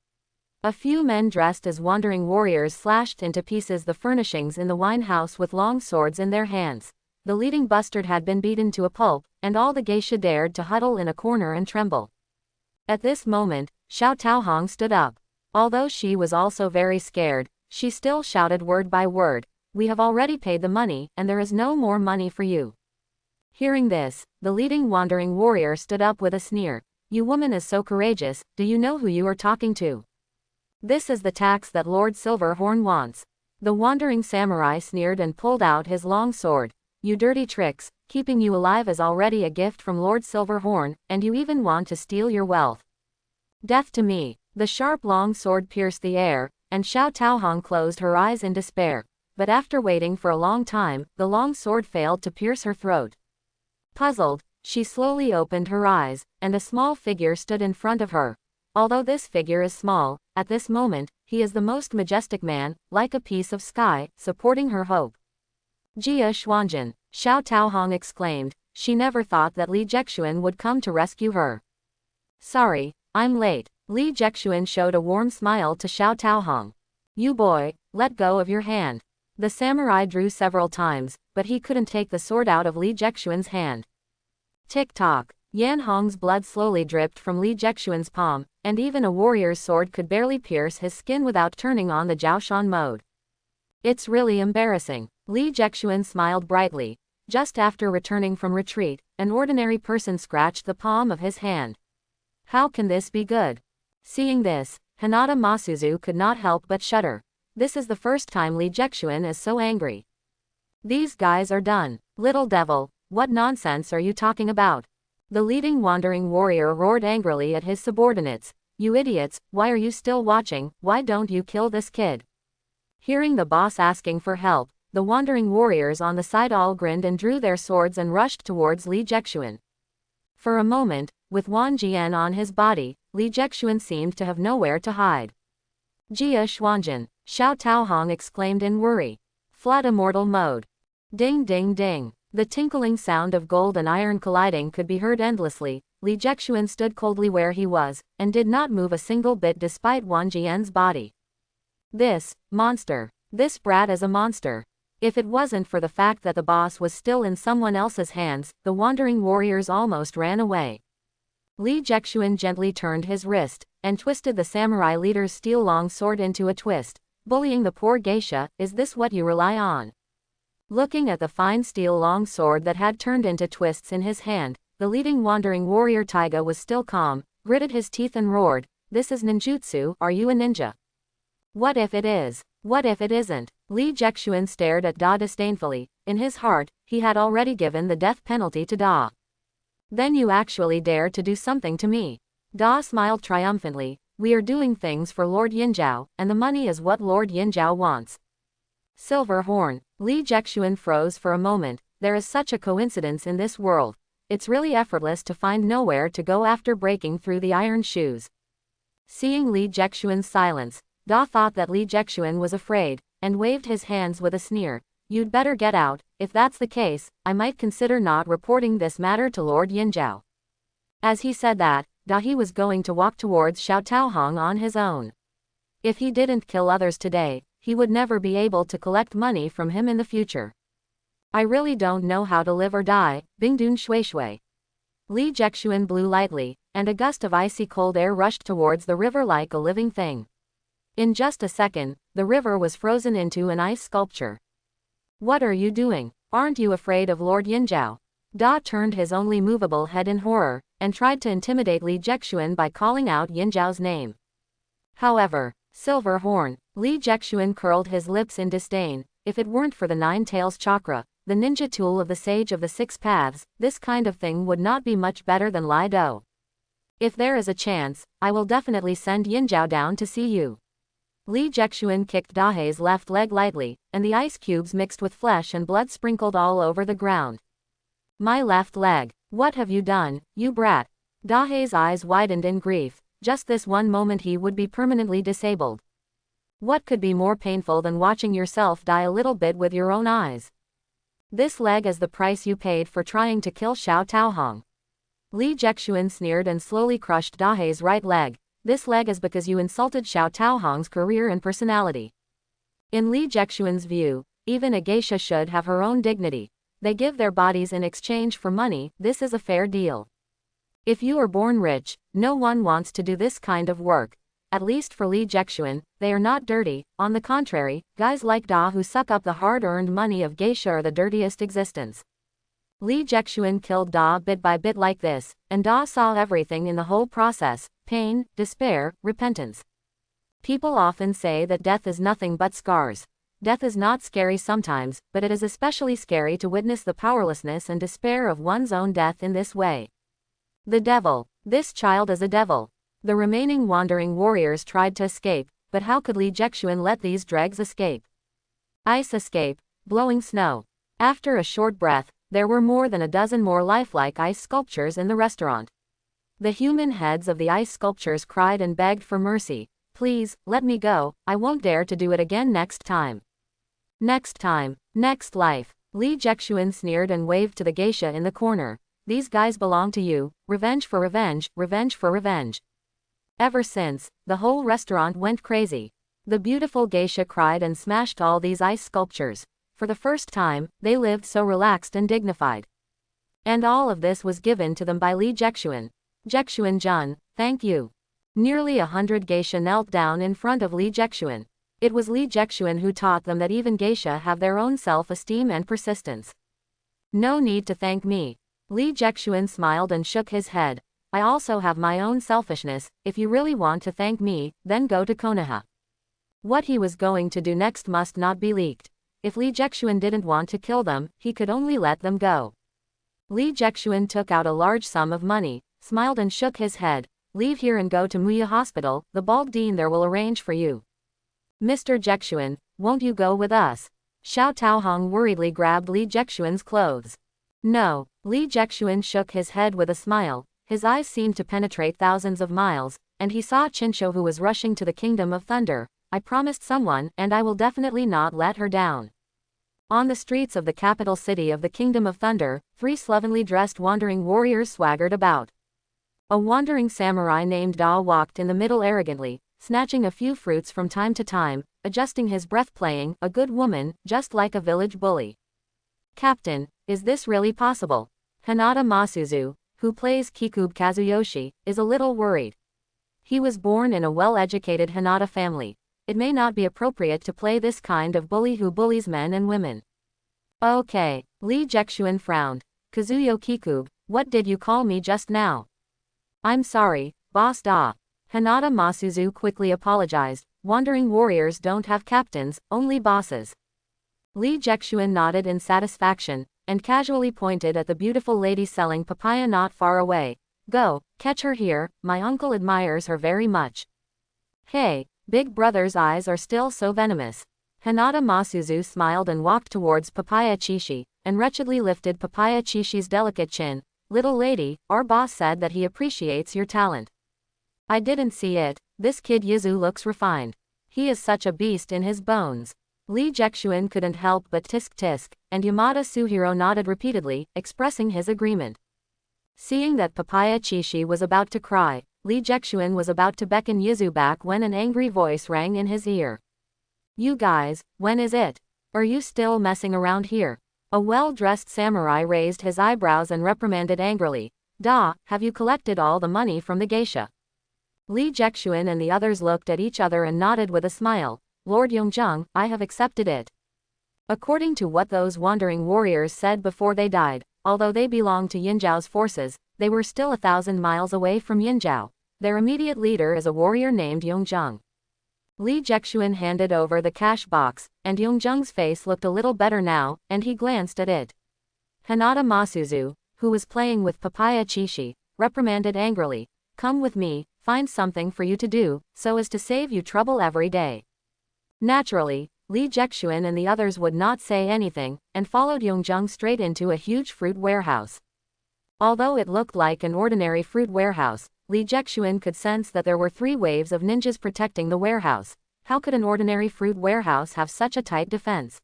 A few men dressed as wandering warriors slashed into pieces the furnishings in the wine house with long swords in their hands. The leading bastard had been beaten to a pulp, and all the geisha dared to huddle in a corner and tremble. At this moment, Xiao Taohong stood up. Although she was also very scared, she still shouted word by word, "We have already paid the money, and there is no more money for you." Hearing this, the leading wandering warrior stood up with a sneer. "You woman is so courageous, do you know who you are talking to? This is the tax that Lord Silverhorn wants." The wandering samurai sneered and pulled out his long sword. "You dirty tricks, keeping you alive is already a gift from Lord Silverhorn, and you even want to steal your wealth. Death to me." The sharp long sword pierced the air, and Xiao Taohong closed her eyes in despair. But after waiting for a long time, the long sword failed to pierce her throat. Puzzled, she slowly opened her eyes, and a small figure stood in front of her. Although this figure is small, at this moment, he is the most majestic man, like a piece of sky, supporting her hope. "Jia Xuanjin," Xiao Taohong exclaimed. She never thought that Li Jexuan would come to rescue her. "Sorry, I'm late." Li Jexuan showed a warm smile to Xiao Taohong. "You boy, let go of your hand." The samurai drew several times, but he couldn't take the sword out of Li Jexuan's hand. Tick-tock. Yan Hong's blood slowly dripped from Li Jexuan's palm, and even a warrior's sword could barely pierce his skin without turning on the Jiaoshan mode. "It's really embarrassing." Li Jexuan smiled brightly. Just after returning from retreat, an ordinary person scratched the palm of his hand. How can this be good? Seeing this, Hinata Masuzu could not help but shudder. This is the first time Li Jexuan is so angry. "These guys are done. Little devil, what nonsense are you talking about?" The leading wandering warrior roared angrily at his subordinates. "You idiots, why are you still watching? Why don't you kill this kid?" Hearing the boss asking for help, the wandering warriors on the side all grinned and drew their swords and rushed towards Li Jexuan. For a moment, with Wang Jian on his body, Li Jexuan seemed to have nowhere to hide. Jia Xuanjin, Xiao Taohong exclaimed in worry. Flat immortal mode. Ding ding ding. The tinkling sound of gold and iron colliding could be heard endlessly. Li Jexuan stood coldly where he was, and did not move a single bit despite Wang Jian's body. This monster. This brat is a monster. If it wasn't for the fact that the boss was still in someone else's hands, the wandering warriors almost ran away. Li Jexuan gently turned his wrist, and twisted the samurai leader's steel long sword into a twist. Bullying the poor geisha, is this what you rely on? Looking at the fine steel long sword that had turned into twists in his hand, the leading wandering warrior Taiga was still calm, gritted his teeth and roared, "This is ninjutsu, are you a ninja? What if it is? What if it isn't?" Li Jexuan stared at Da disdainfully. In his heart, he had already given the death penalty to Da. Then you actually dare to do something to me? Da smiled triumphantly. We are doing things for Lord Yinzhao, and the money is what Lord Yinzhao wants. Silver horn. Li Jexuan froze for a moment. There is such a coincidence in this world. It's really effortless to find nowhere to go after breaking through the iron shoes. Seeing Li Jexuan's silence, Da thought that Li Jexuan was afraid, and waved his hands with a sneer. You'd better get out. If that's the case, I might consider not reporting this matter to Lord Yinzhao. As he said that, he was going to walk towards Xiao Taohong on his own. If he didn't kill others today, he would never be able to collect money from him in the future. I really don't know how to live or die, Bingdun Shui Shui. Li Jexuan blew lightly, and a gust of icy cold air rushed towards the river like a living thing. In just a second, the river was frozen into an ice sculpture. What are you doing? Aren't you afraid of Lord Yinzhao? Da turned his only movable head in horror, and tried to intimidate Li Jexuan by calling out Yinzhao's name. However, silver horn. Li Jexuan curled his lips in disdain. If it weren't for the Nine Tails chakra, the ninja tool of the Sage of the Six Paths, this kind of thing would not be much better than Lai Do. If there is a chance, I will definitely send Yinzhao down to see you. Li Jexuan kicked Dahe's left leg lightly, and the ice cubes mixed with flesh and blood sprinkled all over the ground. My left leg. What have you done, you brat? Dahe's eyes widened in grief. Just this one moment he would be permanently disabled. What could be more painful than watching yourself die a little bit with your own eyes? This leg is the price you paid for trying to kill Xiao Taohong. Li Jexuan sneered and slowly crushed Dahe's right leg. This leg is because you insulted Xiao Taohong's career and personality. In Li Jexuan's view, even a geisha should have her own dignity. They give their bodies in exchange for money. This is a fair deal. If you are born rich, no one wants to do this kind of work. At least for Li Jexuan, they are not dirty. On the contrary, guys like Da who suck up the hard-earned money of geisha are the dirtiest existence. Li Jexuan killed Da bit by bit like this, and Da saw everything in the whole process: pain, despair, repentance. People often say that death is nothing but scars. Death is not scary sometimes, but it is especially scary to witness the powerlessness and despair of one's own death in this way. The devil. This child is a devil. The remaining wandering warriors tried to escape, but how could Li Jexuan let these dregs escape? Ice escape, blowing snow. After a short breath, there were more than a dozen more lifelike ice sculptures in the restaurant. The human heads of the ice sculptures cried and begged for mercy. Please, let me go, I won't dare to do it again next time. Next time, next life. Li Jexuan sneered and waved to the geisha in the corner. These guys belong to you. Revenge for revenge, revenge for revenge. Ever since, the whole restaurant went crazy. The beautiful geisha cried and smashed all these ice sculptures. For the first time, they lived so relaxed and dignified. And all of this was given to them by Li Jexuan. Jexuan-jun, thank you. Nearly 100 geisha knelt down in front of Li Jexuan. It was Li Jexuan who taught them that even geisha have their own self-esteem and persistence. No need to thank me. Li Jexuan smiled and shook his head. I also have my own selfishness. If you really want to thank me, then go to Konoha. What he was going to do next must not be leaked. If Li Jexuan didn't want to kill them, he could only let them go. Li Jexuan took out a large sum of money, smiled and shook his head. Leave here and go to Muya Hospital, the bald dean there will arrange for you. Mr. Jexuan, won't you go with us? Xiao Taohong worriedly grabbed Li Jexuan's clothes. No, Li Jexuan shook his head with a smile, his eyes seemed to penetrate thousands of miles, and he saw Chincho who was rushing to the Kingdom of Thunder. I promised someone, and I will definitely not let her down. On the streets of the capital city of the Kingdom of Thunder, 3 slovenly dressed wandering warriors swaggered about. A wandering samurai named Da walked in the middle arrogantly, snatching a few fruits from time to time, adjusting his breath, playing a good woman, just like a village bully. Captain, is this really possible? Hinata Masuzu, who plays Kikube Kazuyoshi, is a little worried. He was born in a well-educated Hinata family. It may not be appropriate to play this kind of bully who bullies men and women. Okay, Li Jexuan frowned. Kazuyo Kikube, what did you call me just now? I'm sorry, Boss Da. Hinata Masuzu quickly apologized. Wandering warriors don't have captains, only bosses. Li Jexuan nodded in satisfaction, and casually pointed at the beautiful lady selling papaya not far away. Go, catch her here, my uncle admires her very much. Hey, Big Brother's eyes are still so venomous. Hinata Masuzu smiled and walked towards Papaya Chishi, and wretchedly lifted Papaya Chishi's delicate chin. Little lady, our boss said that he appreciates your talent. I didn't see it, this kid Yuzu looks refined. He is such a beast in his bones. Li Jexuan couldn't help but tisk tisk, and Yamada Suhiro nodded repeatedly, expressing his agreement. Seeing that Papaya Chishi was about to cry, Li Jexuan was about to beckon Yuzu back when an angry voice rang in his ear. You guys, when is it? Are you still messing around here? A well-dressed samurai raised his eyebrows and reprimanded angrily. Da, have you collected all the money from the geisha? Li Jexuan and the others looked at each other and nodded with a smile. Lord Yongjung, I have accepted it. According to what those wandering warriors said before they died, although they belonged to Yinzhao's forces, they were still 1,000 miles away from Yinzhao. Their immediate leader is a warrior named Yongjung. Li Jexuan handed over the cash box, and Yongjung's face looked a little better now, and he glanced at it. Hinata Masuzu, who was playing with Papaya Chishi, reprimanded angrily. Come with me, find something for you to do, so as to save you trouble every day. Naturally, Li Jexuan and the others would not say anything, and followed Yongjung straight into a huge fruit warehouse. Although it looked like an ordinary fruit warehouse, Li Jexuan could sense that there were 3 waves of ninjas protecting the warehouse. How could an ordinary fruit warehouse have such a tight defense?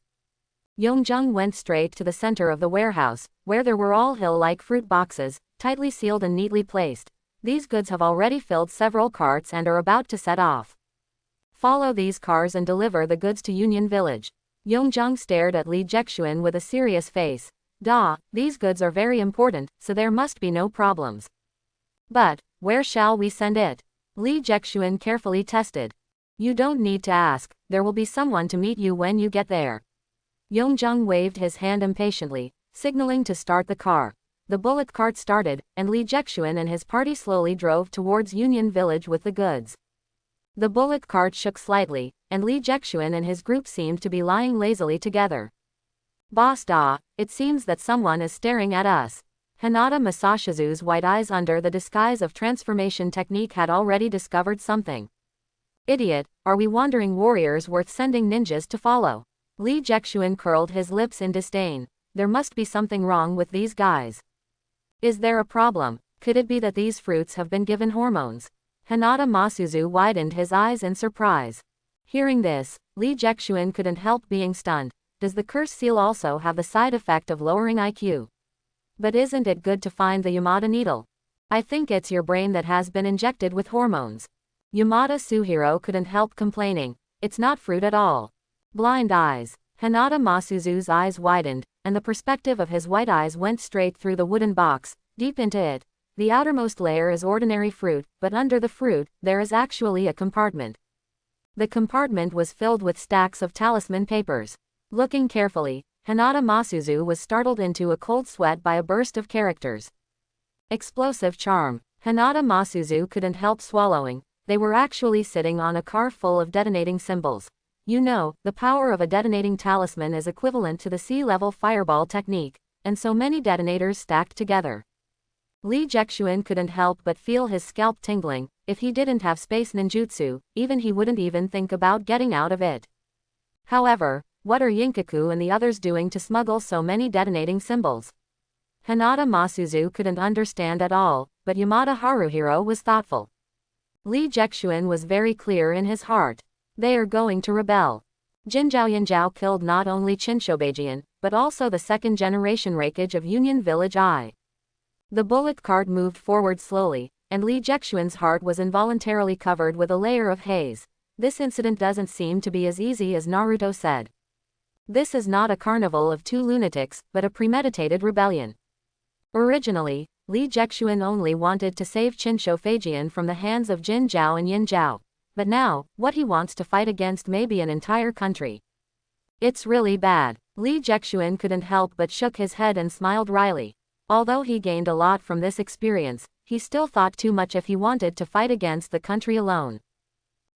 Yongjung went straight to the center of the warehouse, where there were all hill-like fruit boxes, tightly sealed and neatly placed. These goods have already filled several carts and are about to set off. Follow these cars and deliver the goods to Union Village. Yongjung stared at Li Jexuan with a serious face. Da, these goods are very important, so there must be no problems. But, where shall we send it? Li Jexuan carefully tested. You don't need to ask, there will be someone to meet you when you get there. Yongjung waved his hand impatiently, signaling to start the car. The bullet cart started, and Li Jexuan and his party slowly drove towards Union Village with the goods. The bullet cart shook slightly, and Li Jexuan and his group seemed to be lying lazily together. Boss Da, it seems that someone is staring at us. Hinata Masashizu's white eyes under the disguise of transformation technique had already discovered something. Idiot, are we wandering warriors worth sending ninjas to follow? Li Jexuan curled his lips in disdain. There must be something wrong with these guys. Is there a problem? Could it be that these fruits have been given hormones? Hinata Masuzu widened his eyes in surprise. Hearing this, Li Jexuan couldn't help being stunned. Does the curse seal also have the side effect of lowering IQ? But isn't it good to find the Yamada needle? I think it's your brain that has been injected with hormones. Yamada Suhiro couldn't help complaining. It's not fruit at all. Blind eyes. Hinata Masuzu's eyes widened, and the perspective of his white eyes went straight through the wooden box, deep into it. The outermost layer is ordinary fruit, but under the fruit, there is actually a compartment. The compartment was filled with stacks of talisman papers. Looking carefully, Hinata Masuzu was startled into a cold sweat by a burst of characters. Explosive charm. Hinata Masuzu couldn't help swallowing. They were actually sitting on a car full of detonating symbols. You know, the power of a detonating talisman is equivalent to the sea-level fireball technique, and so many detonators stacked together. Li Jexuan couldn't help but feel his scalp tingling. If he didn't have space ninjutsu, he wouldn't even think about getting out of it. However, what are Yinkaku and the others doing to smuggle so many detonating symbols? Hinata Masuzu couldn't understand at all, but Yamada Haruhiro was thoughtful. Li Jexuan was very clear in his heart. They are going to rebel. Jinzhao Yanzhao killed not only Chinshobejian, but also the second-generation Reikage of Union Village I. The bullet cart moved forward slowly, and Li Jexuan's heart was involuntarily covered with a layer of haze. This incident doesn't seem to be as easy as Naruto said. This is not a carnival of two lunatics, but a premeditated rebellion. Originally, Li Jexuan only wanted to save Chinshobejian from the hands of Jin Zhao and Yin Zhao. But now, what he wants to fight against may be an entire country. It's really bad. Li Jexuan couldn't help but shook his head and smiled wryly. Although he gained a lot from this experience, he still thought too much if he wanted to fight against the country alone.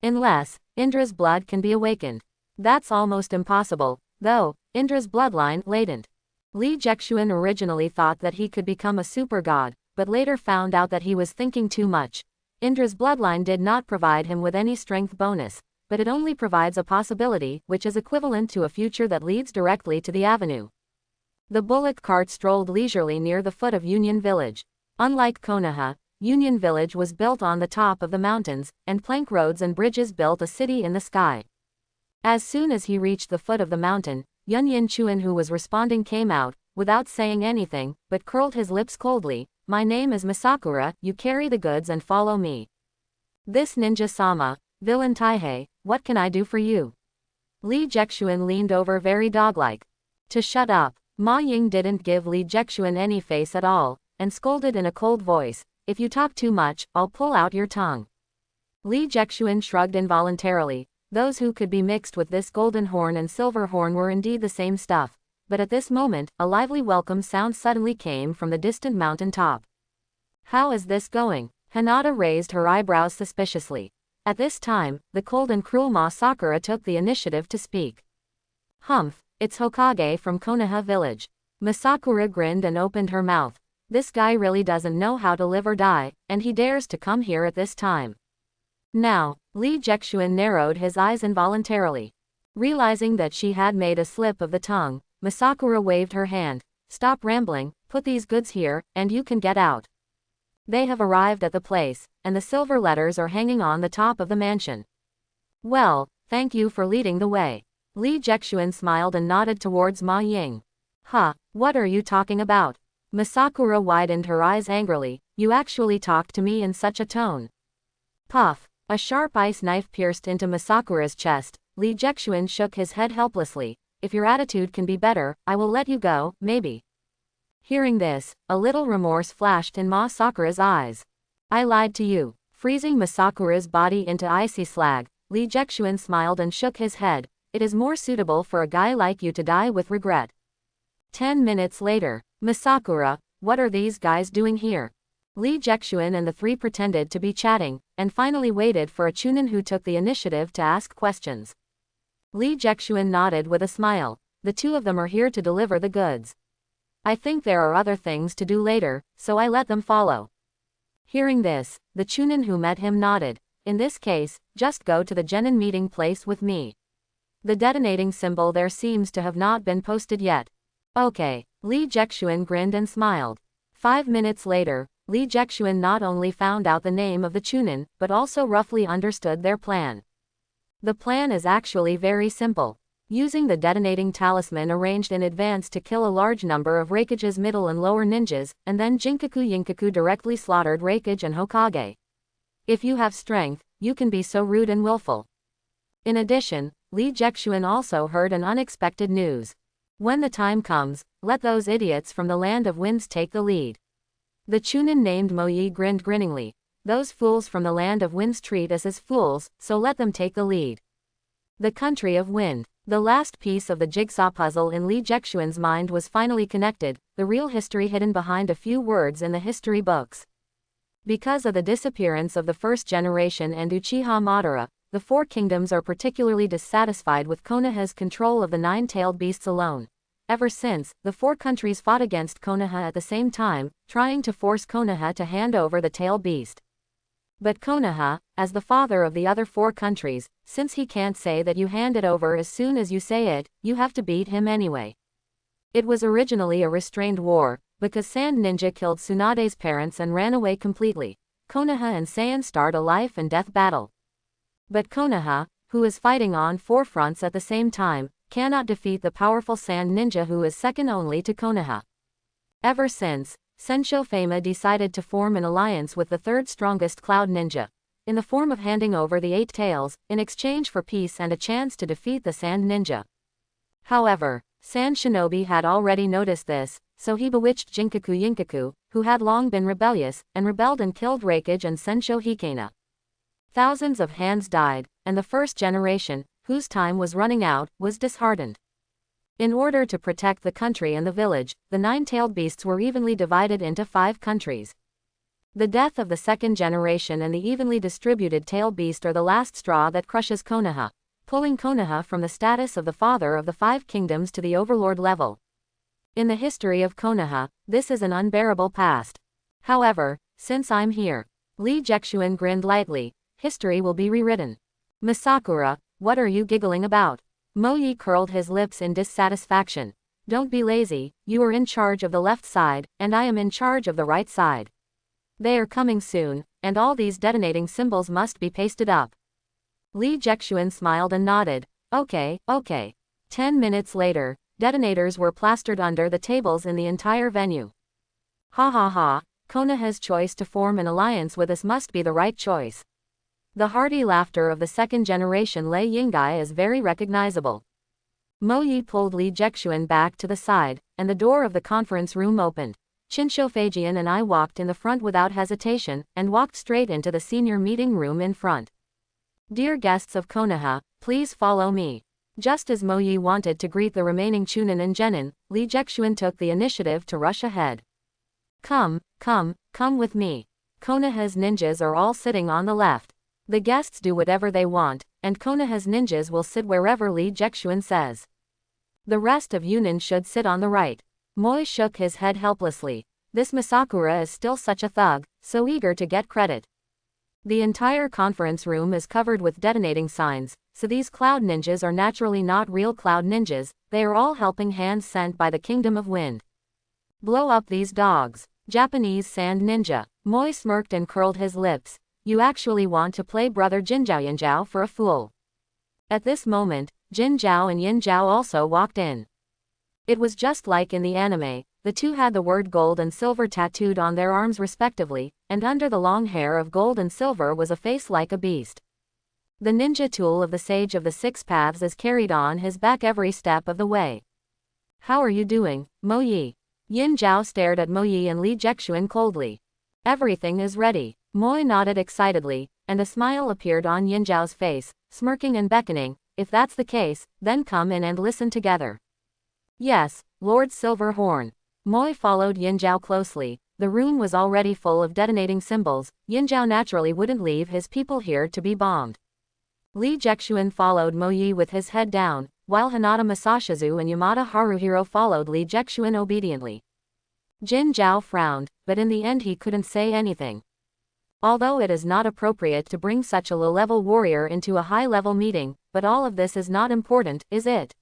Unless Indra's blood can be awakened. That's almost impossible, though. Indra's bloodline latent. Li Jexuan originally thought that he could become a super god, but later found out that he was thinking too much. Indra's bloodline did not provide him with any strength bonus, but it only provides a possibility which is equivalent to a future that leads directly to the avenue. The bullock cart strolled leisurely near the foot of Union Village. Unlike Konoha, Union Village was built on the top of the mountains, and plank roads and bridges built a city in the sky. As soon as he reached the foot of the mountain, Yun Yin Chuan, who was responding, came out, without saying anything, but curled his lips coldly. My name is Misakura, you carry the goods and follow me. This ninja-sama, villain Taihei, what can I do for you? Li Jexuan leaned over very dog-like. To shut up. Ma Ying didn't give Li Jexuan any face at all, and scolded in a cold voice, if you talk too much, I'll pull out your tongue. Li Jexuan shrugged involuntarily. Those who could be mixed with this golden horn and silver horn were indeed the same stuff. But at this moment, a lively welcome sound suddenly came from the distant mountain top. How is this going? Hinata raised her eyebrows suspiciously. At this time, the cold and cruel Ma Sakura took the initiative to speak. Humph, it's Hokage from Konoha village. Misakura grinned and opened her mouth. This guy really doesn't know how to live or die, and he dares to come here at this time. Now, Li Jexuan narrowed his eyes involuntarily. Realizing that she had made a slip of the tongue, Misakura waved her hand. Stop rambling, put these goods here, and you can get out. They have arrived at the place, and the silver letters are hanging on the top of the mansion. Well, thank you for leading the way. Li Jexuan smiled and nodded towards Ma Ying. Huh, what are you talking about? Misakura widened her eyes angrily. You actually talked to me in such a tone. Puff. A sharp ice knife pierced into Misakura's chest. Li Jexuan shook his head helplessly. If your attitude can be better, I will let you go, maybe. Hearing this, a little remorse flashed in Ma Sakura's eyes. I lied to you. Freezing Misakura's body into icy slag, Li Jexuan smiled and shook his head. It is more suitable for a guy like you to die with regret. 10 minutes later. Misakura, what are these guys doing here? Li Jexuan and the three pretended to be chatting, and finally waited for a Chunin who took the initiative to ask questions. Li Jexuan nodded with a smile. The two of them are here to deliver the goods. I think there are other things to do later, so I let them follow. Hearing this, the Chunin who met him nodded. In this case, just go to the genin meeting place with me. The detonating symbol there seems to have not been posted yet. Okay. Li Jexuan grinned and smiled. 5 minutes later, Li Jexuan not only found out the name of the Chunin, but also roughly understood their plan. The plan is actually very simple. Using the detonating talisman arranged in advance to kill a large number of Reikage's middle and lower ninjas, and then Jinkaku Yinkaku directly slaughtered Reikage and Hokage. If you have strength, you can be so rude and willful. In addition, Li Jexuan also heard an unexpected news. When the time comes, let those idiots from the Land of Winds take the lead. The Chunin named Moyi grinned grinningly. Those fools from the Land of Winds treat us as fools, so let them take the lead. The Country of Wind. The last piece of the jigsaw puzzle in Li Jexuan's mind was finally connected, the real history hidden behind a few words in the history books. Because of the disappearance of the first generation and Uchiha Madara, the four kingdoms are particularly dissatisfied with Konoha's control of the nine-tailed beasts alone. Ever since, the four countries fought against Konoha at the same time, trying to force Konoha to hand over the tail beast. But Konoha, as the father of the other four countries, since he can't say that you hand it over as soon as you say it, you have to beat him anyway. It was originally a restrained war, because Sand Ninja killed Tsunade's parents and ran away completely. Konoha and Saiyan start a life and death battle. But Konoha, who is fighting on 4 fronts at the same time, cannot defeat the powerful Sand Ninja who is second only to Konoha. Ever since, Sensho Fama decided to form an alliance with the third strongest Cloud Ninja, in the form of handing over the 8 tails, in exchange for peace and a chance to defeat the Sand Ninja. However, Sand Shinobi had already noticed this, so he bewitched Jinkaku Yinkaku, who had long been rebellious, and rebelled and killed Raikage and Sensho Hikena. Thousands of hands died, and the first generation, whose time was running out, was disheartened. In order to protect the country and the village, the 9-tailed beasts were evenly divided into 5 countries. The death of the second generation and the evenly distributed tailed beast are the last straw that crushes Konoha, pulling Konoha from the status of the father of the 5 kingdoms to the overlord level. In the history of Konoha, this is an unbearable past. However, since I'm here, Lee Jexuan grinned lightly, history will be rewritten. Misakura, what are you giggling about? Moyi curled his lips in dissatisfaction. Don't be lazy, you are in charge of the left side, and I am in charge of the right side. They are coming soon, and all these detonating symbols must be pasted up. Lee Jexuan smiled and nodded. Okay. 10 minutes later, detonators were plastered under the tables in the entire venue. Ha, Konoha's choice to form an alliance with us must be the right choice. The hearty laughter of the second generation Lei Yingai is very recognizable. Moyi pulled Lee Jexuan back to the side, and the door of the conference room opened. Shinsho Feijian and I walked in the front without hesitation, and walked straight into the senior meeting room in front. Dear guests of Konoha, please follow me. Just as Moyi wanted to greet the remaining Chunin and Genin, Lee Jexuan took the initiative to rush ahead. Come with me. Konoha's ninjas are all sitting on the left. The guests do whatever they want, and Konoha's ninjas will sit wherever Lee Jexuan says. The rest of Yunin should sit on the right. Moi shook his head helplessly. This Misakura is still such a thug, so eager to get credit. The entire conference room is covered with detonating signs, so these cloud ninjas are naturally not real cloud ninjas, they are all helping hands sent by the Kingdom of Wind. Blow up these dogs. Japanese Sand Ninja. Moi smirked and curled his lips. You actually want to play brother Jinjiao Yinjiao for a fool. At this moment, Jinjiao and Yinjiao also walked in. It was just like in the anime, the two had the word gold and silver tattooed on their arms respectively, and under the long hair of gold and silver was a face like a beast. The ninja tool of the Sage of the 6 Paths is carried on his back every step of the way. How are you doing, Moyi? Yinjiao stared at Moyi and Lee Jexuan coldly. Everything is ready. Moi nodded excitedly, and a smile appeared on Yinjiao's face, smirking and beckoning. If that's the case, then come in and listen together. Yes, Lord Silverhorn. Moi followed Yinjiao closely. The room was already full of detonating symbols. Yinjiao naturally wouldn't leave his people here to be bombed. Lee Jexuan followed Moyi with his head down, while Hinata Masashizu and Yamada Haruhiro followed Lee Jexuan obediently. Jinjiao frowned, but in the end he couldn't say anything. Although it is not appropriate to bring such a low-level warrior into a high-level meeting, but all of this is not important, is it?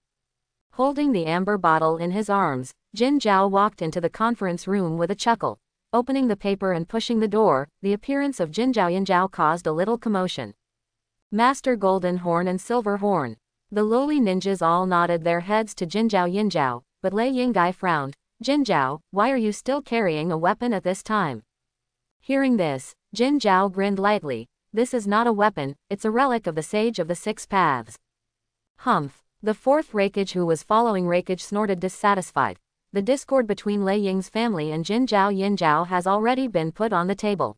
Holding the amber bottle in his arms, Jinjiao walked into the conference room with a chuckle. Opening the paper and pushing the door, the appearance of Jinjiao Yinjiao caused a little commotion. Master Golden Horn and Silver Horn. The lowly ninjas all nodded their heads to Jinjiao Yinjiao, but Lei Yingai frowned. Jinjiao, why are you still carrying a weapon at this time? Hearing this, Jinjiao grinned lightly. This is not a weapon, it's a relic of the Sage of the 6 Paths. Humph. The 4th Raikage who was following Raikage snorted dissatisfied. The discord between Lei Ying's family and Jinjiao Yinjiao has already been put on the table.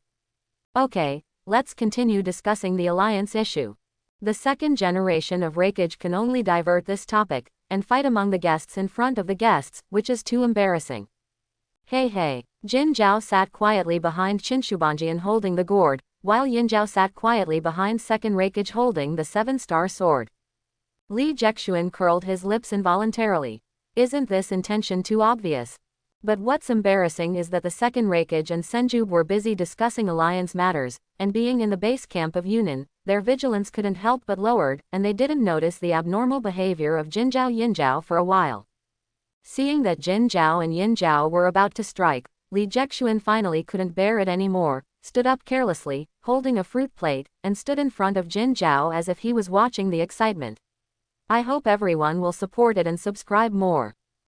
Okay, let's continue discussing the alliance issue. The second generation of Raikage can only divert this topic, and fight among the guests in front of the guests, which is too embarrassing. Hey. Jinjiao sat quietly behind Shinshubanjian holding the gourd, while Yinjiao sat quietly behind second Raikage holding the 7-star sword. Lee Jexuan curled his lips involuntarily. Isn't this intention too obvious? But what's embarrassing is that the second Raikage and Senjube were busy discussing alliance matters, and being in the base camp of Yunin, their vigilance couldn't help but lowered, and they didn't notice the abnormal behavior of Jinjiao Yinjiao for a while. Seeing that Jin Zhao and Yin Zhao were about to strike, Li Jexuan finally couldn't bear it anymore, stood up carelessly, holding a fruit plate, and stood in front of Jin Zhao as if he was watching the excitement. I hope everyone will support it and subscribe more.